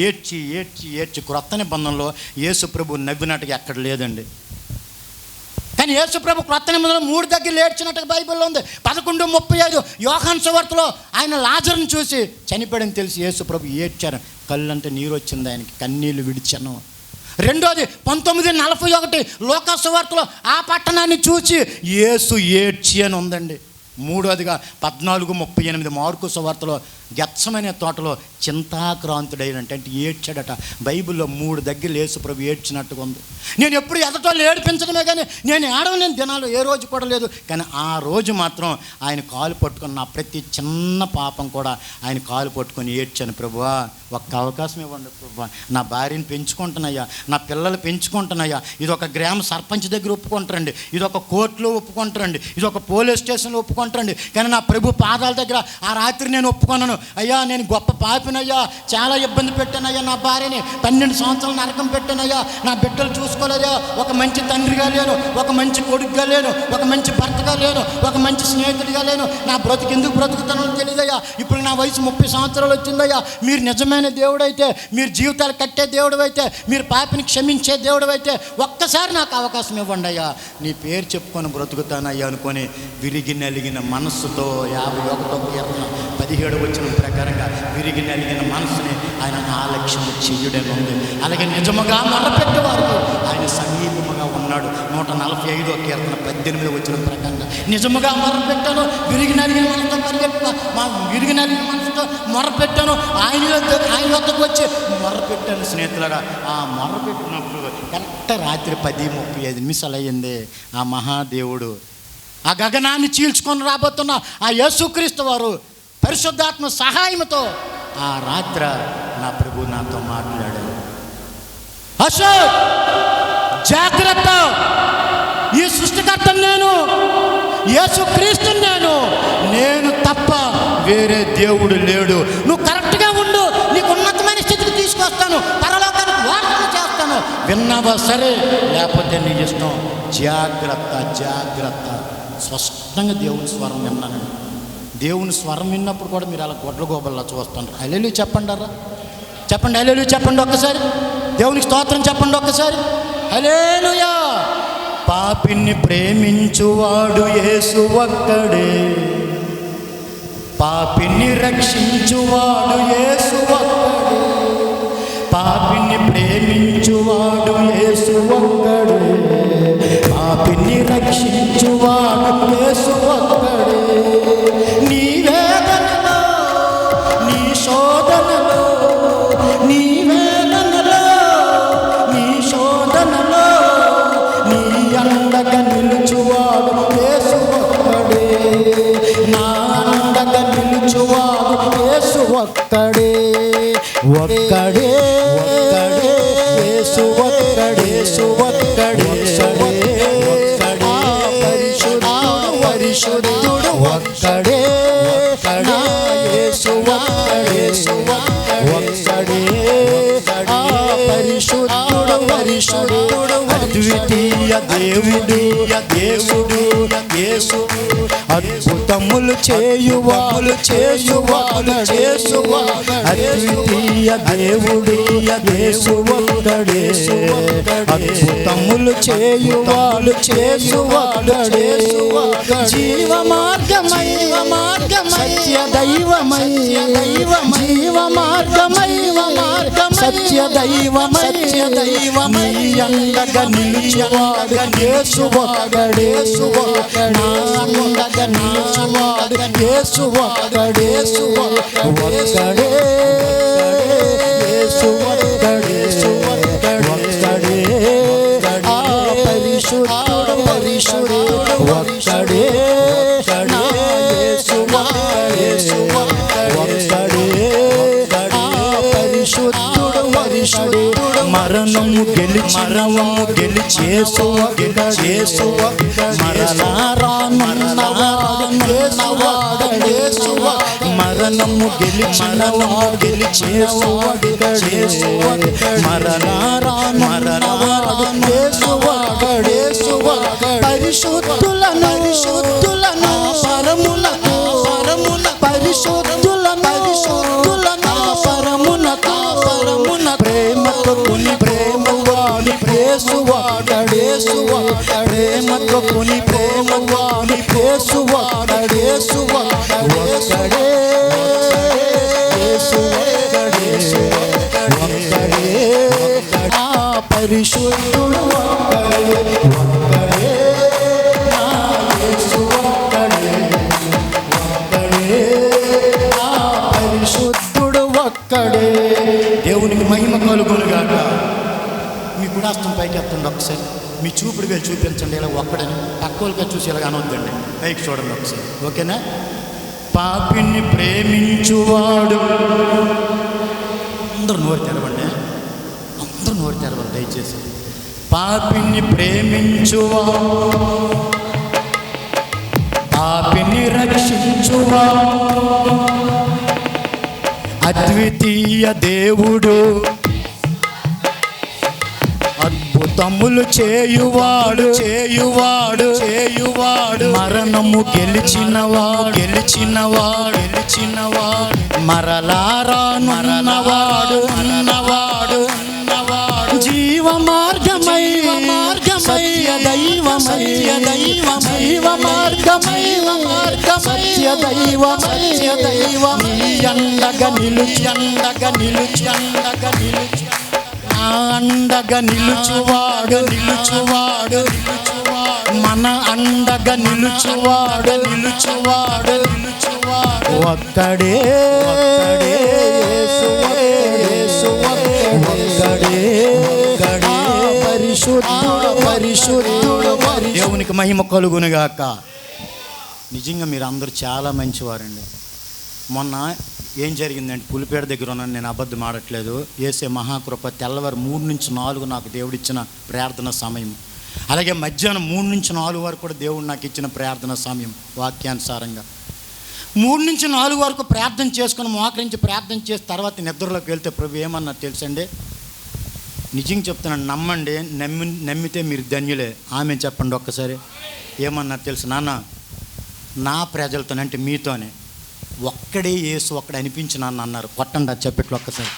ఏడ్చి ఏడ్చి ఏడ్చి క్రొత్త నిబంధనలో యేసు ప్రభు నవ్వినట్టుగా ఎక్కడ లేదండి. కానీ యేసు ప్రభు క్రొత్త నిబంధనలో 3 దగ్గర ఏడ్చినట్టుగా బైబిల్లో ఉంది. 11:35 యోహాను సువార్తలో ఆయన లాజరుని చూసి చనిపోయాడని తెలిసి యేసు ప్రభు ఏడ్చారు. కళ్ళంటే నీరు వచ్చింది ఆయనకి, కన్నీళ్ళు విడిచాను. రెండోది 19:41 లూకా సువార్తలో ఆ పట్టణాన్ని చూసి యేసు ఏడ్చి అని ఉందండి. మూడోదిగా 14:38 మార్కు సువార్తలో గెత్సెమనే తోటలో చింతాక్రాంతుడైనంటే అంటే ఏడ్చాడట. బైబిల్లో 3 దగ్గర యేసు ప్రభు ఏడ్చినట్టుగా ఉంది. నేను ఎప్పుడు ఎదటోళ్ళు ఏడిపించడమే కానీ నేను ఏడవలేని దినాలు ఏ రోజు కూడా లేదు. కానీ ఆ రోజు మాత్రం ఆయన కాలు పట్టుకొని నా ప్రతి చిన్న పాపం కూడా ఆయన కాలు పట్టుకొని ఏడ్చాను. ప్రభువా, ఒక్క అవకాశం ఇవ్వండి ప్రభువా. నా భార్యను పెంచుకుంటున్నాయ్యా, నా పిల్లలు పెంచుకుంటున్నాయ్యా. ఇది ఒక గ్రామ సర్పంచ్ దగ్గర ఒప్పుకుంటారండి, ఇది ఒక కోర్టులో ఒప్పుకుంటారండి, ఇది ఒక పోలీస్ స్టేషన్లో ఒప్పుకుంటారండి. కానీ నా ప్రభు పాదాల దగ్గర ఆ రాత్రి నేను ఒప్పుకున్నాను. అయ్యా, నేను గొప్ప పాపినయ్యా, చాలా ఇబ్బంది పెట్టానయ్యా. నా భార్యని 12 సంవత్సరాలు నరకం పెట్టానయ్యా. నా బిడ్డలు చూసుకోలేదా, ఒక మంచి తండ్రిగా లేను, ఒక మంచి కొడుకుగా లేను, ఒక మంచి భర్తగా లేను, ఒక మంచి స్నేహితుడిగా లేను. నా బ్రతుకు ఎందుకు బ్రతుకుతానో తెలియదయ్యా. ఇప్పుడు నా వయసు 30 సంవత్సరాలు వచ్చిందయ్యా. మీరు నిజమైన దేవుడు అయితే, మీరు జీవితాలు కట్టే దేవుడు అయితే, మీరు పాపిని క్షమించే దేవుడు అయితే ఒక్కసారి నాకు అవకాశం ఇవ్వండి అయ్యా. నీ పేరు చెప్పుకొని బ్రతుకుతానయ్యా అనుకొని విరిగి నలిగిన మనస్సుతో 51వ కీర్తన 17 వచనం ప్రకారంగా విరిగి నలిగిన మనసుని ఆయన ఆలక్ష్యం చెయ్యుడని ఉంది. అలాగే నిజముగా మొరపెట్టేవారు ఆయన సమీపముగా ఉన్నాడు. 145వ కీర్తన 18 వచనం ప్రకారంగా నిజముగా మొరపెట్టాను, విరిగి నలిగిన మనసుతో విరిగి నలిగిన మనసుతో మొరపెట్టాను, ఆయన వద్దకు వచ్చి మొరపెట్టాను. స్నేహితులారా, ఆ మొరపెట్టినప్పుడు కరెక్ట్ రాత్రి 10:35 అయ్యింది. ఆ మహాదేవుడు ఆ గగనాన్ని చీల్చుకొని రాబోతున్న ఆ యేసుక్రీస్తు వారు పరిశుద్ధాత్మ సహాయంతో ఆ రాత్ర నా ప్రభు నాతో మాట్లాడాడు. అశోక్, జాగ్రత్త, ఈ సృష్టికర్తను నేను, యేసుక్రీస్తు నేను తప్ప వేరే దేవుడు లేడు. నువ్వు కరెక్ట్గా ఉండు, నీకు ఉన్నతమైన స్థితికి తీసుకొస్తాను, పరలోకానికి వార్తలు చేస్తాను. విన్నావా? సరే, లేకపోతే నీ ఇష్టం. జాగ్రత్త, జాగ్రత్త. స్పష్టంగా దేవుని స్వరం విన్నానండి. దేవుని స్వరం విన్నప్పుడు కూడా మీరు అలా గొడ్ల గోబల్లా చూస్తుంటారు. హల్లెలూయా చెప్పండారా, చెప్పండి హల్లెలూయా చెప్పండి ఒక్కసారి. దేవునికి స్తోత్రం చెప్పండి ఒక్కసారి. హల్లెలూయా. పాపిని ప్రేమించువాడు యేసు ఒక్కడే, పాపిని రక్షించువాడు యేసు ఒక్కడే, పాపిని ప్రేమించువాడు యేసు ఒక్కడే, పాపిని రక్షించువాడు యేసు ఒక్కడే. నీ వేదనలో, నీ శోధనలో, నీ వేదనలో, నీ శోధనలో నీ అండగా నిలుచువాడు యేసు ఒక్కడే, నా అండగా నిలుచువాడు యేసు ఒక్కడే. ఒక్కడే, ఒక్కడే, యేసు ఒక్కడే, యేసు ఒక్కడే. పరిశుద్ధుడు అద్వితీయ దేవుడు దేవుడు యేసు అద్భుతములు చేయువాడు అద్వితీయ దేవుడు యేసు ఒక్కడే అద్భుతములు చేయువాడు జీవ మార్గమై సత్య దైవమై జీవ మార్గమై సత్య దైవమై అండగా నిలిచేవాడు యేసు ఒక్కడే నా అండగా నిలిచేవాడు యేసు ఒక్కడే యేసు ఒక్కడే ఆ పరిశుద్ధుడు ఒక్కడే నా యేసు ఒక్కడే ఆ పరిశుద్ధుడు మరణము గెలిచి యేసు మరలా రానున్నవాడు యేసు మరణము గెలిచి యేసు మరలా రానున్నవాడు యేసు పరిశుద్ధులను పరములకు పరిశుద్ధులను పరమున ప్రేమతో కొని ప్రేమవాడి యేసు ప్రేమతో కొని ప్రేమవాడి యేసు ఒక్కడే ఆ పరిశుద్ధుడు ఒక్కడే నా యేసు ఒక్కడే ఆ పరిశుద్ధుడు ఒక్కడే. దేవునికి మహిమ కలుగునుగాక. మీ గుడాస్తం పైకి ఎత్తండి ఒకసారి, మీ చూపుడు వేలు చూపించండి. ఇలా ఒక్కడని పక్కోలుగా చూసి ఇలాగ అనొద్దండి, పైకి చూడండి ఒకసారి, ఓకేనా? పాపిని ప్రేమించువాడు, అందరూ నోరు తెరవండి, అందరూ నోరు తెరవండి దయచేసి. పాపిని ప్రేమించువాడు, పాపిని రక్షించువాడు అద్వితీయ దేవుడు అద్భుతములు చేయువాడు మరణము గెలిచినవాడు మరలా రానున్నవాడు జీవ మార్గమై సత్య దైవమై జీవ మార్గమై సత్య దైవమై అండగా నిలుచువాడు మన అండగా నిలుచువాడు ఒక్కడే పరిశుద్ధుడు దేవునికి మహిమ కలుగునుగాక. నిజంగా మీరు అందరూ చాలా మంచివారండి. మొన్న ఏం జరిగిందంటే పులిపేట దగ్గర ఉన్నాను, నేను అబద్ధం ఆడట్లేదు. యేసే మహాకృప తెల్లవారు 3 నుంచి 4 నాకు దేవుడిచ్చిన ప్రార్థన సమయం. అలాగే మధ్యాహ్నం 3 నుంచి 4 వరకు కూడా దేవుడు నాకు ఇచ్చిన ప్రార్థన సమయం వాక్యానుసారంగా. 3 నుంచి 4 వరకు ప్రార్థన చేసుకుని మోకరించి ప్రార్థన చేసి తర్వాత నిద్రలోకి వెళ్తే ప్రభు ఏమన్నా తెలుసండి, నిజంగా చెప్తున్నాను, నమ్మండి, నమ్మితే మీరు ధన్యులే. ఆమె చెప్పండి ఒక్కసారి. ఏమన్నా తెలుసు నాన్న, నా ప్రజలతోనంటే మీతోనే ఒక్కడే యేసు ఒక్కడే అనిపించినాను అన్నారు. కొట్టండి అది చెప్పట్లు ఒక్కసారి.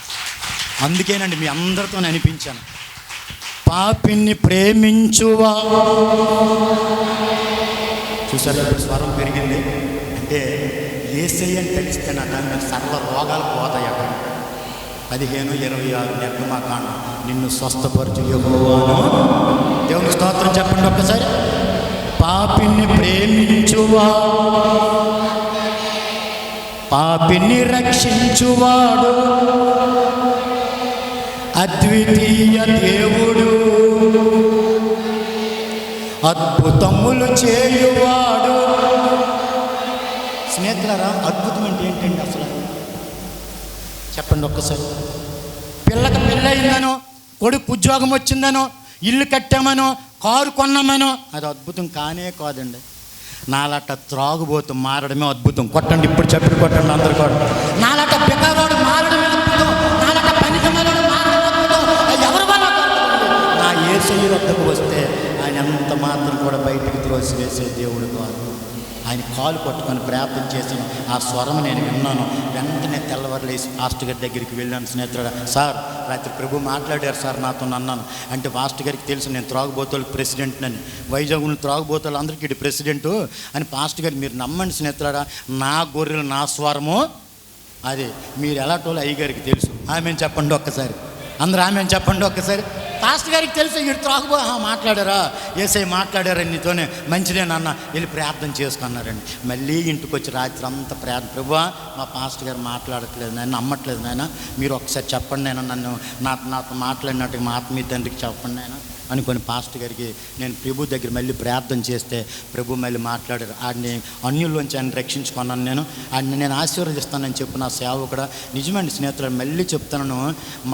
అందుకేనండి మీ అందరితో అనిపించాను. పాపిని ప్రేమించువా, చూసారు ఇప్పుడు స్వరం పెరిగింది అంటే యేసయ్య అని తెలిస్తే నా దాని మీద సర్వ రోగాలు పోతాయి. అక్కడ 15:26 నిర్గమకాండ నిన్ను స్వస్థపరచు యెహోవాను. దేవుని స్తోత్రం చెప్పండి ఒక్కసారి. పాపిని ప్రేమించువా, పాపిని రక్షించువాడు అద్వితీయ దేవుడు అద్భుతములు చేయువాడు. స్నేహితులారా, అద్భుతం అంటే ఏంటండి అసలు చెప్పండి ఒక్కసారి. పిల్లకి పెళ్ళయిందనో, కొడుకు ఉద్యోగం వచ్చిందనో, ఇల్లు కట్టామనో, కారు కొన్నామనో అది అద్భుతం కానే కాదండి. నాలాట త్రాగుబోతు మారడమే అద్భుతం. కొట్టండి ఇప్పుడు చెప్పి కొట్టండి అందరు కూడా. నాలాట పిల్లవాడు మారడమే అద్భుతం, నాలాట పనికిమాలోడు మారడం అద్భుతం. ఎవరి వల్ల? నా యేసయ్య వద్దకు వస్తే ఆయన ఎంత మాత్రం కూడా బయటికి త్రోసివేసే దేవుడు కాదు. ఆయన కాలు పట్టుకొని ప్రార్థన చేశాను. ఆ స్వరం నేను విన్నాను. వెంటనే తెల్లవారులేసి పాస్టర్ గారి దగ్గరికి వెళ్ళాను. స్నేహితుడా, సార్ రాత్రి ప్రభు మాట్లాడారు సార్ నాతో అన్నాను. అంటే పాస్టర్ గారికి తెలుసు నేను త్రాగుబోతులకు ప్రెసిడెంట్ అని, వైజాగ్ ఉన్న త్రాగుబోతులు అందరికీ ఇటు ప్రెసిడెంటు అని. పాస్టర్ గారు మీరు నమ్మండి స్నేహితుడా, నా గొర్రెలు నా స్వరము అదే. మీరు ఎలాంటోళ్ళు అయ్యగారికి తెలుసు. ఆమెను చెప్పండి ఒక్కసారి, అందరూ ఆమెను చెప్పండి ఒక్కసారి. పాస్టర్ గారికి తెలుసు వీడు త్రాగుబో మాట్లాడారా, యేసయ్య మాట్లాడారని నీతోనే, మంచిదే నాన్న వెళ్ళి ప్రార్థన చేసుకున్నారండి. మళ్ళీ ఇంటికి వచ్చి రాత్రి అంతా ప్రార్థన, ప్రభువా మా పాస్టర్ గారు మాట్లాడట్లేదు నాయన, నమ్మట్లేదు నాయన, మీరు ఒకసారి చెప్పండి నాయన, నన్ను నాతో మాట్లాడినట్టుగా మా ఆత్మీయ తండ్రికి చెప్పండి నాయన అనుకొని పాస్టర్ గారికి నేను ప్రభు దగ్గర మళ్ళీ ప్రార్థన చేస్తే ప్రభు మళ్ళీ మాట్లాడారు. ఆడిని అన్యుల్లోంచి ఆయన రక్షించుకున్నాను. ఆడిని నేను ఆశీర్వదిస్తానని చెప్పి నా సేవకుడు. నిజమండి స్నేహితులు, మళ్ళీ చెప్తాను,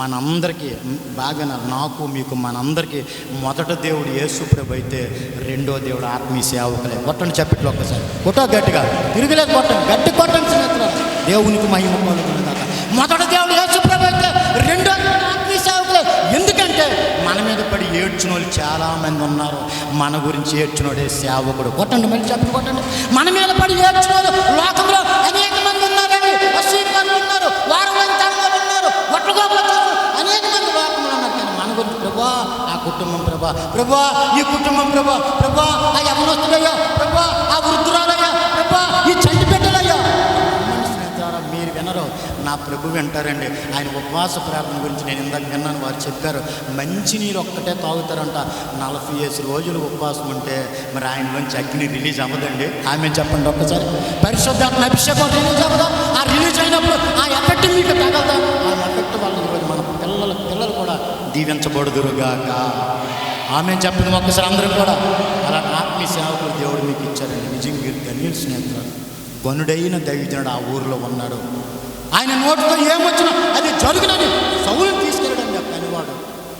మనందరికీ బాగా నాకు మీకు మనందరికీ మొదట దేవుడు యేసు ప్రభు అయితే రెండో దేవుడు ఆత్మీయ సేవకులే. కొట్టండి చెప్పట్లు ఒక్కసారి, కొట్ట గట్టిగా తిరిగిలేదు, కొట్టండి గట్టి కొట్టండి స్నేహితులు, దేవునికి మహిమ కలుగునుగాక. మొదట దేవుడు యేసు ప్రభు అయితే రెండో దేవుడు ఆత్మీయ సేవకులే. ఎందుకంటే మన మీద పడి ఏడ్చిన వాళ్ళు చాలామంది ఉన్నారు. మన గురించి ఏడ్చినోడే సేవకుడు. కొట్టండి మళ్ళీ చెప్పండి, కొట్టండి. మన మీద పడి ఏడ్చిన వాళ్ళు లోకంలో అనేక మంది ఉన్నారండి. అసూయపరులు ఉన్నారు, వారవంతంగా ఉన్నారు, ఒట్టగోపలు అనేక మంది లోకంలో ఉన్నారు. కానీ మన గురించి ప్రభా ఆ కుటుంబం, ప్రభా ఈ కుటుంబం, ప్రభా ఆ యవనస్తులయ్యా, ప్రభా ఆ వృద్ధురాలయ్యా, ప్రభా ఈ చంటి బిడ్డలయ్యా. మీరు వినరు, నా ప్రభు వింటారండి. ఆయన ఉపవాస ప్రార్థన గురించి నేను ఇందాక విన్నాను. వారు చెప్పారు మంచినీరు ఒక్కటే తాగుతారంట. 40 రోజులు ఉపవాసం ఉంటే మరి ఆయనలోంచి అగ్ని రిలీజ్ అవ్వదండి. ఆమె చెప్పండి ఒక్కసారి, పరిశుద్ధాత్మ అభిషేకం రిలీజ్ అవ్వదా? ఆ రిలీజ్ అయినప్పుడు ఆ ఎఫెక్ట్ మీకు తగలదా? ఆ ఎఫెక్ట్ వల్ల ఈరోజు మన పిల్లలు కూడా దీవించబడుదురుగాక. ఆమె చెప్పింది ఒక్కసారి అందరూ కూడా. అలా ఆత్మీయ సేవకులు దేవుడు మీకు ఇచ్చారండి. నిజంగా మీరు ధన్యులు స్నేహితులు. గనుడైన దైవజనుడు ఆ ఊరిలో ఉన్నాడు. ఆయన నోటితో ఏమొచ్చినా అది జరుగునని సౌలుని తీసుకెళ్ళడం పనివాడు.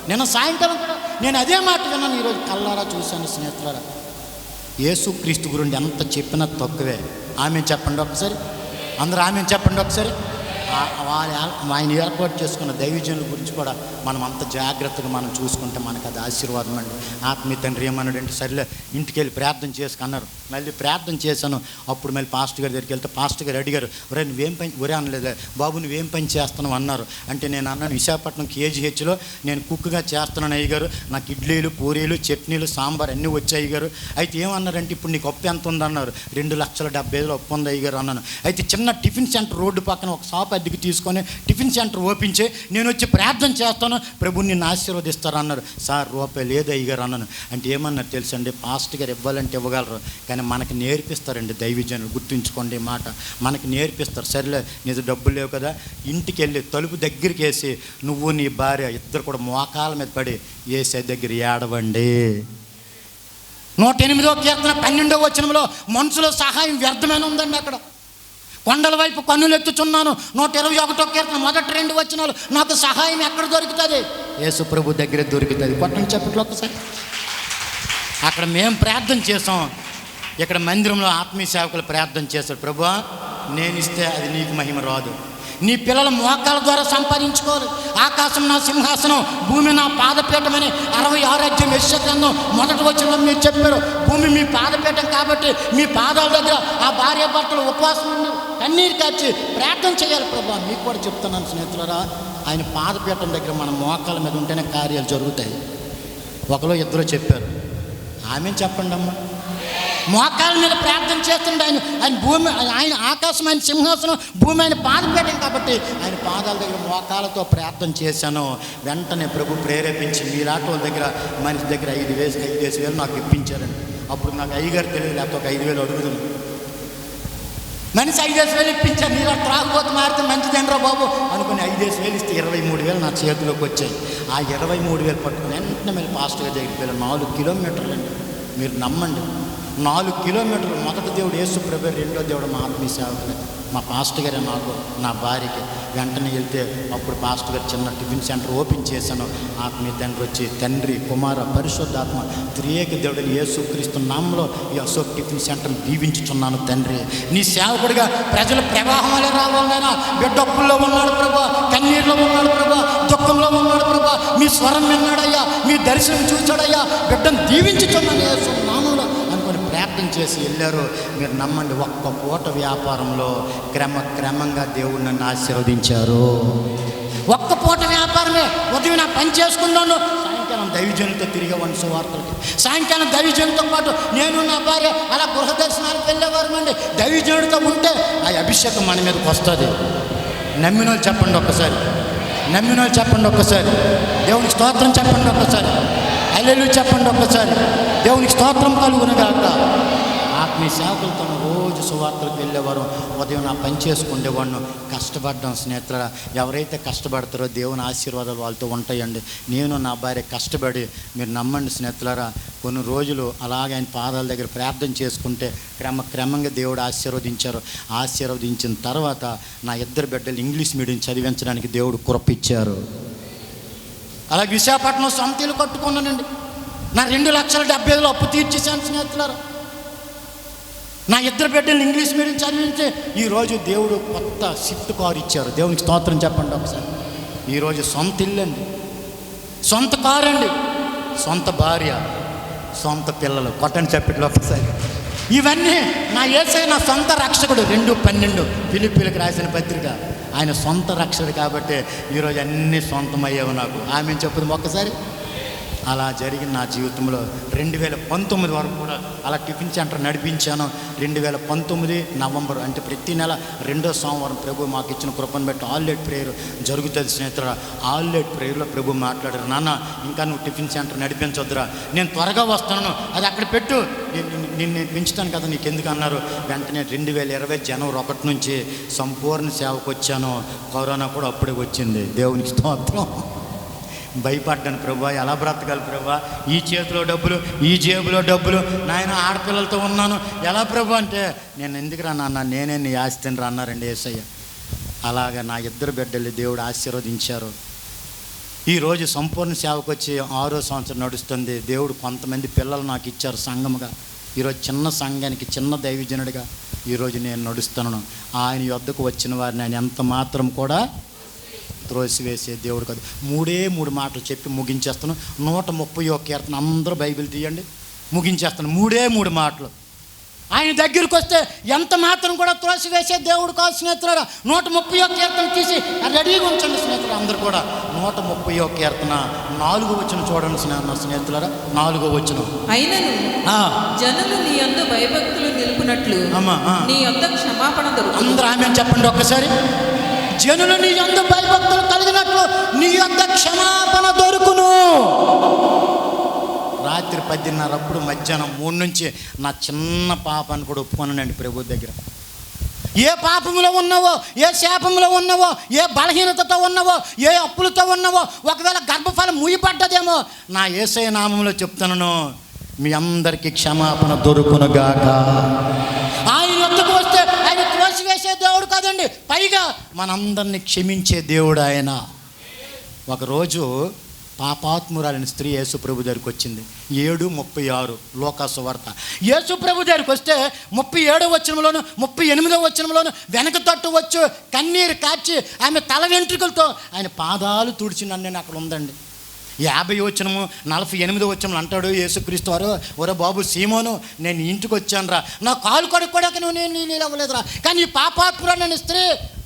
నిన్న సాయంకాలం కూడా నేను అదే మాట విన్నాను, ఈరోజు కల్లారా చూశాను స్నేహితులారా. యేసుక్రీస్తు గురించి ఎంత చెప్పినా తక్కువే. ఆమె చెప్పండి ఒకసారి, అందరూ ఆమె చెప్పండి ఒకసారి. ఆయన ఏర్పాటు చేసుకున్న దైవజనుల గురించి కూడా మనం అంత జాగ్రత్తగా మనం చూసుకుంటే మనకు అది ఆశీర్వాదం అండి. ఆత్మీయ తండ్రి ఏమన్నాడంటే, సరేలే ఇంటికి వెళ్ళి ప్రార్థన చేసుకున్నారు. మళ్ళీ ప్రార్థన చేశాను. అప్పుడు మళ్ళీ పాస్టర్ గారి దగ్గరికి వెళ్తే పాస్టర్ గారు అడిగారు, ఒరే నువ్వేం పని, ఒరే అనలేదు బాబు నువ్వేం పని చేస్తున్నావు అన్నారు. అంటే నేను అన్నాను, విశాఖపట్నం KGHలో నేను కుక్గా చేస్తున్నాను అయ్యగారు. నాకు ఇడ్లీలు, పూరీలు, చట్నీలు, సాంబార్ అన్నీ వచ్చాయి అయ్యగారు. అయితే ఏమన్నారంటే, ఇప్పుడు నీకు అప్పు ఎంత ఉందన్నారు. 2,70,000 అప్పు ఉంది అయ్యగారు అన్నాను. అయితే చిన్న టిఫిన్ సెంటర్ రోడ్డు పక్కన ఒక షాప్ అద్దెకి తీసుకొని టిఫిన్ సెంటర్ ఓపించే నేను వచ్చి ప్రార్థన చేస్తాను, ప్రభు నిన్ను ఆశీర్వదిస్తారు అన్నారు. సార్ రూపాయి లేదు అయ్యగారు అన్నాను. అంటే ఏమన్నారు తెలుసండి, పాస్టర్ గారు ఇవ్వాలంటే ఇవ్వగలరు, కానీ మనకి నేర్పిస్తారండి దైవజనులు. గుర్తుంచుకోండి ఈ మాట, మనకి నేర్పిస్తారు. సరేలే నిజ డబ్బులు లేవు కదా, ఇంటికి వెళ్ళి తలుపు దగ్గరికి వేసి నువ్వు నీ భార్య ఇద్దరు కూడా మోకాల మీద పడి యేసయ్య దగ్గర ఏడవండి. 108వ కీర్తన 12వ వచనంలో మనుషుల సహాయం వ్యర్థమైన ఉందండి. అక్కడ కొండల వైపు కన్నులు ఎత్తుచున్నాను. 121వ కీర్తన మొదటి 2 వచనాలు, నాకు సహాయం ఎక్కడ దొరుకుతుంది? యేసు ప్రభు దగ్గర దొరుకుతుంది. కొట్టండి చెప్పట్లు ఒక్కసారి. అక్కడ మేము ప్రార్థన చేసాం, ఇక్కడ మందిరంలో ఆత్మీయ సేవకులు ప్రార్థన చేశారు. ప్రభువా నేను ఇస్తే అది నీకు మహిమ రాదు, నీ పిల్లల మోకాల ద్వారా సంపాదించుకోవాలి. ఆకాశం నా సింహాసనం, భూమి నా పాదపీఠమని 66వ అధ్యాయం యెషయా గ్రంథం మొదటి వచనంలో మీరు చెప్పారు. భూమి మీ పాదపీఠం కాబట్టి మీ పాదాల దగ్గర ఆ భార్య భర్తలు ఉపవాసం ఉన్నారు, కన్నీరు కాచి ప్రార్థన చేయాలి. ప్రభువా మీకు కూడా చెప్తున్నాను స్నేహితులారా, ఆయన పాదపీఠం దగ్గర మన మోకాల మీద ఉంటేనే కార్యాలు జరుగుతాయి. ఒకరు ఇద్దరు చెప్పారు, ఆమె చెప్పండి అమ్మ. మోకాల మీద ప్రార్థన చేస్తుండే ఆయన భూమి, ఆయన ఆకాశం ఆయన సింహాసనం, భూమి ఆయన పాదపీఠం కాబట్టి ఆయన పాదాల దగ్గర మోకాలతో ప్రార్థన చేశాను. వెంటనే ప్రభు ప్రేరేపించి మీలాంటి వాళ్ళ దగ్గర మనిషి దగ్గర 5,000 నాకు ఇప్పించారండి. అప్పుడు నాకు అయ్యగారు తెలియదు, లేకపోతే ఒక 5,000 అడుగుతుంది. మనిషి 5,000 ఇప్పించారు. మీరు త్రాగుబోతు మారితే మంచిదేనరా బాబు అనుకుని 5,000 ఇస్తే 23,000 నా చేతిలోకి వచ్చాయి. ఆ 23,000 పట్టుకుని వెంటనే మళ్ళీ పాస్టర్ గారి దగ్గరికి వెళ్ళాను. 4 కిలోమీటర్లు అండి, మీరు నమ్మండి, 4 కిలోమీటర్లు. మొదటి దేవుడు యేసు ప్రభు, రెండో దేవుడు మా ఆత్మీయ సేవకులే, మా పాస్టర్ గారే నాకు నా భార్యకి. వెంటనే వెళ్తే అప్పుడు పాస్టర్ గారు చిన్న టిఫిన్ సెంటర్ ఓపెన్ చేశాను. ఆత్మీయ తండ్రి వచ్చి, తండ్రి కుమార పరిశుద్ధాత్మ త్రియేక దేవుడు యేసుక్రీస్తు నామములో ఈ అశోక్ టిఫిన్ సెంటర్ని దీవించుచున్నాను తండ్రి. నీ సేవకుడిగా ప్రజల ప్రవాహం వల్ల రావాలైనా, బిడ్డప్పుల్లో ఉన్నాడు ప్రభా, కన్నీరులో ఉన్నాడు ప్రభా, దుఃఖంలో ఉన్నాడు ప్రభా, మీ స్వరం విన్నాడయ్యా, మీ దర్శనం చూశాడయ్యా, బిడ్డను దీవించుచున్నాను యేసు నామములో అనుకొని ప్రార్థన చేసి వెళ్ళారు. మీరు నమ్మండి, ఒక్క పూట వ్యాపారంలో క్రమంగా దేవుడు నన్ను ఆశీర్వదించారు. ఒక్క పూట వ్యాపారమే. ఉదయం నా పని చేసుకున్నాను, సాయంకాలం దైవజనులతో తిరిగేవాడిని సువార్తలకి. సాయంకాలం దైవజనులతో పాటు నేను నా భార్య అలా గృహ దర్శనాలకు వెళ్ళేవారమండి. దైవజనుడితో ఉంటే ఆ అభిషేకం మన మీదకి వస్తుంది. నమ్మిన వాళ్ళు చెప్పండి ఒక్కసారి, నమ్మిన వాళ్ళు చెప్పండి ఒక్కసారి, దేవునికి స్తోత్రం చెప్పండి ఒక్కసారి, హల్లెలూయా చెప్పండి ఒక్కసారి, దేవునికి స్తోత్రం కలుగునుగాక. ఆత్మీయ సేవకులతో రోజు సువార్తలకు వెళ్ళేవారు. ఉదయం నా పని చేసుకునేవాడిని. కష్టపడ్డాం స్నేహితుల. ఎవరైతే కష్టపడతారో దేవుని ఆశీర్వాదాలు వాళ్ళతో ఉంటాయండి. నేను నా భార్య కష్టపడి, మీరు నమ్మండి స్నేహితులారా, కొన్ని రోజులు అలాగే ఆయన పాదాల దగ్గర ప్రార్థన చేసుకుంటే క్రమంగా దేవుడు ఆశీర్వదించారు. ఆశీర్వదించిన తర్వాత నా ఇద్దరు బిడ్డలు ఇంగ్లీష్ మీడియం చదివించడానికి దేవుడు కృప. అలాగే విశాఖపట్నం సొంత ఇల్లు కట్టుకున్నానండి. నా 2,70,000 అప్పు తీర్చేశాను స్నేహితులారా. నా ఇద్దరు బిడ్డలు ఇంగ్లీష్ మీడియం చదివించి ఈరోజు దేవుడు కొత్త స్విఫ్ట్ కారు ఇచ్చారు. దేవునికి స్తోత్రం చెప్పండి ఒకసారి. ఈరోజు సొంత ఇల్లు అండి, సొంత కారు అండి, సొంత భార్య, సొంత పిల్లలు. కొట్టని చెప్పట్లు ఒకసారి. ఇవన్నీ నా యేసయ్య నా సొంత రక్షకుడు. 2:12 ఫిలిప్పీలకు రాసిన పత్రిక. ఆయన సొంత రక్షకుడు కాబట్టి ఈరోజు అన్నీ సొంతమయ్యావు నాకు. ఆమె చెప్పుదాం ఒక్కసారి. అలా జరిగిన నా జీవితంలో 2019 వరకు కూడా అలా టిఫిన్ సెంటర్ నడిపించాను. 2019 నవంబర్ అంటే ప్రతి నెల 2వ సోమవారం ప్రభు మాకు ఇచ్చిన కృపను బట్టి ఆల్లేట్ ప్రేయర్ జరుగుతుంది స్నేహితురా. ఆల్లేట్ ప్రేయర్లో ప్రభు మాట్లాడారు, నాన్న ఇంకా నువ్వు టిఫిన్ సెంటర్ నడిపించొద్దురా, నేను త్వరగా వస్తాను, అది అక్కడ పెట్టు, నిన్ను పెంచుతాను కదా, నీకు ఎందుకు అన్నారు. వెంటనే 2020 జనవరి 1 నుంచి సంపూర్ణ సేవకు వచ్చాను. కరోనా కూడా అప్పుడే వచ్చింది. దేవునికి స్తోత్రం. భయపడ్డాను, ప్రభా ఎలా బ్రతకాలి ప్రభా, ఈ చేతిలో డబ్బులు, ఈ జేబులో డబ్బులు, నాయన ఆడపిల్లలతో ఉన్నాను ఎలా ప్రభా అంటే, నేను ఎందుకు రా నాన్న, నేనే నీ ఆస్తిని రా అన్నారండి యేసయ్య. అలాగా నా ఇద్దరు బిడ్డలు దేవుడు ఆశీర్వదించారు. ఈరోజు సంపూర్ణ సేవకు వచ్చి 6వ సంవత్సరం నడుస్తుంది. దేవుడు కొంతమంది పిల్లలు నాకు ఇచ్చారు సంఘముగా. ఈరోజు చిన్న సంఘానికి చిన్న దైవజనుడిగా ఈరోజు నేను నడుస్తున్నాను. ఆయన యొద్దకు వచ్చిన వారిని ఆయన ఎంత మాత్రం కూడా త్రోసివేసే దేవుడు కాదు. 3 మాటలు చెప్పి ముగించేస్తాను. 131 కీర్తన, అందరూ బైబిల్ తీయండి, ముగించేస్తాను. 3 మాటలు. ఆయన దగ్గరికి వస్తే ఎంత మాత్రం కూడా త్రోసివేసే దేవుడు కాదు స్నేహితులారా. 131 కీర్తన తీసి రెడీగా ఉంచండి స్నేహితులు అందరూ కూడా. 131 కీర్తన 4వ వచనం చూడండి స్నేహితులారా. 4వ వచనం. అయినను జనులు నీ యందు భయభక్తులు నిలుపునట్లు నీ యొద్ద క్షమాపణ దొరుకును. అందరూ ఆమె చెప్పండి ఒక్కసారి. జనులు నీ యందు భయభక్తులు కలిగినట్లు నీ యొద్ద క్షమాపణ దొరుకును. రాత్రి 10:30 అప్పుడు మధ్యాహ్నం 3 నుంచి నా చిన్న పాపాన్ని కూడా ఒప్పుకున్నానండి ప్రభు దగ్గర. ఏ పాపంలో ఉన్నావో, ఏ శాపంలో ఉన్నావో, ఏ బలహీనతతో ఉన్నావో, ఏ అప్పులతో ఉన్నావో, ఒకవేళ గర్భఫలం ముయ్యబడ్డదేమో, నా యేసయ్య నామంలో చెప్తున్నాను, మీ అందరికీ క్షమాపణ దొరుకునుగాక. ఆయన యొద్దకు వస్తే ఆయన త్రోసివేసే దేవుడు కాదండి, పైగా మనందరినీ క్షమించే దేవుడు ఆయన. ఒకరోజు పాపాత్మురాలిన స్త్రీ యేసుప్రభు దగ్గరికి వచ్చింది. 7:36 లోకాసు వార్త. యేసుప్రభు దగ్గరికి వస్తే 37వ వచనంలోను 38వ వచనంలోను వెనక తట్టు వచ్చు కన్నీరు కార్చి ఆమె తల వెంట్రుకలతో ఆయన పాదాలు తుడిచినని అక్కడ ఉందండి. 50వ వచనము 48వ వచనంలో అంటాడు యేసుక్రీస్తు వారు, ఒరే బాబు సీమోను, నేను ఇంటికి వచ్చాను రా, నా కాలు కడుక్కోడానికి నువ్వు నేను నీళ్ళు అవ్వలేదురా. కానీ ఈ పాపాత్మురాలైన స్త్రీ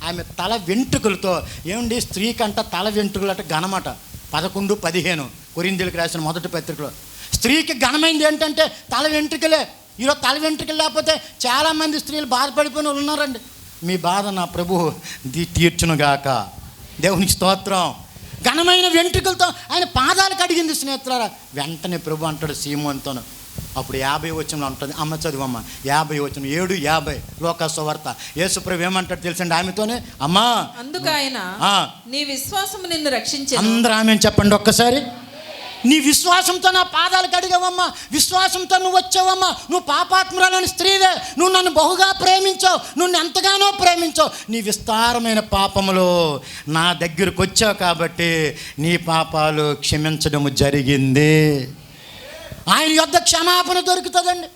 ఆమె తల వెంట్రుకలతో, ఏమండి స్త్రీ కంట తల వెంట్రుకలు అంటే ఘనమాట. 11:15 కొరింథీయులకు రాసిన మొదటి పత్రికలో స్త్రీకి ఘనమైంది ఏంటంటే తల వెంట్రుకలే. ఈరోజు తల వెంట్రుకలు లేకపోతే చాలామంది స్త్రీలు బాధపడిపోయిన వాళ్ళు ఉన్నారండి. మీ బాధ నా ప్రభు తీర్చునుగాక. దేవునికి స్తోత్రం. ఘనమైన వెంట్రుకలతో ఆయన పాదాలు కడిగింది స్నేహితులారా. వెంటనే ప్రభు అంటాడు సీమోనుతోను. అప్పుడు 50వ వచనంలో ఉంటుంది, అమ్మ చదువమ్మ 50వ వచనం 7:50 లోకాసు వార్త. యేసుప్రభు ఏమంటాడు తెలుసండి ఆమెతోనే, అమ్మా అందుకు ఆయన నీ విశ్వాసము నిన్ను రక్షించెను. అందరూ ఆమె చెప్పండి ఒక్కసారి. నీ విశ్వాసంతో నా పాదాలు కడిగావమ్మా, విశ్వాసంతో నువ్వు వచ్చావమ్మా, నువ్వు పాపాత్మురాలని స్త్రీవే, నువ్వు నన్ను బహుగా ప్రేమించావు, నువ్వు ఎంతగానో ప్రేమించావు, నీ విస్తారమైన పాపములో నా దగ్గరకు వచ్చావు కాబట్టి నీ పాపాలు క్షమించడము జరిగింది. ఆయన యొద్ద క్షమాపణ దొరుకుతుందండి.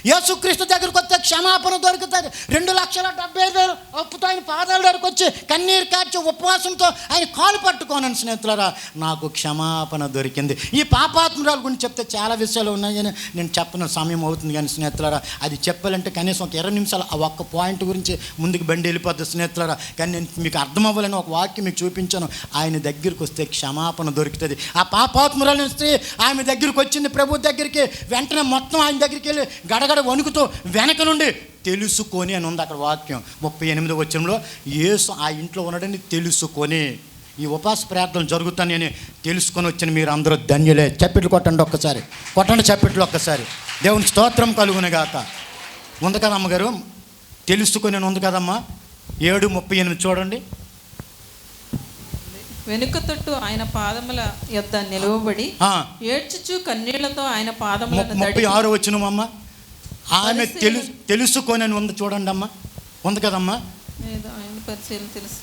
యేసుక్రీస్తు దగ్గరికి వస్తే క్షమాపణ దొరుకుతుంది. 2,70,000 అప్పుతో ఆయన పాదాల దగ్గరకు వచ్చి కన్నీరు కార్చి ఉపవాసంతో ఆయన కాలు పట్టుకోనని స్నేహితులారా, నాకు క్షమాపణ దొరికింది. ఈ పాపాత్మురాల గురించి చెప్తే చాలా విషయాలు ఉన్నాయని నేను చెప్పిన సమయం అవుతుంది. కానీ స్నేహితులారా, అది చెప్పాలంటే కనీసం ఒక 20 నిమిషాలు ఆ ఒక్క పాయింట్ గురించి ముందుకు బండి వెళ్ళిపోద్ది స్నేహితులారా. కానీ నేను మీకు అర్థం అవ్వాలని ఒక వాక్యం మీకు చూపించాను. ఆయన దగ్గరికి వస్తే క్షమాపణ దొరుకుతుంది. ఆ పాపాత్మురాలు స్త్రీ ఆమె దగ్గరికి వచ్చింది, ప్రభు దగ్గరికి. వెంటనే మొత్తం ఆయన దగ్గరికి వెళ్ళి గడగడ వణుకుతూ వెనక నుండి తెలుసుకొని అని ఉంది అక్కడ వాక్యం. 38వ వచనంలో యేసు ఆ ఇంట్లో ఉన్నాడని తెలుసుకొని, ఈ ఉపవాస ప్రార్థనలు జరుగుతానని తెలుసుకొని వచ్చిన మీరు అందరూ ధన్యులే. చప్పట్లు కొట్టండి ఒక్కసారి, కొట్టండి చప్పట్లు ఒక్కసారి. దేవునికి స్తోత్రం కలుగునుగాక. ఉంది కదా అమ్మగారు, తెలుసుకొని ఉంది కదమ్మా. 7:38 చూడండి. వెనుక తట్టు ఆయన పాదముల యొద్ద నిలవబడి ఏడ్చుచు కన్నీళ్లతో ఆయన పాదములను 36 వచనమమ్మ. ఆమె తెలుసుకొని అని ఉంది చూడండి అమ్మా. ఉంది కదమ్మా. ఆయన పరిచయం తెలుసు.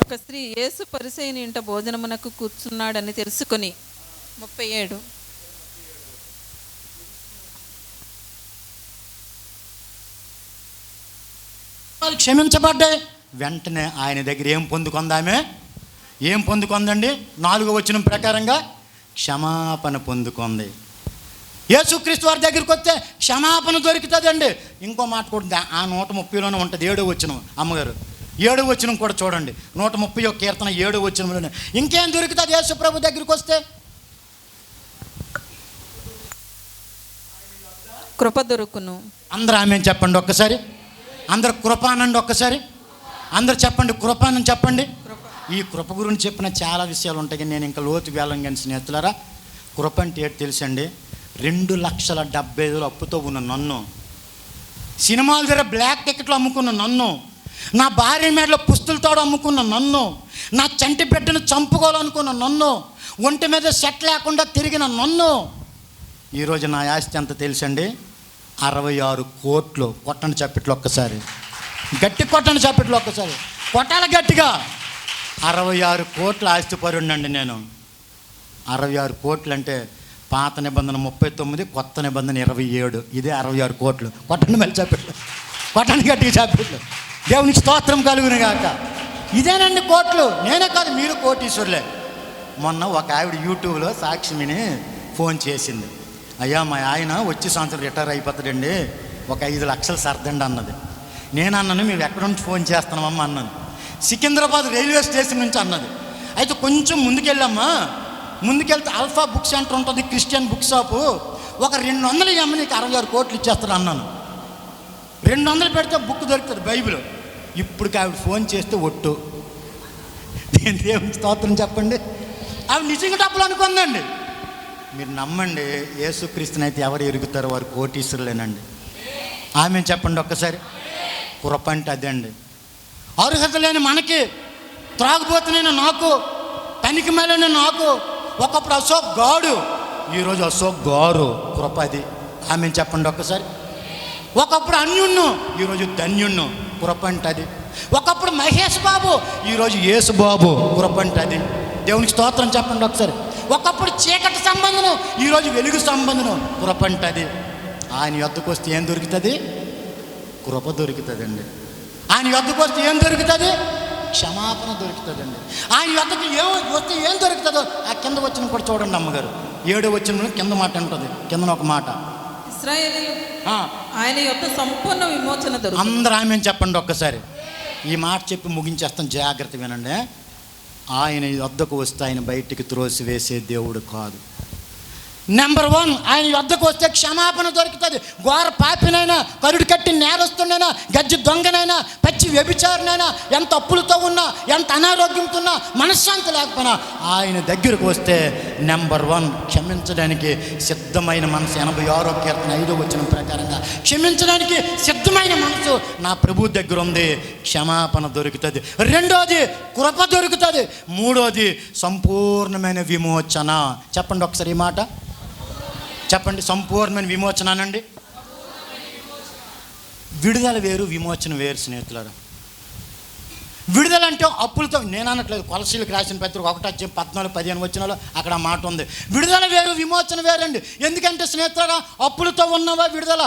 ఒక స్త్రీ యేసు పరిసయ్యుని ఇంట భోజనమునకు కూర్చున్నాడని తెలుసుకొని 37 క్షమించబడ్డాయి. వెంటనే ఆయన దగ్గర ఏం పొందుకుంది? ఆమె ఏం పొందుకుందండి? 4వ వచనం ప్రకారంగా క్షమాపణ పొందుకుంది. యేసుక్రీస్తు వారి దగ్గరికి వస్తే క్షమాపణ దొరుకుతుందండి. ఇంకో మాట కూడా ఆ 130లోనే ఉంటుంది. 7వ వచనం అమ్మగారు, 7వ వచనం కూడా చూడండి. 131 కీర్తన 7వ వచనంలోనే ఇంకేం దొరుకుతుంది యేసు ప్రభు దగ్గరికి వస్తే? కృప దొరుకును. అందరూ ఆమె చెప్పండి ఒక్కసారి. అందరు కృప అనండి ఒక్కసారి. అందరు చెప్పండి కృప అని చెప్పండి. ఈ కృప గురించి చెప్పిన చాలా విషయాలు ఉంటాయి, కానీ నేను ఇంకా లోతు వెళ్ళం. కానీ స్నేహితులారా, కృప అంటే ఏంటి తెలుసండి? 2,70,000 అప్పుతో ఉన్న నన్ను, సినిమాల దగ్గర బ్లాక్ టికెట్లు అమ్ముకున్న నన్ను, నా భార్య మేడలో పుస్తులతో అమ్ముకున్న నన్ను, నా చంటి బిడ్డను చంపుకోవాలనుకున్న నన్ను, ఒంటి మీద సెట్ లేకుండా తిరిగిన నన్ను, ఈరోజు నా ఆస్తి ఎంత తెలుసండి? 66 కోట్లు. కొట్టండి చప్పట్లు ఒక్కసారి, గట్టి కొట్టండి చప్పట్లు ఒక్కసారి, కొట్టాల గట్టిగా. 66 కోట్ల ఆస్తిపరుండండి నేను. 66 కోట్లు అంటే పాత నిబంధన 39, కొత్త నిబంధన 27. ఇదే 66 కోట్లు. కొట్టండి మళ్ళీ చప్పట్లు, కొట్టండి గట్టిగా చప్పట్లు. దేవునికి స్తోత్రం కలుగునుగాక. ఇదేనండి కోట్లు. నేనే కాదు, మీరు కోటీశ్వరులే. మొన్న ఒక ఆవిడ యూట్యూబ్లో సాక్షిని ఫోన్ చేసింది. అయ్యా, మా ఆయన వచ్చే సంవత్సరం రిటైర్ అయిపోతాడండి, ఒక 5 లక్షలు సర్దండి అన్నది. నేను అన్నాను, మేము ఎక్కడి నుంచి ఫోన్ చేస్తున్నామమ్మా అన్నాను. సికింద్రాబాద్ రైల్వే స్టేషన్ నుంచి అన్నది. అయితే కొంచెం ముందుకెళ్ళమ్మా, ముందుకెళ్తే ఆల్ఫా బుక్ సెంటర్ ఉంటుంది, క్రిస్టియన్ బుక్ షాపు, ఒక 200 ఇవ్వమ్మ, నీకు 66 కోట్లు ఇచ్చేస్తాను అన్నాను. 200 పెడితే బుక్ దొరుకుతుంది, బైబిల్. ఇప్పుడు ఆవిడ ఫోన్ చేస్తే ఒట్టు. దేవుని స్తోత్రం చెప్పండి. ఆవిడ నిజంగా డబ్బులు అనుకుందండి. మీరు నమ్మండి, యేసుక్రీస్తుని అయితే ఎవరు ఎరుగుతారో వారు కోటీశ్వరులేనండి. ఆమె చెప్పండి ఒక్కసారి. కృప అంటే అదే అండి. అర్హత లేని మనకి, త్రాగుబోతునైనా నాకు, పనికి మేలైన నాకు, ఒకప్పుడు అశోక్ గాడు, ఈరోజు అశోక్ గారు. కృప అది. ఆమె చెప్పండి ఒక్కసారి. ఒకప్పుడు అన్యుణ్ణు, ఈరోజు ధన్యుణ్ణు. కృప అంటే అది. ఒకప్పుడు మహేష్ బాబు, ఈరోజు యేసు బాబు. కృప అంటే అది. దేవునికి స్తోత్రం చెప్పండి ఒకసారి. ఒకప్పుడు చీకటి సంబంధం, ఈరోజు వెలుగు సంబంధం. కృప అంటే అది. ఆయన యొద్దకు వస్తే ఏం దొరుకుతుంది? కృప దొరుకుతుందండి. ఆయన యొద్దకు వస్తే ఏం దొరుకుతుంది? క్షమాపణ దొరుకుతుందండి. ఆయన యొద్దకు వస్తే ఏం దొరుకుతుందో ఆ కింద వచ్చిన కూడా చూడండి అమ్మగారు. 7వ వచనం కింద మాట ఉంటుంది. కింద ఒక మాట, ఇశ్రాయేలీయులు ఆయన యొద్ద సంపూర్ణ విమోచన దొరుకుతుంది. అందరూ ఆమె చెప్పండి ఒక్కసారి. ఈ మాట చెప్పి ముగించేస్తాం, జాగ్రత్త వినండి. ఆయన యొద్దకు వస్తే ఆయన బయటికి త్రోసివేసే దేవుడు కాదు. నెంబర్ 1, ఆయన యొద్దకు వస్తే క్షమాపణ దొరుకుతుంది. ఘోర పాపినైనా, కరుడు కట్టి నేరస్తునైనా, గజ్జి దొంగనైనా, పచ్చి వ్యభిచారినైనా, ఎంత అప్పులతో ఉన్నా, ఎంత అనారోగ్యంతో ఉన్నా, మనశ్శాంతి లేకపోయినా ఆయన దగ్గరకు వస్తే నెంబర్ 1 క్షమించడానికి సిద్ధమైన మనసు. 86వ కీర్తన 5వ వచనం ప్రకారంగా క్షమించడానికి సిద్ధమైన మనసు నా ప్రభు దగ్గర ఉంది. క్షమాపణ దొరుకుతుంది. 2వది కృప దొరుకుతుంది. 3వది సంపూర్ణమైన విమోచన. చెప్పండి ఒకసారి ఈ మాట చెప్పండి. సంపూర్ణమైన విమోచన అనండి. విడుదల వేరు, విమోచన వేరు స్నేహితులారా. విడుదల అంటే అప్పులతో, నేను అనట్లేదు, కొలసీలకు రాసిన పత్రిక 1:14-15 వచనాల్లో అక్కడ ఆ మాట ఉంది. విడుదల వేరు, విమోచన వేరండి. ఎందుకంటే స్నేహితులారా, అప్పులతో ఉన్నవా విడుదల,